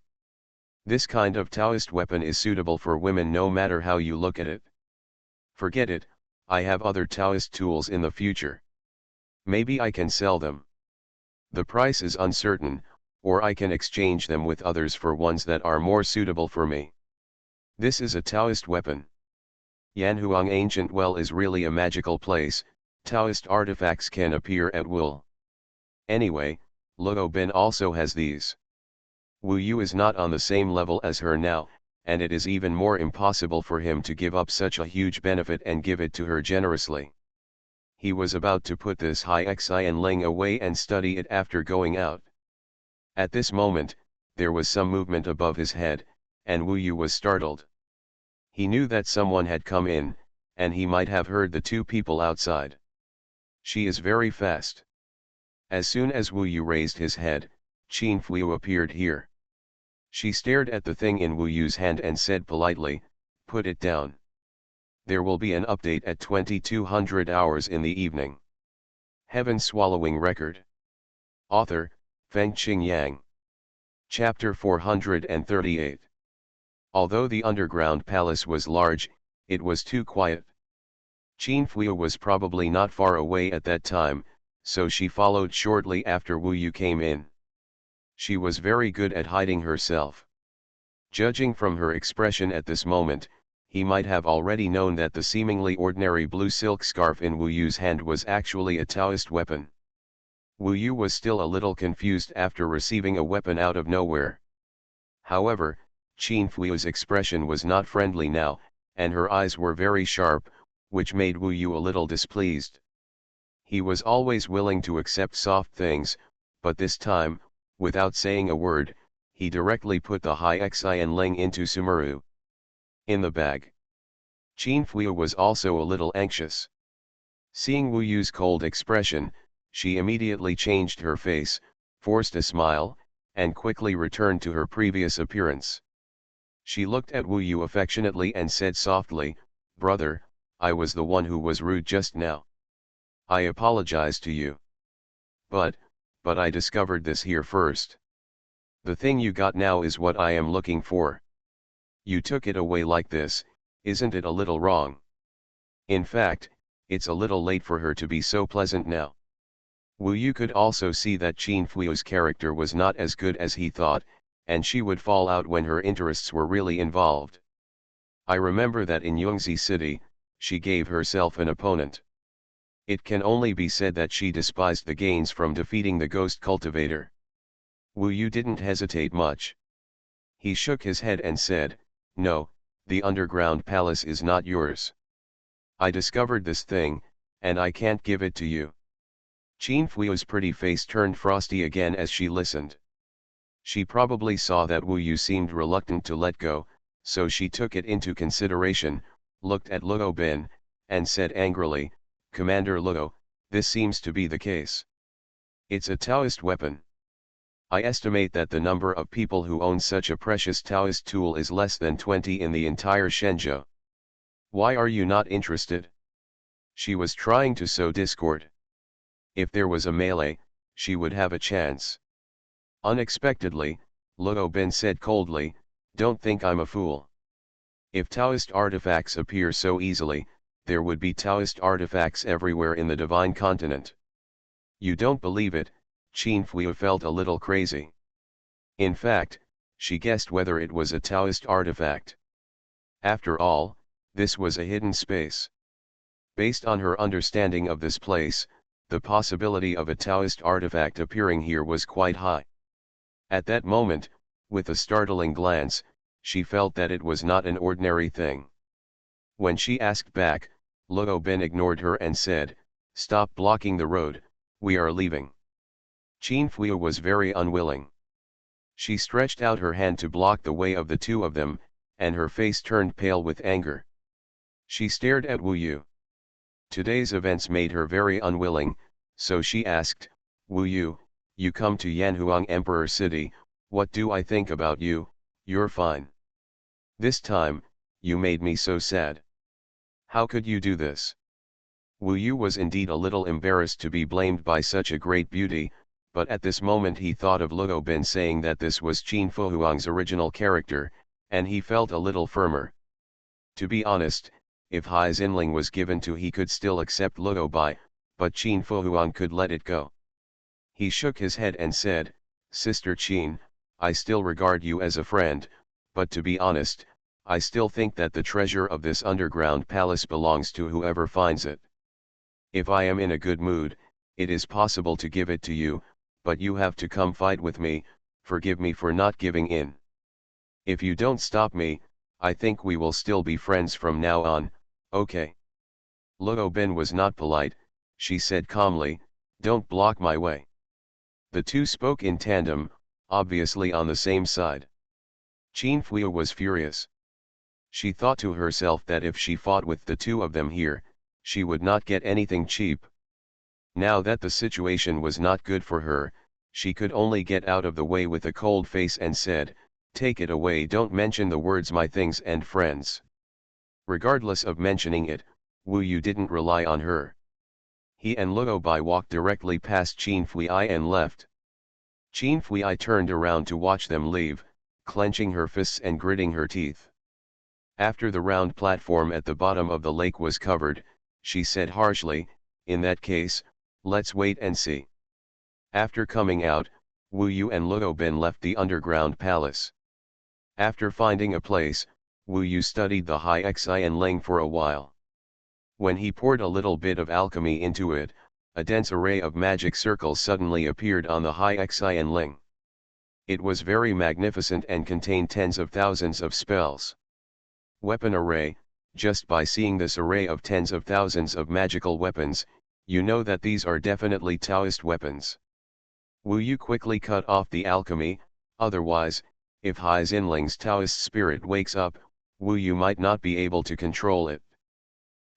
This kind of Taoist weapon is suitable for women no matter how you look at it. Forget it, I have other Taoist tools in the future. Maybe I can sell them. The price is uncertain, or I can exchange them with others for ones that are more suitable for me. This is a Taoist weapon. Yanhuang Ancient Well is really a magical place, Taoist artifacts can appear at will. Anyway, Luo Ben also has these. Wu Yu is not on the same level as her now, and it is even more impossible for him to give up such a huge benefit and give it to her generously. He was about to put this Hai Xian Ling away and study it after going out. At this moment, there was some movement above his head, and Wu Yu was startled. He knew that someone had come in, and he might have heard the two people outside. She is very fast. As soon as Wu Yu raised his head, Qin Fuyu appeared here. She stared at the thing in Wu Yu's hand and said politely, put it down. There will be an update at 2200 hours in the evening. Heaven Swallowing Record. Author, Fengqing Yang. Chapter 438. Although the underground palace was large, it was too quiet. Qin Fuyu was probably not far away at that time, so she followed shortly after Wu Yu came in. She was very good at hiding herself. Judging from her expression at this moment, he might have already known that the seemingly ordinary blue silk scarf in Wu Yu's hand was actually a Taoist weapon. Wu Yu was still a little confused after receiving a weapon out of nowhere. However, Qin Fui's expression was not friendly now, and her eyes were very sharp, which made Wu Yu a little displeased. He was always willing to accept soft things, but this time, without saying a word, he directly put the high Xian Ling into Sumeru. In the bag. Qin Fui was also a little anxious. Seeing Wu Yu's cold expression, she immediately changed her face, forced a smile, and quickly returned to her previous appearance. She looked at Wu Yu affectionately and said softly, "Brother, I was the one who was rude just now. I apologize to you. But I discovered this here first. The thing you got now is what I am looking for. You took it away like this, isn't it a little wrong? In fact, it's a little late for her to be so pleasant now." Wu Yu could also see that Qin Fui's character was not as good as he thought, and she would fall out when her interests were really involved. I remember that in Yongzi City, she gave herself an opponent. It can only be said that she despised the gains from defeating the ghost cultivator. Wu Yu didn't hesitate much. He shook his head and said, "No, the underground palace is not yours. I discovered this thing, and I can't give it to you." Qin Fui's pretty face turned frosty again as she listened. She probably saw that Wu Yu seemed reluctant to let go, so she took it into consideration, looked at Luo Bin, and said angrily, "Commander Luo, this seems to be the case. It's a Taoist weapon. I estimate that the number of people who own such a precious Taoist tool is less than 20 in the entire Shenzhou. Why are you not interested?" She was trying to sow discord. If there was a melee, she would have a chance. Unexpectedly, Luo Bin said coldly, "Don't think I'm a fool. If Taoist artifacts appear so easily, there would be Taoist artifacts everywhere in the Divine Continent." You don't believe it, Qin Fui felt a little crazy. In fact, she guessed whether it was a Taoist artifact. After all, this was a hidden space. Based on her understanding of this place, the possibility of a Taoist artifact appearing here was quite high. At that moment, with a startling glance, she felt that it was not an ordinary thing. When she asked back, Luo Bin ignored her and said, "Stop blocking the road, we are leaving." Qin Fui was very unwilling. She stretched out her hand to block the way of the two of them, and her face turned pale with anger. She stared at Wu Yu. Today's events made her very unwilling, so she asked, "Wu Yu, you come to Yanhuang Emperor City, what do I think about you? You're fine. This time, you made me so sad. How could you do this?" Wu Yu was indeed a little embarrassed to be blamed by such a great beauty, but at this moment he thought of Luo Bin saying that this was Qin Fuhuang's original character, and he felt a little firmer. To be honest, if Hai Xinling was given to he could still accept Luo Bai, but Qin Fuhuang could let it go. He shook his head and said, "Sister Qin, I still regard you as a friend, but to be honest, I still think that the treasure of this underground palace belongs to whoever finds it. If I am in a good mood, it is possible to give it to you, but you have to come fight with me, forgive me for not giving in. If you don't stop me, I think we will still be friends from now on, okay?" Luo Bin was not polite, she said calmly, "Don't block my way." The two spoke in tandem, obviously on the same side. Qin Fui was furious. She thought to herself that if she fought with the two of them here, she would not get anything cheap. Now that the situation was not good for her, she could only get out of the way with a cold face and said, "Take it away, don't mention the words my things and friends." Regardless of mentioning it, Wu Yu didn't rely on her. He and Luo Bai walked directly past Qin Fui and left. Qin Fui turned around to watch them leave, clenching her fists and gritting her teeth. After the round platform at the bottom of the lake was covered, she said harshly, "In that case, let's wait and see." After coming out, Wu Yu and Luo Bin left the underground palace. After finding a place, Wu Yu studied the high Xian Ling for a while. When he poured a little bit of alchemy into it, a dense array of magic circles suddenly appeared on the high Xianling. It was very magnificent and contained tens of thousands of spells. Weapon array. Just by seeing this array of tens of thousands of magical weapons, you know that these are definitely Taoist weapons. Wu Yu quickly cut off the alchemy, otherwise, if Hai Xinling's Taoist spirit wakes up, Wu Yu might not be able to control it.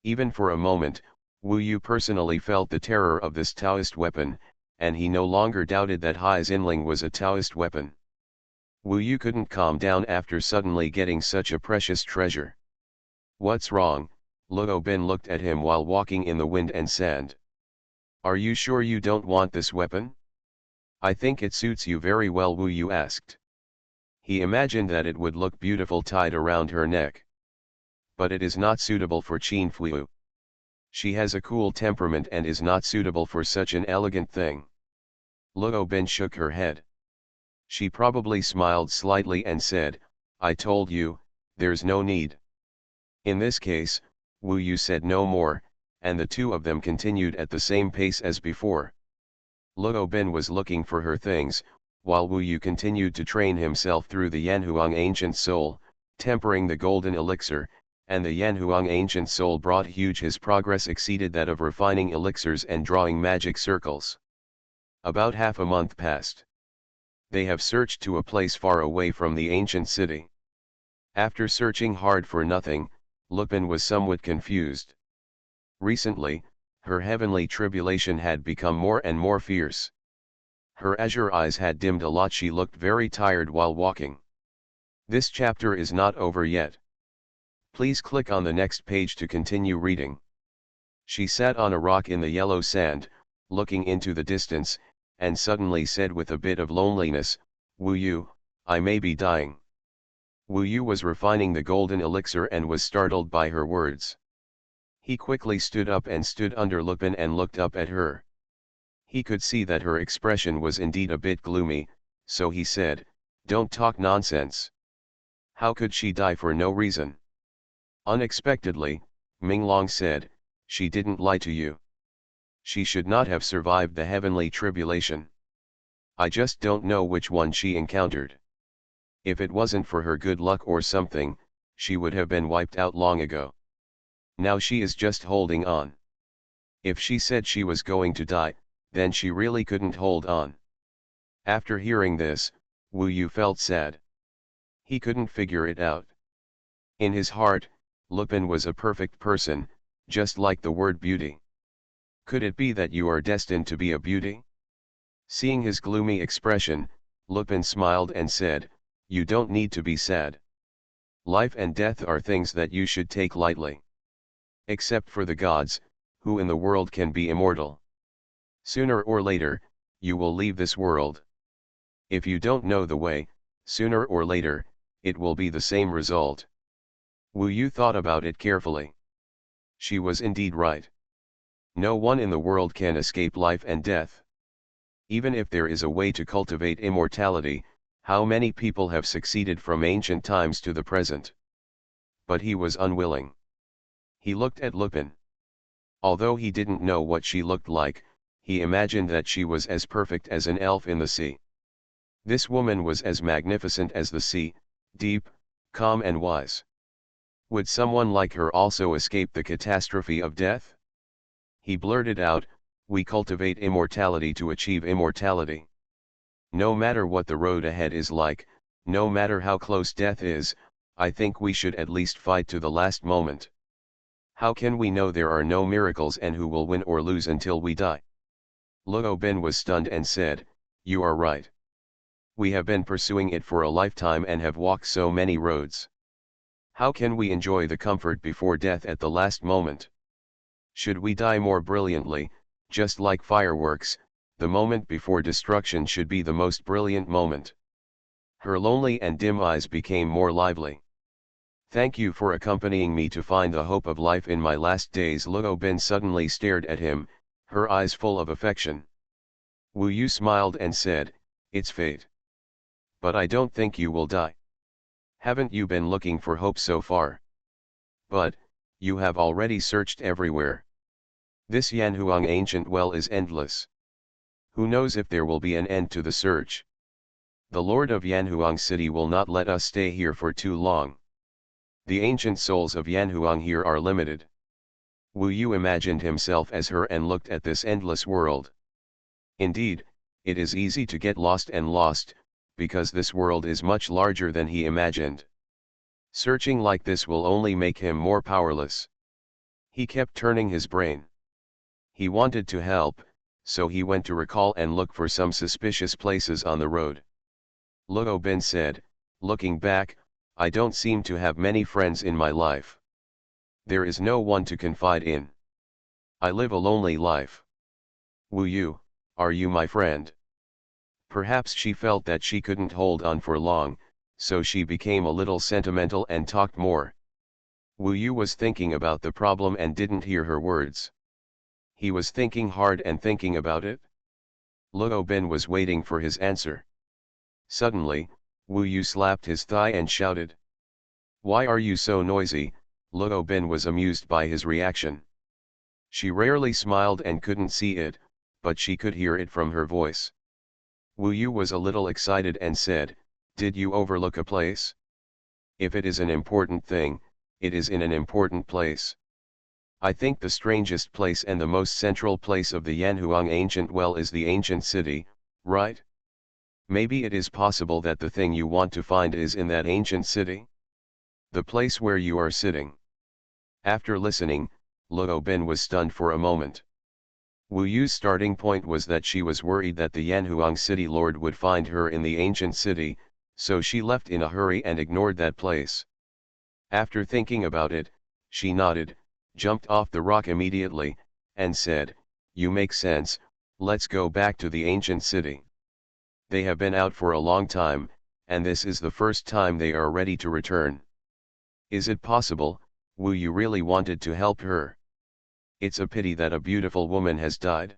Even for a moment, Wu Yu personally felt the terror of this Taoist weapon, and he no longer doubted that Hai Xinling was a Taoist weapon. Wu Yu couldn't calm down after suddenly getting such a precious treasure. "What's wrong?" Luo Bin looked at him while walking in the wind and sand. "Are you sure you don't want this weapon?" "I think it suits you very well," Wu Yu asked. He imagined that it would look beautiful tied around her neck. "But it is not suitable for Qin Fuyu. She has a cool temperament and is not suitable for such an elegant thing." Luo Bin shook her head. She probably smiled slightly and said, "I told you, there's no need." In this case, Wu Yu said no more, and the two of them continued at the same pace as before. Luo Bin was looking for her things, while Wu Yu continued to train himself through the Yanhuang Ancient Soul, tempering the golden elixir, and the Yanhuang Ancient Soul brought huge. His progress exceeded that of refining elixirs and drawing magic circles. About half a month passed. They have searched to a place far away from the ancient city. After searching hard for nothing, Lupin was somewhat confused. Recently, her heavenly tribulation had become more and more fierce. Her azure eyes had dimmed a lot. She looked very tired while walking. This chapter is not over yet. Please click on the next page to continue reading. She sat on a rock in the yellow sand, looking into the distance, and suddenly said with a bit of loneliness, "Wu Yu, I may be dying." Wu Yu was refining the golden elixir and was startled by her words. He quickly stood up and stood under Lupin and looked up at her. He could see that her expression was indeed a bit gloomy, so he said, "Don't talk nonsense. How could she die for no reason?" Unexpectedly, Minglong said, "She didn't lie to you. She should not have survived the heavenly tribulation. I just don't know which one she encountered. If it wasn't for her good luck or something, she would have been wiped out long ago. Now she is just holding on. If she said she was going to die, then she really couldn't hold on." After hearing this, Wu Yu felt sad. He couldn't figure it out. In his heart, Lupin was a perfect person, just like the word beauty. Could it be that you are destined to be a beauty? Seeing his gloomy expression, Lupin smiled and said, "You don't need to be sad. Life and death are things that you should take lightly. Except for the gods, who in the world can be immortal. Sooner or later, you will leave this world. If you don't know the way, sooner or later, it will be the same result." Wu Yu thought about it carefully. She was indeed right. No one in the world can escape life and death. Even if there is a way to cultivate immortality, how many people have succeeded from ancient times to the present? But he was unwilling. He looked at Lupin. Although he didn't know what she looked like, he imagined that she was as perfect as an elf in the sea. This woman was as magnificent as the sea, deep, calm and wise. Would someone like her also escape the catastrophe of death? He blurted out, "We cultivate immortality to achieve immortality. No matter what the road ahead is like, no matter how close death is, I think we should at least fight to the last moment. How can we know there are no miracles and who will win or lose until we die?" Luo Bin was stunned and said, "You are right. We have been pursuing it for a lifetime and have walked so many roads. How can we enjoy the comfort before death at the last moment? Should we die more brilliantly, just like fireworks, the moment before destruction should be the most brilliant moment." Her lonely and dim eyes became more lively. "Thank you for accompanying me to find the hope of life in my last days." Luo Bin suddenly stared at him, her eyes full of affection. Wu Yu smiled and said, "It's fate. But I don't think you will die. Haven't you been looking for hope so far? But, you have already searched everywhere. This Yanhuang ancient well is endless. Who knows if there will be an end to the search? The Lord of Yanhuang City will not let us stay here for too long. The ancient souls of Yanhuang here are limited. Wu Yu imagined himself as her and looked at this endless world. Indeed, it is easy to get lost, because this world is much larger than he imagined. Searching like this will only make him more powerless. He kept turning his brain. He wanted to help, so he went to recall and look for some suspicious places on the road. Luo Bin said, looking back, I don't seem to have many friends in my life. There is no one to confide in. I live a lonely life. Wu Yu, are you my friend? Perhaps she felt that she couldn't hold on for long, so she became a little sentimental and talked more. Wu Yu was thinking about the problem and didn't hear her words. He was thinking hard and thinking about it. Luo Bin was waiting for his answer. Suddenly, Wu Yu slapped his thigh and shouted. Why are you so noisy? Luo Bin was amused by his reaction. She rarely smiled and couldn't see it, but she could hear it from her voice. Wu Yu was a little excited and said, did you overlook a place? If it is an important thing, it is in an important place. I think the strangest place and the most central place of the Yanhuang ancient well is the ancient city, right? Maybe it is possible that the thing you want to find is in that ancient city? The place where you are sitting. After listening, Luo Bin was stunned for a moment. Wu Yu's starting point was that she was worried that the Yanhuang city lord would find her in the ancient city, so she left in a hurry and ignored that place. After thinking about it, she nodded, jumped off the rock immediately, and said, you make sense, let's go back to the ancient city. They have been out for a long time, and this is the first time they are ready to return. Is it possible, Wu Yu really wanted to help her? It's a pity that a beautiful woman has died.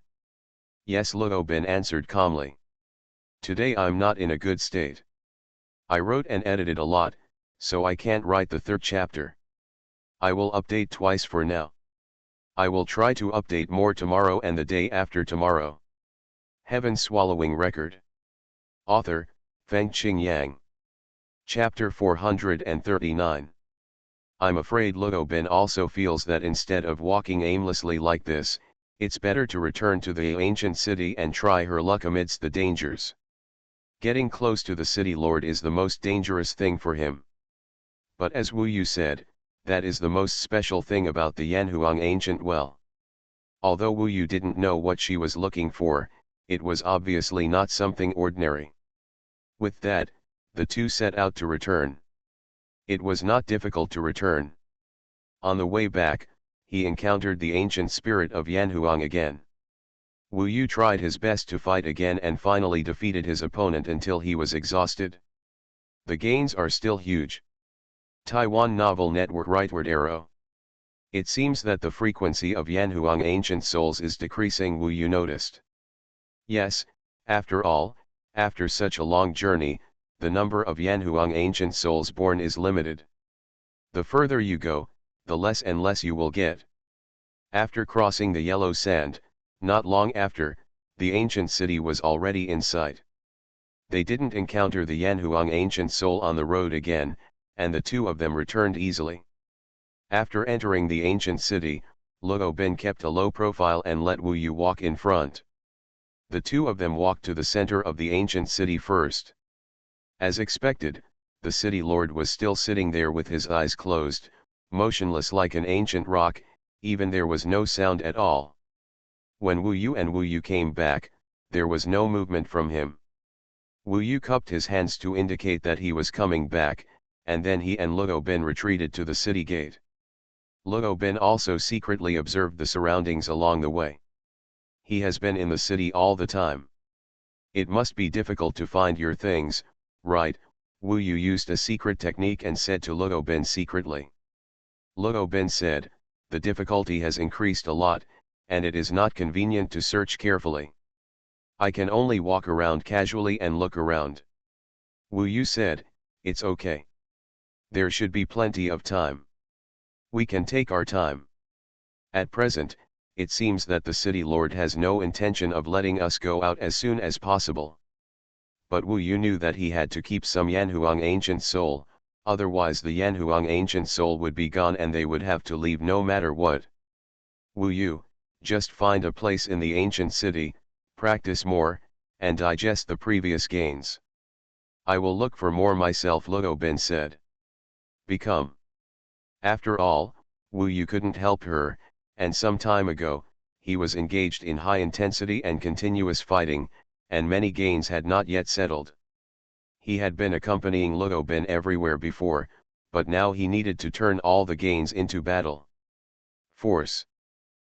Yes, Luo Bin answered calmly. Today I'm not in a good state. I wrote and edited a lot, so I can't write the third chapter. I will update twice for now. I will try to update more tomorrow and the day after tomorrow. Heaven Swallowing Record. Author, Fengqing Yang. Chapter 439. I'm afraid Luo Bin also feels that instead of walking aimlessly like this, it's better to return to the ancient city and try her luck amidst the dangers. Getting close to the city lord is the most dangerous thing for him. But as Wu Yu said, that is the most special thing about the Yanhuang ancient well. Although Wu Yu didn't know what she was looking for, it was obviously not something ordinary. With that, the two set out to return. It was not difficult to return. On the way back, he encountered the ancient spirit of Yanhuang again. Wu Yu tried his best to fight again and finally defeated his opponent until he was exhausted. The gains are still huge. Taiwan Novel Network Rightward Arrow. It seems that the frequency of Yanhuang ancient souls is decreasing, Wu Yu noticed. Yes, after all, after such a long journey, the number of Yanhuang ancient souls born is limited. The further you go, the less and less you will get. After crossing the yellow sand, not long after, the ancient city was already in sight. They didn't encounter the Yanhuang ancient soul on the road again, and the two of them returned easily. After entering the ancient city, Luo Bin kept a low profile and let Wu Yu walk in front. The two of them walked to the center of the ancient city first. As expected, the city lord was still sitting there with his eyes closed, motionless like an ancient rock, even there was no sound at all. When Wu Yu came back, there was no movement from him. Wu Yu cupped his hands to indicate that he was coming back, and then he and Luo Bin retreated to the city gate. Luo Bin also secretly observed the surroundings along the way. He has been in the city all the time. It must be difficult to find your things, right? Wu Yu used a secret technique and said to Luo Bin secretly. Luo Bin said, the difficulty has increased a lot, and it is not convenient to search carefully. I can only walk around casually and look around. Wu Yu said, it's okay. There should be plenty of time. We can take our time. At present, it seems that the city lord has no intention of letting us go out as soon as possible. But Wu Yu knew that he had to keep some Yanhuang ancient soul, otherwise the Yanhuang ancient soul would be gone and they would have to leave no matter what. Wu Yu, just find a place in the ancient city, practice more, and digest the previous gains. I will look for more myself, Luo Bin said. Become. After all, Wu Yu couldn't help her, and some time ago, he was engaged in high intensity and continuous fighting, and many gains had not yet settled. He had been accompanying Luo Bin everywhere before, but now he needed to turn all the gains into battle force.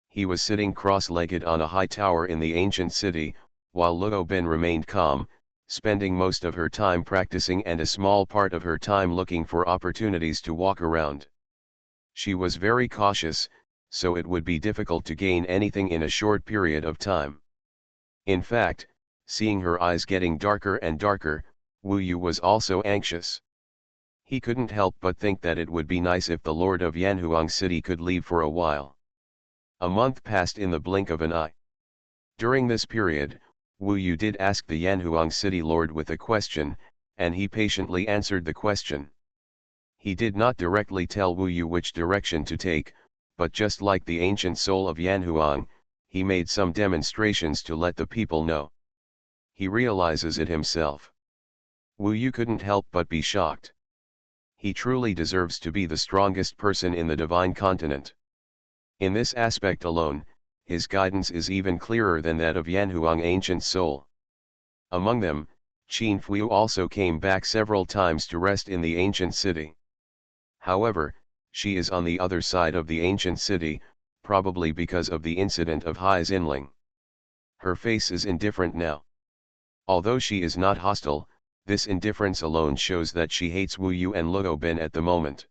He was sitting cross-legged on a high tower in the ancient city, while Luo Bin remained calm, spending most of her time practicing and a small part of her time looking for opportunities to walk around. She was very cautious, so it would be difficult to gain anything in a short period of time. In fact, seeing her eyes getting darker and darker, Wu Yu was also anxious. He couldn't help but think that it would be nice if the Lord of Yanhuang City could leave for a while. A month passed in the blink of an eye. During this period, Wu Yu did ask the Yanhuang City Lord with a question, and he patiently answered the question. He did not directly tell Wu Yu which direction to take, but just like the ancient soul of Yanhuang, he made some demonstrations to let the people know. He realizes it himself. Wu Yu couldn't help but be shocked. He truly deserves to be the strongest person in the divine continent. In this aspect alone, his guidance is even clearer than that of Yanhuang ancient soul. Among them, Qin Fuyu also came back several times to rest in the ancient city. However, she is on the other side of the ancient city, probably because of the incident of Hai Xinling. Her face is indifferent now. Although she is not hostile, this indifference alone shows that she hates Wu Yu and Luo Bin at the moment.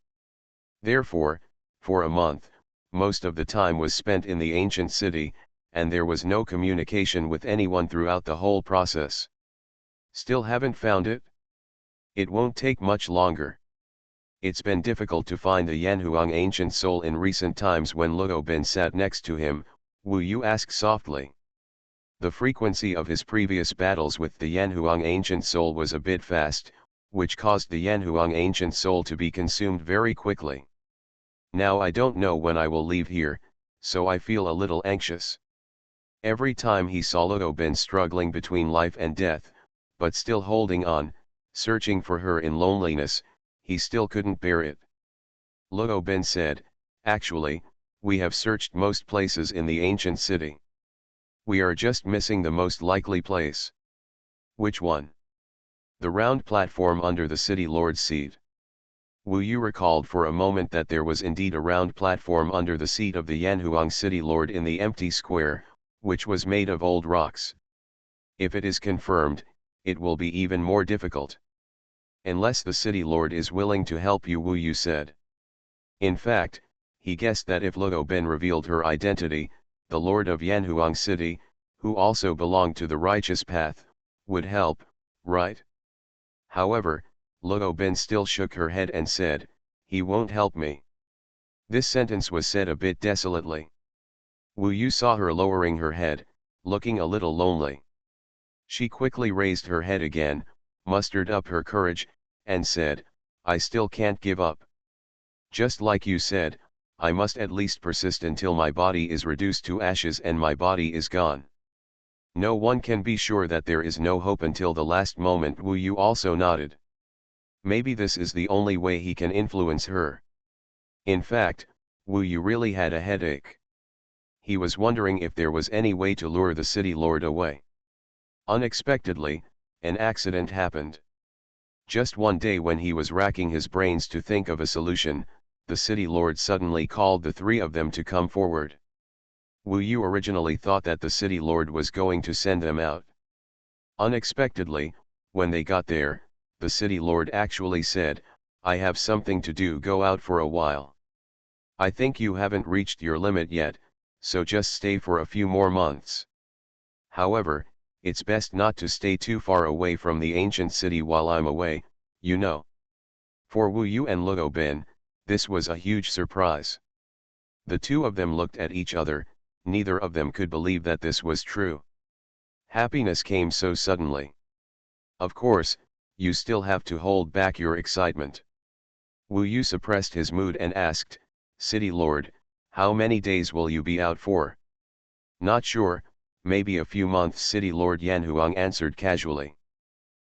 Therefore, for a month, most of the time was spent in the ancient city, and there was no communication with anyone throughout the whole process. Still haven't found it? It won't take much longer. It's been difficult to find the Yanhuang ancient soul in recent times. When Luo Bin sat next to him, Wu Yu asked softly. The frequency of his previous battles with the Yanhuang ancient soul was a bit fast, which caused the Yanhuang ancient soul to be consumed very quickly. Now I don't know when I will leave here, so I feel a little anxious. Every time he saw Luo Bin struggling between life and death, but still holding on, searching for her in loneliness, he still couldn't bear it. Luo Bin said, "Actually, we have searched most places in the ancient city. We are just missing the most likely place." "Which one?" "The round platform under the city lord's seat." Wu Yu recalled for a moment that there was indeed a round platform under the seat of the Yanhuang city lord in the empty square, which was made of old rocks. If it is confirmed, it will be even more difficult. "Unless the city lord is willing to help you," Wu Yu said. In fact, he guessed that if Luo Bin revealed her identity, the lord of Yanhuang city, who also belonged to the righteous path, would help, right? However, Luo Bin still shook her head and said, "He won't help me." This sentence was said a bit desolately. Wu Yu saw her lowering her head, looking a little lonely. She quickly raised her head again, mustered up her courage, and said, "I still can't give up. Just like you said, I must at least persist until my body is reduced to ashes and my body is gone. No one can be sure that there is no hope until the last moment." Wu Yu also nodded. Maybe this is the only way he can influence her. In fact, Wu Yu really had a headache. He was wondering if there was any way to lure the city lord away. Unexpectedly, an accident happened. Just one day when he was racking his brains to think of a solution, the city lord suddenly called the three of them to come forward. Wu Yu originally thought that the city lord was going to send them out. Unexpectedly, when they got there, the city lord actually said, "I have something to do, go out for a while. I think you haven't reached your limit yet, so just stay for a few more months. However, it's best not to stay too far away from the ancient city while I'm away, you know." For Wu Yu and Luo Bin, this was a huge surprise. The two of them looked at each other, neither of them could believe that this was true. Happiness came so suddenly. Of course, you still have to hold back your excitement. Wu Yu suppressed his mood and asked, City Lord, how many days will you be out for? Not sure, maybe a few months, City Lord Yanhuang answered casually.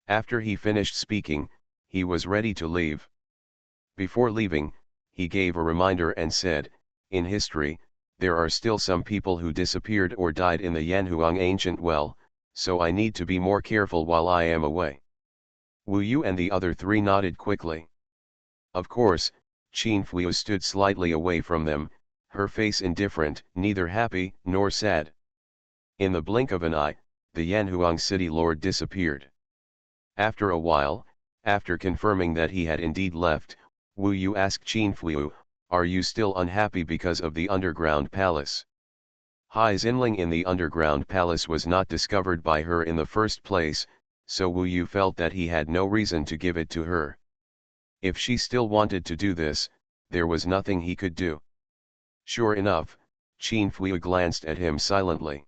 After he finished speaking, he was ready to leave. Before leaving, he gave a reminder and said, in history, there are still some people who disappeared or died in the Yanhuang ancient well, so I need to be more careful while I am away. Wu Yu and the other three nodded quickly. Of course, Qin Fuyu stood slightly away from them, her face indifferent, neither happy nor sad. In the blink of an eye, the Yanhuang city lord disappeared. After a while, after confirming that he had indeed left, Wu Yu asked Qin Fuyu, are you still unhappy because of the underground palace? Hai Xinling in the underground palace was not discovered by her in the first place, so Wu Yu felt that he had no reason to give it to her. If she still wanted to do this, there was nothing he could do. Sure enough, Qin Fuyu glanced at him silently.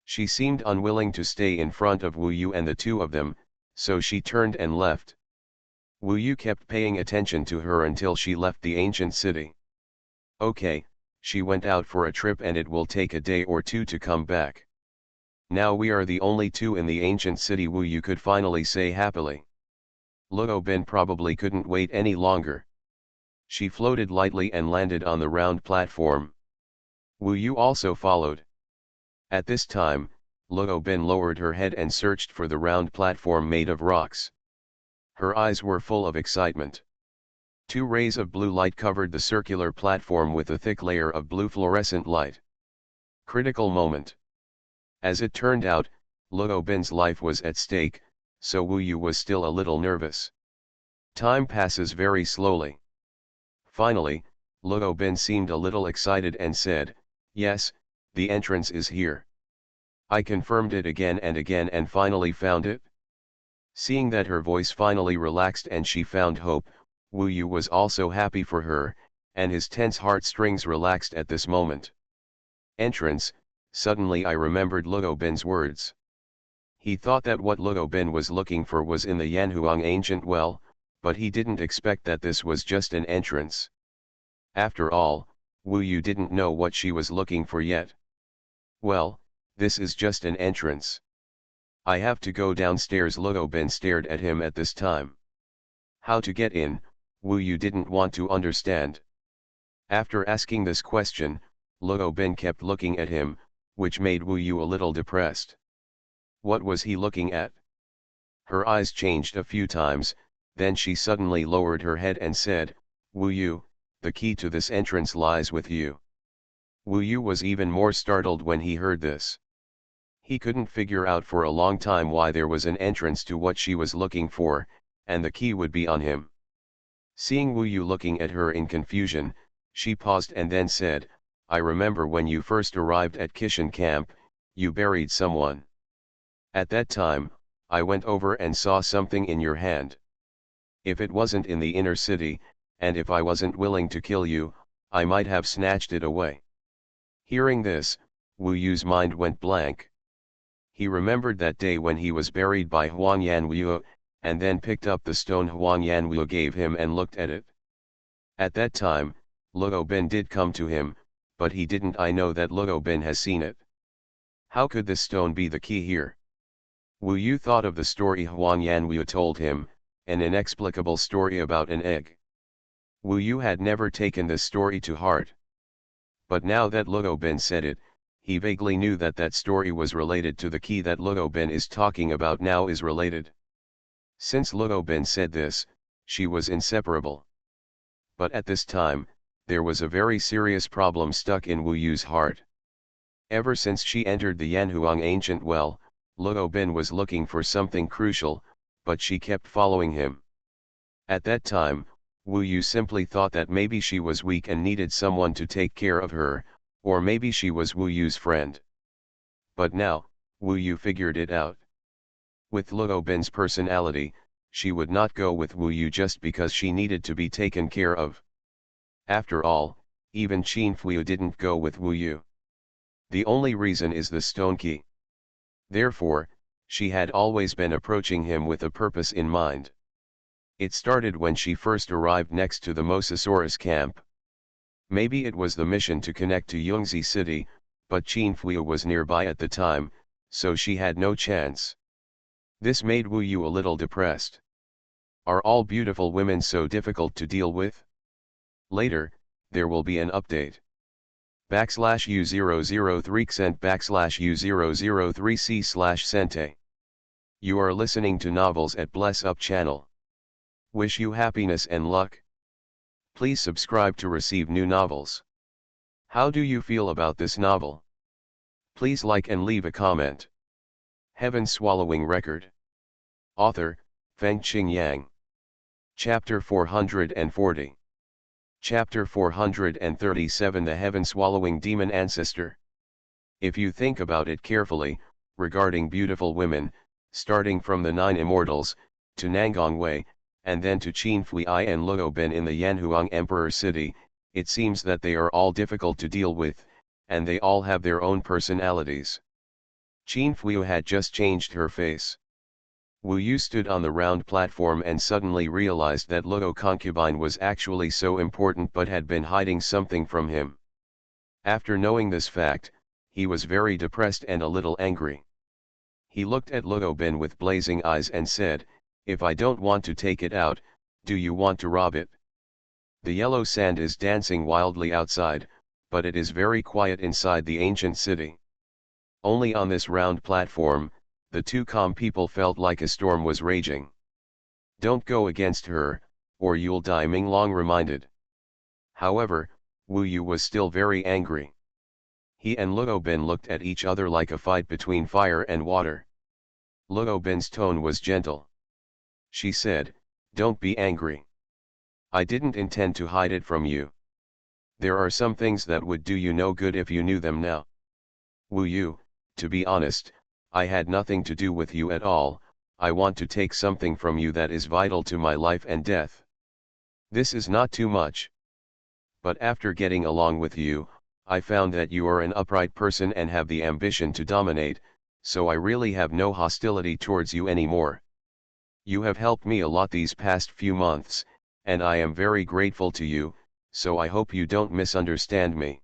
She seemed unwilling to stay in front of Wu Yu and the two of them, so she turned and left. Wu Yu kept paying attention to her until she left the ancient city. Okay, she went out for a trip and it will take a day or two to come back. Now we are the only two in the ancient city, Wu Yu could finally say happily. Luo Bin probably couldn't wait any longer. She floated lightly and landed on the round platform. Wu Yu also followed. At this time, Luo Bin lowered her head and searched for the round platform made of rocks. Her eyes were full of excitement. Two rays of blue light covered the circular platform with a thick layer of blue fluorescent light. Critical moment. As it turned out, Luo Bin's life was at stake, so Wu Yu was still a little nervous. Time passes very slowly. Finally, Luo Bin seemed a little excited and said, yes, the entrance is here. I confirmed it again and again and finally found it. Seeing that her voice finally relaxed and she found hope, Wu Yu was also happy for her, and his tense heartstrings relaxed at this moment. Entrance, suddenly I remembered Luo Bin's words. He thought that what Luo Bin was looking for was in the Yanhuang ancient well, but he didn't expect that this was just an entrance. After all, Wu Yu didn't know what she was looking for yet. Well, this is just an entrance. I have to go downstairs. Luo Bin stared at him at this time. How to get in, Wu Yu didn't want to understand. After asking this question, Luo Bin kept looking at him, which made Wu Yu a little depressed. What was he looking at? Her eyes changed a few times, then she suddenly lowered her head and said, Wu Yu, the key to this entrance lies with you. Wu Yu was even more startled when he heard this. He couldn't figure out for a long time why there was an entrance to what she was looking for, and the key would be on him. Seeing Wu Yu looking at her in confusion, she paused and then said, I remember when you first arrived at Kishan camp, you buried someone. At that time, I went over and saw something in your hand. If it wasn't in the inner city, and if I wasn't willing to kill you, I might have snatched it away. Hearing this, Wu Yu's mind went blank. He remembered that day when he was buried by Huang Yanwu, and then picked up the stone Huang Yanwu gave him and looked at it. At that time, Luo Bin did come to him, but he didn't know that Luo Bin has seen it. How could this stone be the key here? Wu Yu thought of the story Huang Yanwu told him, an inexplicable story about an egg. Wu Yu had never taken this story to heart. But now that Luo Bin said it, he vaguely knew that that story was related to the key that Luo Bin is talking about now is related. Since Luo Bin said this, she was inseparable. But at this time, there was a very serious problem stuck in Wu Yu's heart. Ever since she entered the Yanhuang ancient well, Luo Bin was looking for something crucial, but she kept following him. At that time, Wu Yu simply thought that maybe she was weak and needed someone to take care of her, or maybe she was Wu Yu's friend. But now, Wu Yu figured it out. With Luo Bin's personality, she would not go with Wu Yu just because she needed to be taken care of. After all, even Qin Fuyu didn't go with Wu Yu. The only reason is the stone key. Therefore, she had always been approaching him with a purpose in mind. It started when she first arrived next to the Mosasaurus camp. Maybe it was the mission to connect to Yungzi City, but Qinfuyu was nearby at the time, so she had no chance. This made Wu Yu a little depressed. Are all beautiful women so difficult to deal with? Later, there will be an update. /U003% /U003C/Sente. You are listening to Novels at Bless Up channel. Wish you happiness and luck. Please subscribe to receive new novels. How do you feel about this novel? Please like and leave a comment. Heaven Swallowing Record. Author, Fengqing Yang. Chapter 440. Chapter 437 The Heaven-Swallowing Demon Ancestor. If you think about it carefully, regarding beautiful women, starting from the 9 Immortals, to Nangongwei, and then to Qinfui and Luobin in the Yanhuang Emperor City, it seems that they are all difficult to deal with, and they all have their own personalities. Qinfui had just changed her face. Wu Yu stood on the round platform and suddenly realized that Luo concubine was actually so important but had been hiding something from him. After knowing this fact, he was very depressed and a little angry. He looked at Luobin with blazing eyes and said, "If I don't want to take it out, do you want to rob it?" The yellow sand is dancing wildly outside, but it is very quiet inside the ancient city. Only on this round platform, the two calm people felt like a storm was raging. "Don't go against her, or you'll die," Minglong reminded. However, Wu Yu was still very angry. He and Luobin looked at each other like a fight between fire and water. Luobin's tone was gentle. She said, "Don't be angry. I didn't intend to hide it from you. There are some things that would do you no good if you knew them now. Wu Yu, to be honest, I had nothing to do with you at all. I want to take something from you that is vital to my life and death. This is not too much. But after getting along with you, I found that you are an upright person and have the ambition to dominate, so I really have no hostility towards you anymore. You have helped me a lot these past few months, and I am very grateful to you, so I hope you don't misunderstand me."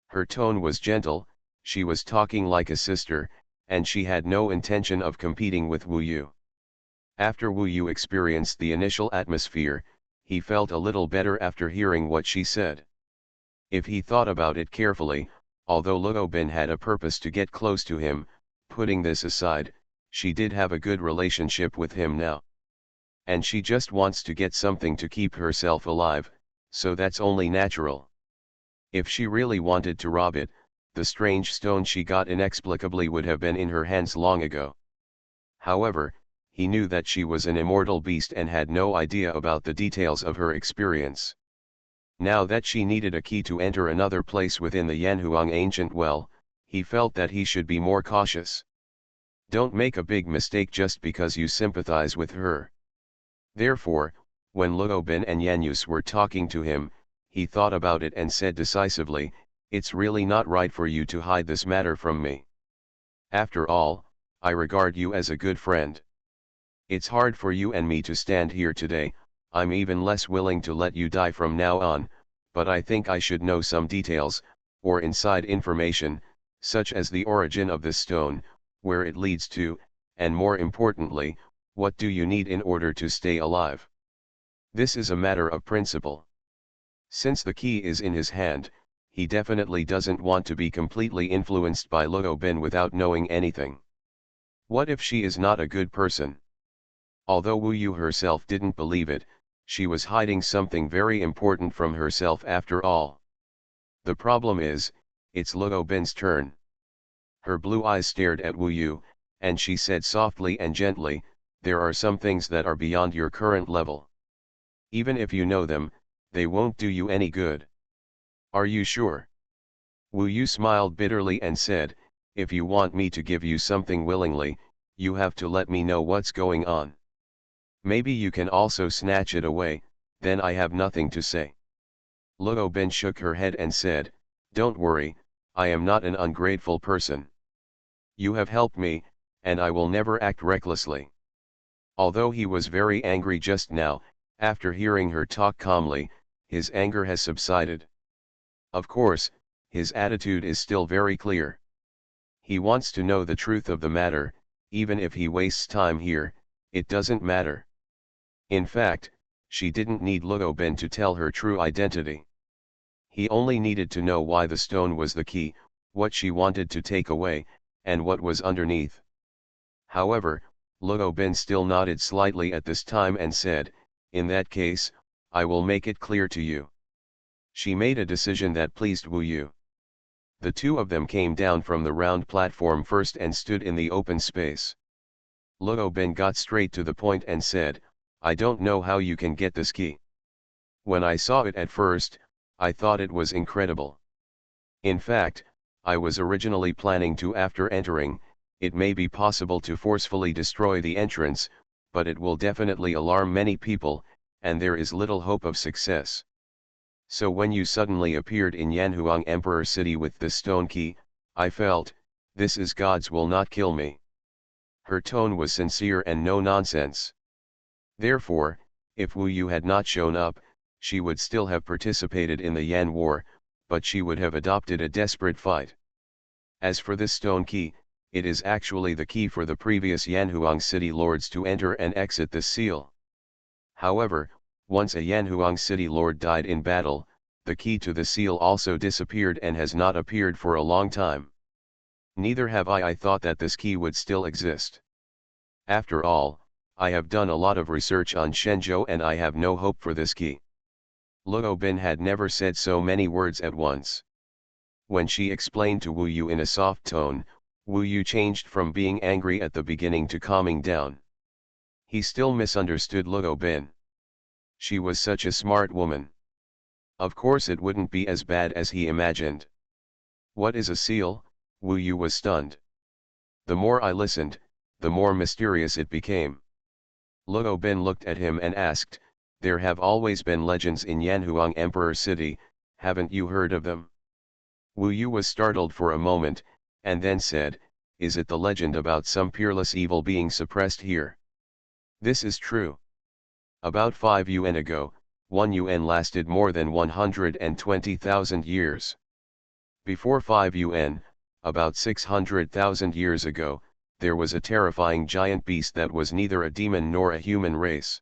Her tone was gentle, she was talking like a sister, and she had no intention of competing with Wu Yu. After Wu Yu experienced the initial atmosphere, he felt a little better after hearing what she said. If he thought about it carefully, although Luobin had a purpose to get close to him, putting this aside, she did have a good relationship with him now. And she just wants to get something to keep herself alive, so that's only natural. If she really wanted to rob it, the strange stone she got inexplicably would have been in her hands long ago. However, he knew that she was an immortal beast and had no idea about the details of her experience. Now that she needed a key to enter another place within the Yanhuang ancient well, he felt that he should be more cautious. Don't make a big mistake just because you sympathize with her. Therefore, when Luobin and Yanyus were talking to him, he thought about it and said decisively, "It's really not right for you to hide this matter from me. After all, I regard you as a good friend. It's hard for you and me to stand here today. I'm even less willing to let you die from now on, but I think I should know some details, or inside information, such as the origin of this stone, where it leads to, and more importantly, what do you need in order to stay alive? This is a matter of principle." Since the key is in his hand, he definitely doesn't want to be completely influenced by Luobin without knowing anything. What if she is not a good person? Although Wu Yu herself didn't believe it, she was hiding something very important from herself after all. The problem is, it's Luobin's turn. Her blue eyes stared at Wu Yu, and she said softly and gently, "There are some things that are beyond your current level. Even if you know them, they won't do you any good." "Are you sure?" Wu Yu smiled bitterly and said, "If you want me to give you something willingly, you have to let me know what's going on. Maybe you can also snatch it away, then I have nothing to say." Luobin shook her head and said, "Don't worry, I am not an ungrateful person. You have helped me, and I will never act recklessly. Although he was very angry just now, after hearing her talk calmly, his anger has subsided. Of course, his attitude is still very clear. He wants to know the truth of the matter, even if he wastes time here, it doesn't matter. In fact, she didn't need Luo Ben to tell her true identity. He only needed to know why the stone was the key, what she wanted to take away, and what was underneath. However, Luo Ben still nodded slightly at this time and said, "In that case, I will make it clear to you." She made a decision that pleased Wu Yu. The two of them came down from the round platform first and stood in the open space. Luo Ben got straight to the point and said, "I don't know how you can get this key. When I saw it at first, I thought it was incredible. In fact, I was originally planning to, after entering, it may be possible to forcefully destroy the entrance, but it will definitely alarm many people, and there is little hope of success. So when you suddenly appeared in Yanhuang Emperor City with this stone key, I felt, this is God's will, not kill me." Her tone was sincere and no nonsense. Therefore, if Wu Yu had not shown up, she would still have participated in the Yan War, but she would have adopted a desperate fight. As for this stone key, it is actually the key for the previous Yanhuang city lords to enter and exit this seal. However, once a Yanhuang city lord died in battle, the key to the seal also disappeared and has not appeared for a long time. Neither have I thought that this key would still exist. After all, I have done a lot of research on Shenzhou and I have no hope for this key. Luo Ben had never said so many words at once. When she explained to Wu Yu in a soft tone, Wu Yu changed from being angry at the beginning to calming down. He still misunderstood Luo Ben. She was such a smart woman. Of course it wouldn't be as bad as he imagined. "What is a seal?" Wu Yu was stunned. The more I listened, the more mysterious it became. Luo Ben looked at him and asked, "There have always been legends in Yanhuang Emperor City, haven't you heard of them?" Wu Yu was startled for a moment, and then said, "Is it the legend about some peerless evil being suppressed here?" "This is true. About 5 yuan ago, 1 yuan lasted more than 120,000 years. Before 5 yuan, about 600,000 years ago, there was a terrifying giant beast that was neither a demon nor a human race.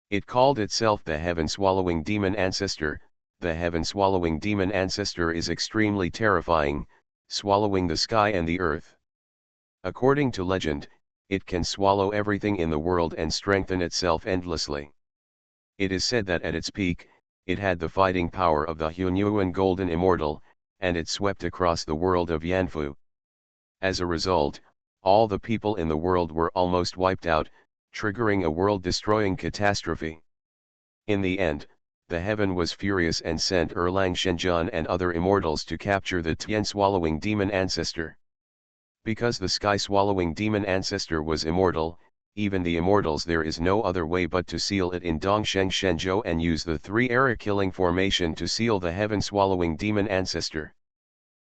It called itself the heaven-swallowing demon ancestor. The heaven-swallowing demon ancestor is extremely terrifying, swallowing the sky and the earth. According to legend, it can swallow everything in the world and strengthen itself endlessly. It is said that at its peak, it had the fighting power of the Xuanhuan golden immortal, and it swept across the world of Yanfu. As a result, all the people in the world were almost wiped out, triggering a world-destroying catastrophe. In the end, the heaven was furious and sent Erlang Shenjian and other immortals to capture the Tian-swallowing demon ancestor. Because the sky-swallowing demon ancestor was immortal, even the immortals, there is no other way but to seal it in Dongsheng Shenzhou and use the 3-era killing formation to seal the heaven-swallowing demon ancestor.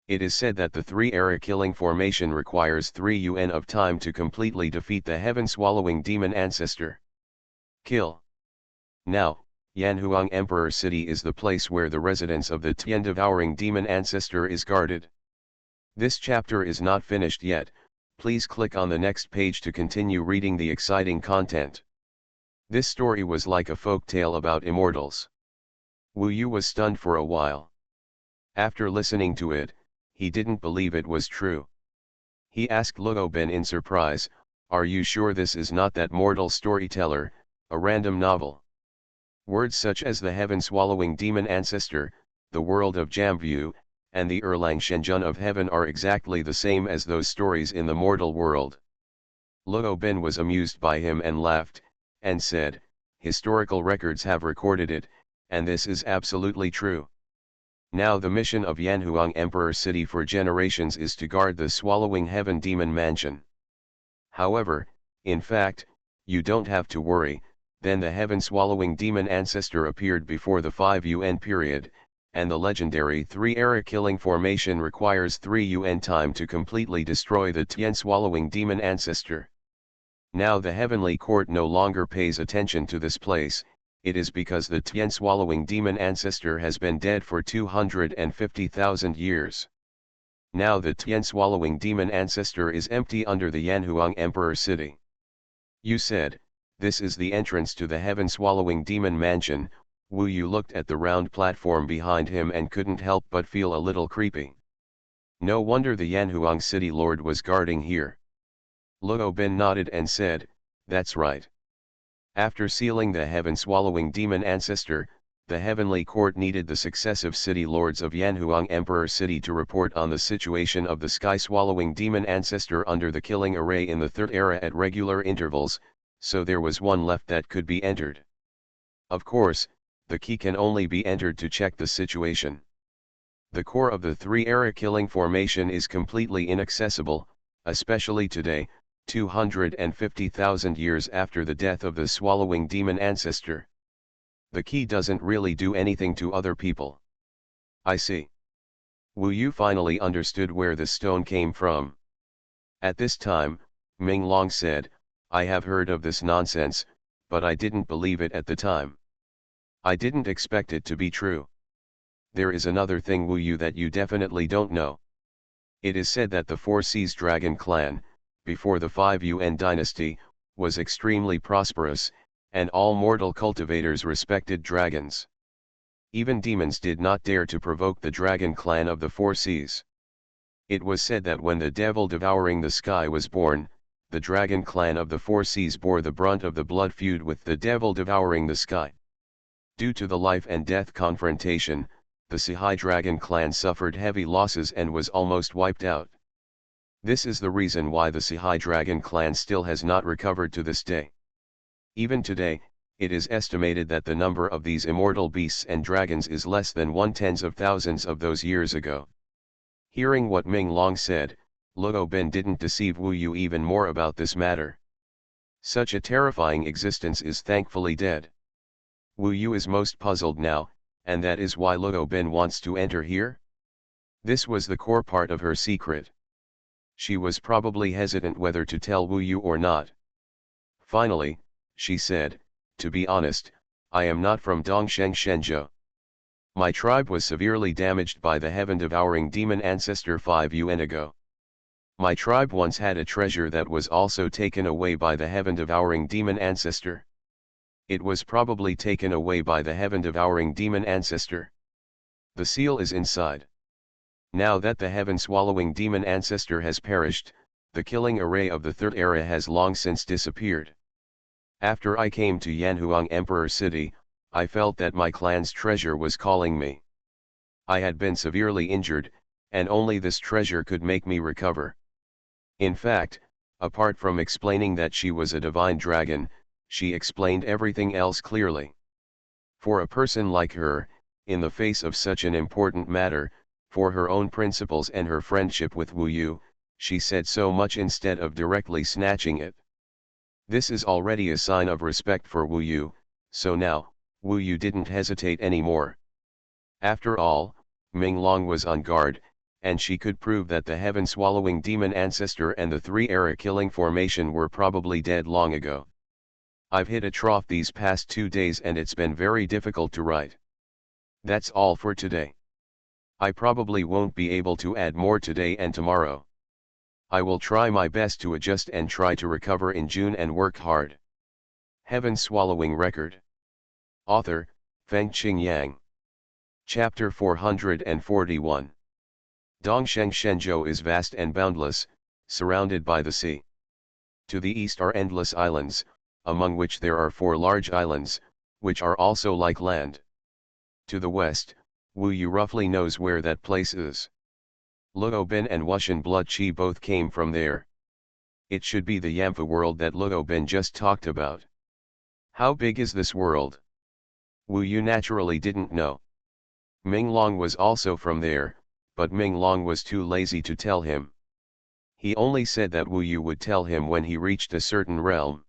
It is said that the 3-era killing formation requires 3 yuan of time to completely defeat the heaven-swallowing demon ancestor. Kill. Now, Yanhuang Emperor City is the place where the residence of the Tian-devouring demon ancestor is guarded. This chapter is not finished yet, please click on the next page to continue reading the exciting content. This story was like a folk tale about immortals. Wu Yu was stunned for a while. After listening to it, he didn't believe it was true. He asked Luo Ben in surprise, "Are you sure this is not that mortal storyteller, a random novel?" Words such as the heaven-swallowing demon ancestor, the world of Jambu, and the Erlang Shenjun of heaven are exactly the same as those stories in the mortal world. Luo Ben was amused by him and laughed, and said, "Historical records have recorded it, and this is absolutely true. Now the mission of Yanhuang Emperor City for generations is to guard the swallowing heaven demon mansion. However, in fact, you don't have to worry, then the heaven-swallowing demon ancestor appeared before the 5 yuan period, and the legendary 3-era killing formation requires 3 UN time to completely destroy the Tian-swallowing demon ancestor. Now the heavenly court no longer pays attention to this place. It is because the Tian-swallowing demon ancestor has been dead for 250,000 years. Now the Tian-swallowing demon ancestor is empty under the Xuanhuan Emperor city. You said, "This is the entrance to the heaven-swallowing demon mansion." Wu Yu looked at the round platform behind him and couldn't help but feel a little creepy. No wonder the Xuanhuan city lord was guarding here. Luo Ben nodded and said, "That's right." After sealing the heaven-swallowing demon ancestor, the heavenly court needed the successive city lords of Xuanhuan Emperor City to report on the situation of the sky-swallowing demon ancestor under the killing array in the 3rd era at regular intervals, so there was one left that could be entered. Of course, the key can only be entered to check the situation. The core of the 3-era killing formation is completely inaccessible, especially today, 250,000 years after the death of the swallowing demon ancestor. The key doesn't really do anything to other people. I see. Wu Yu finally understood where the stone came from. At this time, Ming Long said, "I have heard of this nonsense, but I didn't believe it at the time. I didn't expect it to be true. There is another thing, Wu Yu, that you definitely don't know. It is said that the 4 Seas Dragon clan, before the 5 Yuan dynasty, was extremely prosperous, and all mortal cultivators respected dragons. Even demons did not dare to provoke the dragon clan of the 4 Seas. It was said that when the devil devouring the sky was born, the dragon clan of the 4 Seas bore the brunt of the blood feud with the devil devouring the sky. Due to the life and death confrontation, the Sihai dragon clan suffered heavy losses and was almost wiped out. This is the reason why the Sihai dragon clan still has not recovered to this day. Even today, it is estimated that the number of these immortal beasts and dragons is less than 1/10 of thousands of those years ago. Hearing what Ming Long said, Luo Ben didn't deceive Wu Yu even more about this matter. Such a terrifying existence is thankfully dead. Wu Yu is most puzzled now, and that is why Luo Ben wants to enter here? This was the core part of her secret. She was probably hesitant whether to tell Wu Yu or not. Finally, she said, "To be honest, I am not from Dongsheng Shenzhou. My tribe was severely damaged by the heaven-devouring demon ancestor 5 Yuan ago. My tribe once had a treasure that was also taken away by the heaven-devouring demon ancestor. It was probably taken away by the heaven-devouring demon ancestor. The seal is inside. Now that the heaven-swallowing demon ancestor has perished, the killing array of the 3rd era has long since disappeared. After I came to Xuanhuan Emperor City, I felt that my clan's treasure was calling me. I had been severely injured, and only this treasure could make me recover. In fact, apart from explaining that she was a divine dragon, she explained everything else clearly. For a person like her, in the face of such an important matter, for her own principles and her friendship with Wu Yu, she said so much instead of directly snatching it. This is already a sign of respect for Wu Yu, so now, Wu Yu didn't hesitate anymore. After all, Ming Long was on guard, and she could prove that the heaven-swallowing demon ancestor and the 3-era killing formation were probably dead long ago. I've hit a trough these past 2 days and it's been very difficult to write. That's all for today. I probably won't be able to add more today and tomorrow. I will try my best to adjust and try to recover in June and work hard. Heaven-swallowing record. Author, Fengqing Yang. Chapter 441. Dongsheng Shenzhou is vast and boundless, surrounded by the sea. To the east are endless islands, among which there are 4 large islands, which are also like land. To the west, Wu Yu roughly knows where that place is. Luo Ben and Wuxian Blood Qi both came from there. It should be the Yamfa world that Luo Ben just talked about. How big is this world? Wu Yu naturally didn't know. Ming Long was also from there, but Ming Long was too lazy to tell him. He only said that Wu Yu would tell him when he reached a certain realm.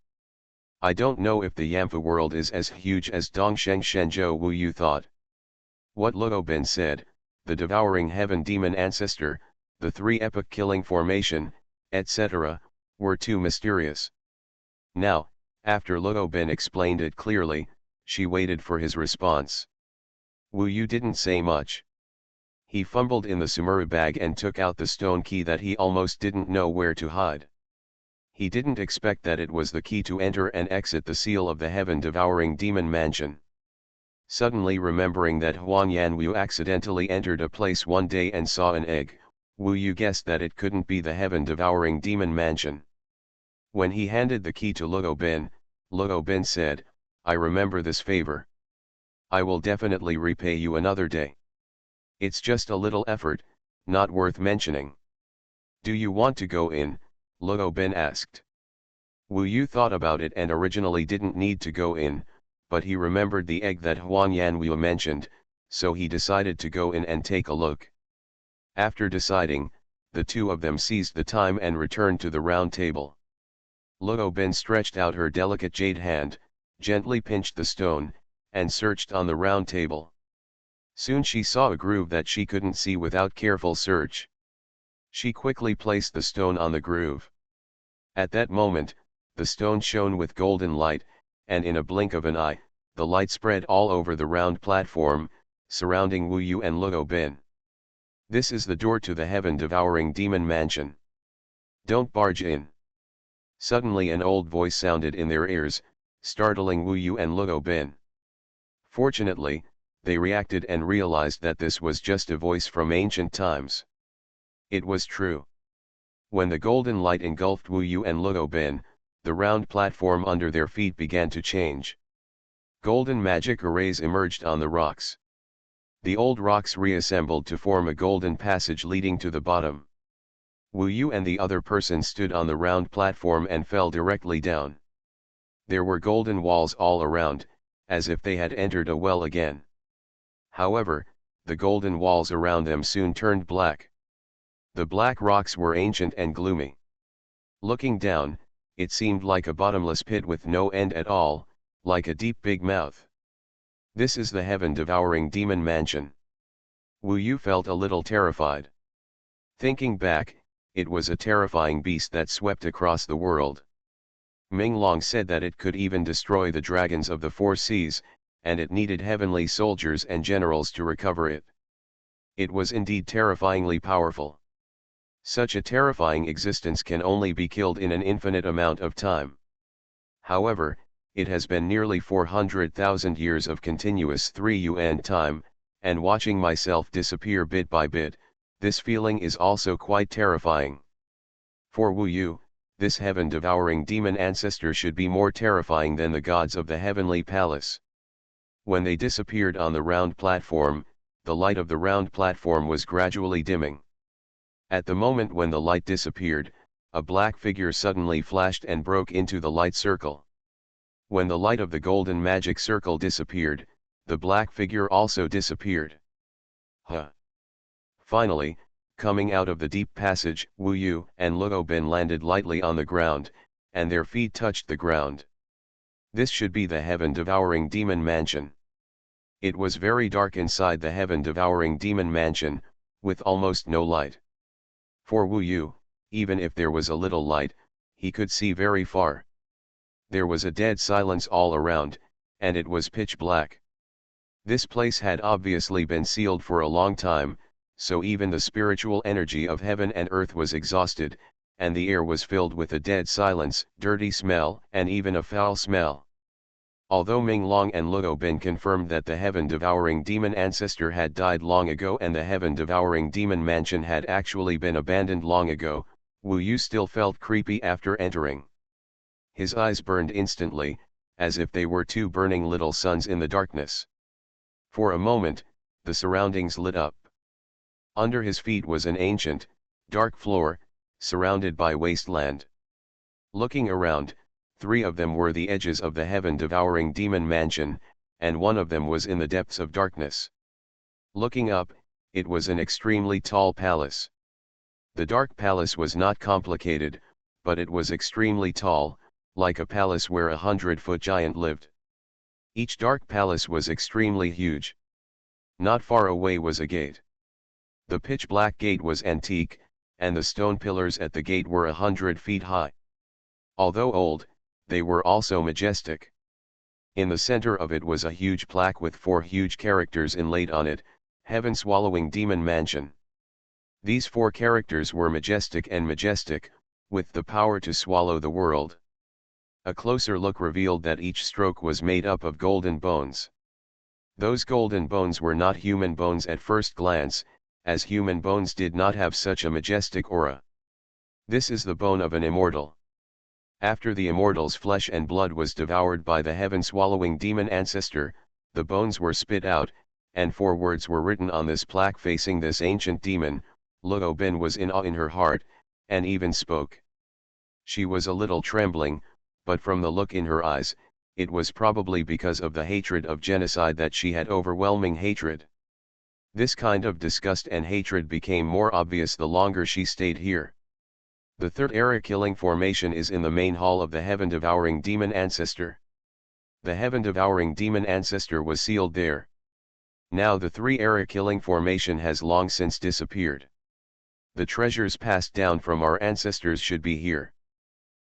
I don't know if the Yamfa world is as huge as Dongsheng Shenzhou, Wu Yu thought. What Luo Bin said, the devouring heaven demon ancestor, the three epoch killing formation, etc., were too mysterious. Now, after Luo Bin explained it clearly, she waited for his response. Wu Yu didn't say much. He fumbled in the samurai bag and took out the stone key that he almost didn't know where to hide. He didn't expect that it was the key to enter and exit the seal of the heaven-devouring demon mansion. Suddenly remembering that Xuanhuan Wu accidentally entered a place one day and saw an egg, Wu Yu guessed that it couldn't be the heaven-devouring demon mansion. When he handed the key to Luo Bin said, I remember this favor. I will definitely repay you another day. It's just a little effort, not worth mentioning. Do you want to go in? Luo Bin asked. Wu Yu thought about it and originally didn't need to go in, but he remembered the egg that Xuanhuan Wu mentioned, so he decided to go in and take a look. After deciding, the two of them seized the time and returned to the round table. Luo Bin stretched out her delicate jade hand, gently pinched the stone, and searched on the round table. Soon she saw a groove that she couldn't see without careful search. She quickly placed the stone on the groove. At that moment, the stone shone with golden light, and in a blink of an eye, the light spread all over the round platform, surrounding Wu Yu and Luo Bin. This is the door to the heaven-devouring demon mansion. Don't barge in. Suddenly an old voice sounded in their ears, startling Wu Yu and Luo Bin. Fortunately, they reacted and realized that this was just a voice from ancient times. It was true. When the golden light engulfed Wu Yu and Luo Bin, the round platform under their feet began to change. Golden magic arrays emerged on the rocks. The old rocks reassembled to form a golden passage leading to the bottom. Wu Yu and the other person stood on the round platform and fell directly down. There were golden walls all around, as if they had entered a well again. However, the golden walls around them soon turned black. The black rocks were ancient and gloomy. Looking down, it seemed like a bottomless pit with no end at all, like a deep big mouth. This is the heaven-devouring demon mansion. Wu Yu felt a little terrified. Thinking back, it was a terrifying beast that swept across the world. Ming Long said that it could even destroy the dragons of the four seas, and it needed heavenly soldiers and generals to recover it. It was indeed terrifyingly powerful. Such a terrifying existence can only be killed in an infinite amount of time. However, it has been nearly 400,000 years of continuous 3UN time, and watching myself disappear bit by bit, this feeling is also quite terrifying. For Wu Yu, this heaven-devouring demon ancestor should be more terrifying than the gods of the heavenly palace. When they disappeared on the round platform, the light of the round platform was gradually dimming. At the moment when the light disappeared, a black figure suddenly flashed and broke into the light circle. When the light of the golden magic circle disappeared, the black figure also disappeared. Finally, coming out of the deep passage, Wu Yu and Luo Bin landed lightly on the ground, and their feet touched the ground. This should be the heaven-devouring demon mansion. It was very dark inside the heaven-devouring demon mansion, with almost no light. For Wu Yu, even if there was a little light, he could see very far. There was a dead silence all around, and it was pitch black. This place had obviously been sealed for a long time, so even the spiritual energy of heaven and earth was exhausted, and the air was filled with a dead silence, dirty smell, and even a foul smell. Although Ming Long and Luo Bin confirmed that the heaven-devouring demon ancestor had died long ago and the heaven-devouring demon mansion had actually been abandoned long ago, Wu Yu still felt creepy after entering. His eyes burned instantly, as if they were two burning little suns in the darkness. For a moment, the surroundings lit up. Under his feet was an ancient, dark floor, surrounded by wasteland. Looking around, 3 of them were the edges of the heaven-devouring demon mansion, and one of them was in the depths of darkness. Looking up, it was an extremely tall palace. The dark palace was not complicated, but it was extremely tall, like a palace where 100-foot giant lived. Each dark palace was extremely huge. Not far away was a gate. The pitch-black gate was antique, and the stone pillars at the gate were 100 feet high. Although old, they were also majestic. In the center of it was a huge plaque with 4 huge characters inlaid on it, Heaven-Swallowing Demon Mansion. These 4 characters were majestic, with the power to swallow the world. A closer look revealed that each stroke was made up of golden bones. Those golden bones were not human bones at first glance, as human bones did not have such a majestic aura. This is the bone of an immortal. After the immortal's flesh and blood was devoured by the heaven-swallowing demon ancestor, the bones were spit out, and 4 words were written on this plaque facing this ancient demon. Luo Bin was in awe in her heart, and even spoke. She was a little trembling, but from the look in her eyes, it was probably because of the hatred of genocide that she had overwhelming hatred. This kind of disgust and hatred became more obvious the longer she stayed here. The 3rd era killing formation is in the main hall of the heaven-devouring demon ancestor. The heaven-devouring demon ancestor was sealed there. Now the 3 era killing formation has long since disappeared. The treasures passed down from our ancestors should be here.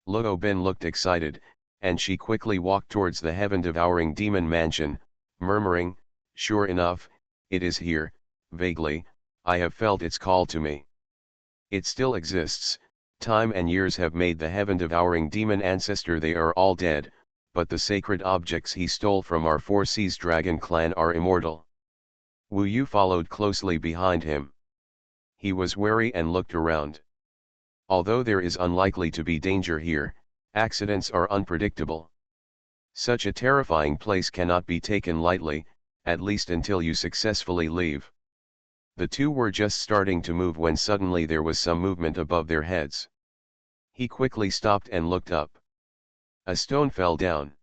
Luo Bin looked excited, and she quickly walked towards the heaven-devouring demon mansion, murmuring, "Sure enough, it is here, vaguely, I have felt its call to me. It still exists, time and years have made the heaven-devouring demon ancestor, they are all dead, but the sacred objects he stole from our 4 Seas Dragon clan are immortal." Wu Yu followed closely behind him. He was wary and looked around. Although there is unlikely to be danger here, accidents are unpredictable. Such a terrifying place cannot be taken lightly, at least until you successfully leave. The 2 were just starting to move when suddenly there was some movement above their heads. He quickly stopped and looked up. A stone fell down.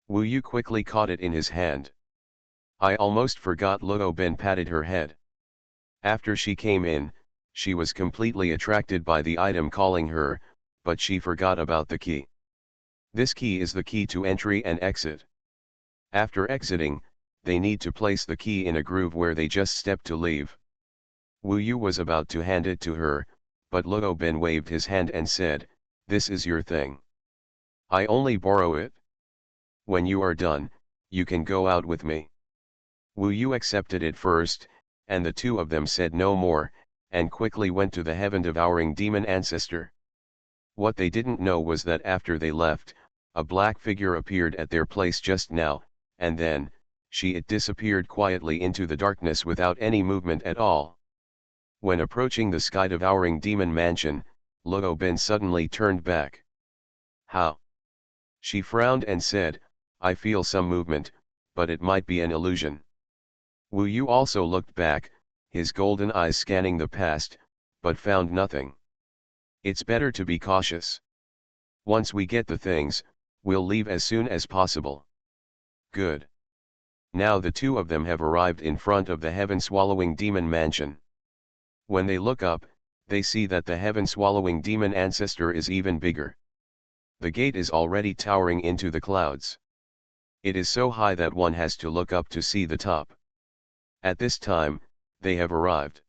Wu Yu quickly caught it in his hand. "I almost forgot." Luo Bin patted her head. After she came in, she was completely attracted by the item calling her, but she forgot about the key. This key is the key to entry and exit. After exiting, they need to place the key in a groove where they just stepped to leave. Wu Yu was about to hand it to her, but Luo Bin waved his hand and said, "This is your thing. I only borrow it. When you are done, you can go out with me." Wu Yu accepted it first, and the 2 of them said no more, and quickly went to the heaven-devouring demon ancestor. What they didn't know was that after they left, a black figure appeared at their place just now, and then, it disappeared quietly into the darkness without any movement at all. When approaching the sky-devouring demon mansion, Luo Bin suddenly turned back. "How?" She frowned and said, "I feel some movement, but it might be an illusion." Wu Yu also looked back, his golden eyes scanning the past, but found nothing. "It's better to be cautious. Once we get the things, we'll leave as soon as possible." "Good." Now the 2 of them have arrived in front of the heaven-swallowing demon mansion. When they look up, they see that the heaven-swallowing demon ancestor is even bigger. The gate is already towering into the clouds. It is so high that one has to look up to see the top. At this time, they have arrived.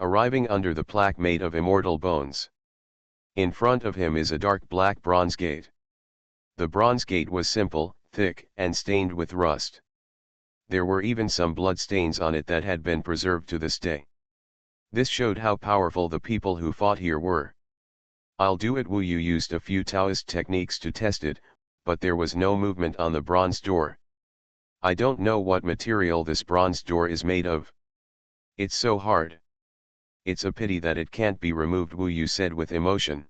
Arriving under the plaque made of immortal bones. In front of him is a dark black bronze gate. The bronze gate was simple, thick, and stained with rust. There were even some blood stains on it that had been preserved to this day. This showed how powerful the people who fought here were. "I'll do it." Wu Yu used a few Taoist techniques to test it, but there was no movement on the bronze door. "I don't know what material this bronze door is made of. It's so hard. It's a pity that it can't be removed," Wu Yu said with emotion.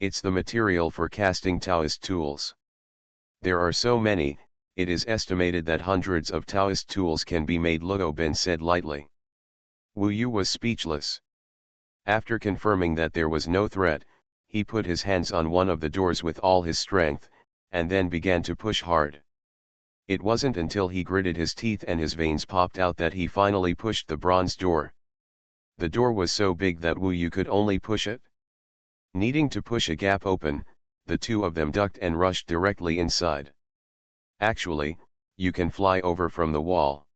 "It's the material for casting Taoist tools. There are so many, it is estimated that hundreds of Taoist tools can be made," Luo Bin said lightly. Wu Yu was speechless. After confirming that there was no threat, he put his hands on one of the doors with all his strength, and then began to push hard. It wasn't until he gritted his teeth and his veins popped out that he finally pushed the bronze door. The door was so big that Wu Yu could only push it. Needing to push a gap open, the 2 of them ducked and rushed directly inside. "Actually, you can fly over from the wall."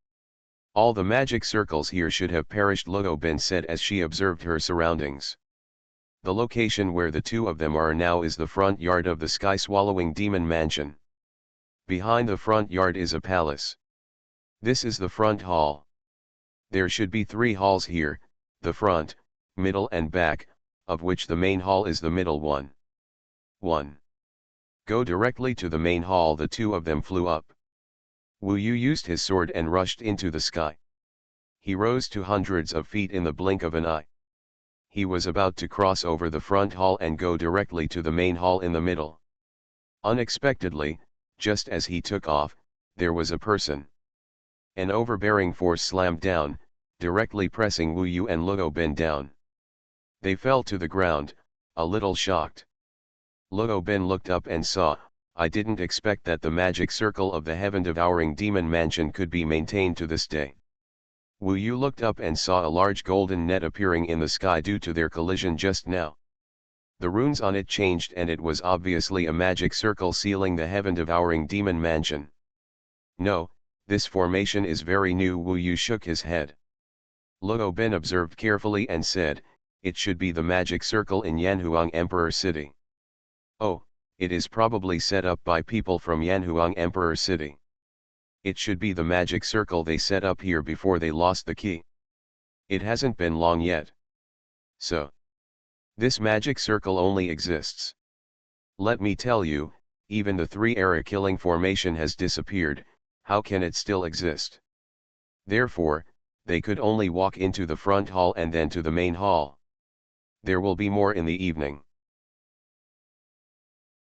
All the magic circles here should have perished, Luo Bin said as she observed her surroundings. The location where the two of them are now is the front yard of the sky-swallowing demon mansion. Behind the front yard is a palace. This is the front hall. There should be 3 halls here, the front, middle and back, of which the main hall is the middle one. 1. Go directly to the main hall. The two of them flew up. Wu Yu used his sword and rushed into the sky. He rose to hundreds of feet in the blink of an eye. He was about to cross over the front hall and go directly to the main hall in the middle. Unexpectedly, just as he took off, there was a person. An overbearing force slammed down, directly pressing Wu Yu and Luo Bin down. They fell to the ground, a little shocked. Luo Bin looked up and saw, I didn't expect that the magic circle of the heaven-devouring demon mansion could be maintained to this day. Wu Yu looked up and saw a large golden net appearing in the sky due to their collision just now. The runes on it changed and it was obviously a magic circle sealing the heaven-devouring demon mansion. No, this formation is very new. Wu Yu shook his head. Luo Bin observed carefully and said, it should be the magic circle in Yanhuang Emperor City. Oh, it is probably set up by people from Yanhuang Emperor City. It should be the magic circle they set up here before they lost the key. It hasn't been long yet. So, this magic circle only exists. Let me tell you, even the 3-era killing formation has disappeared, how can it still exist? Therefore, they could only walk into the front hall and then to the main hall. There will be more in the evening.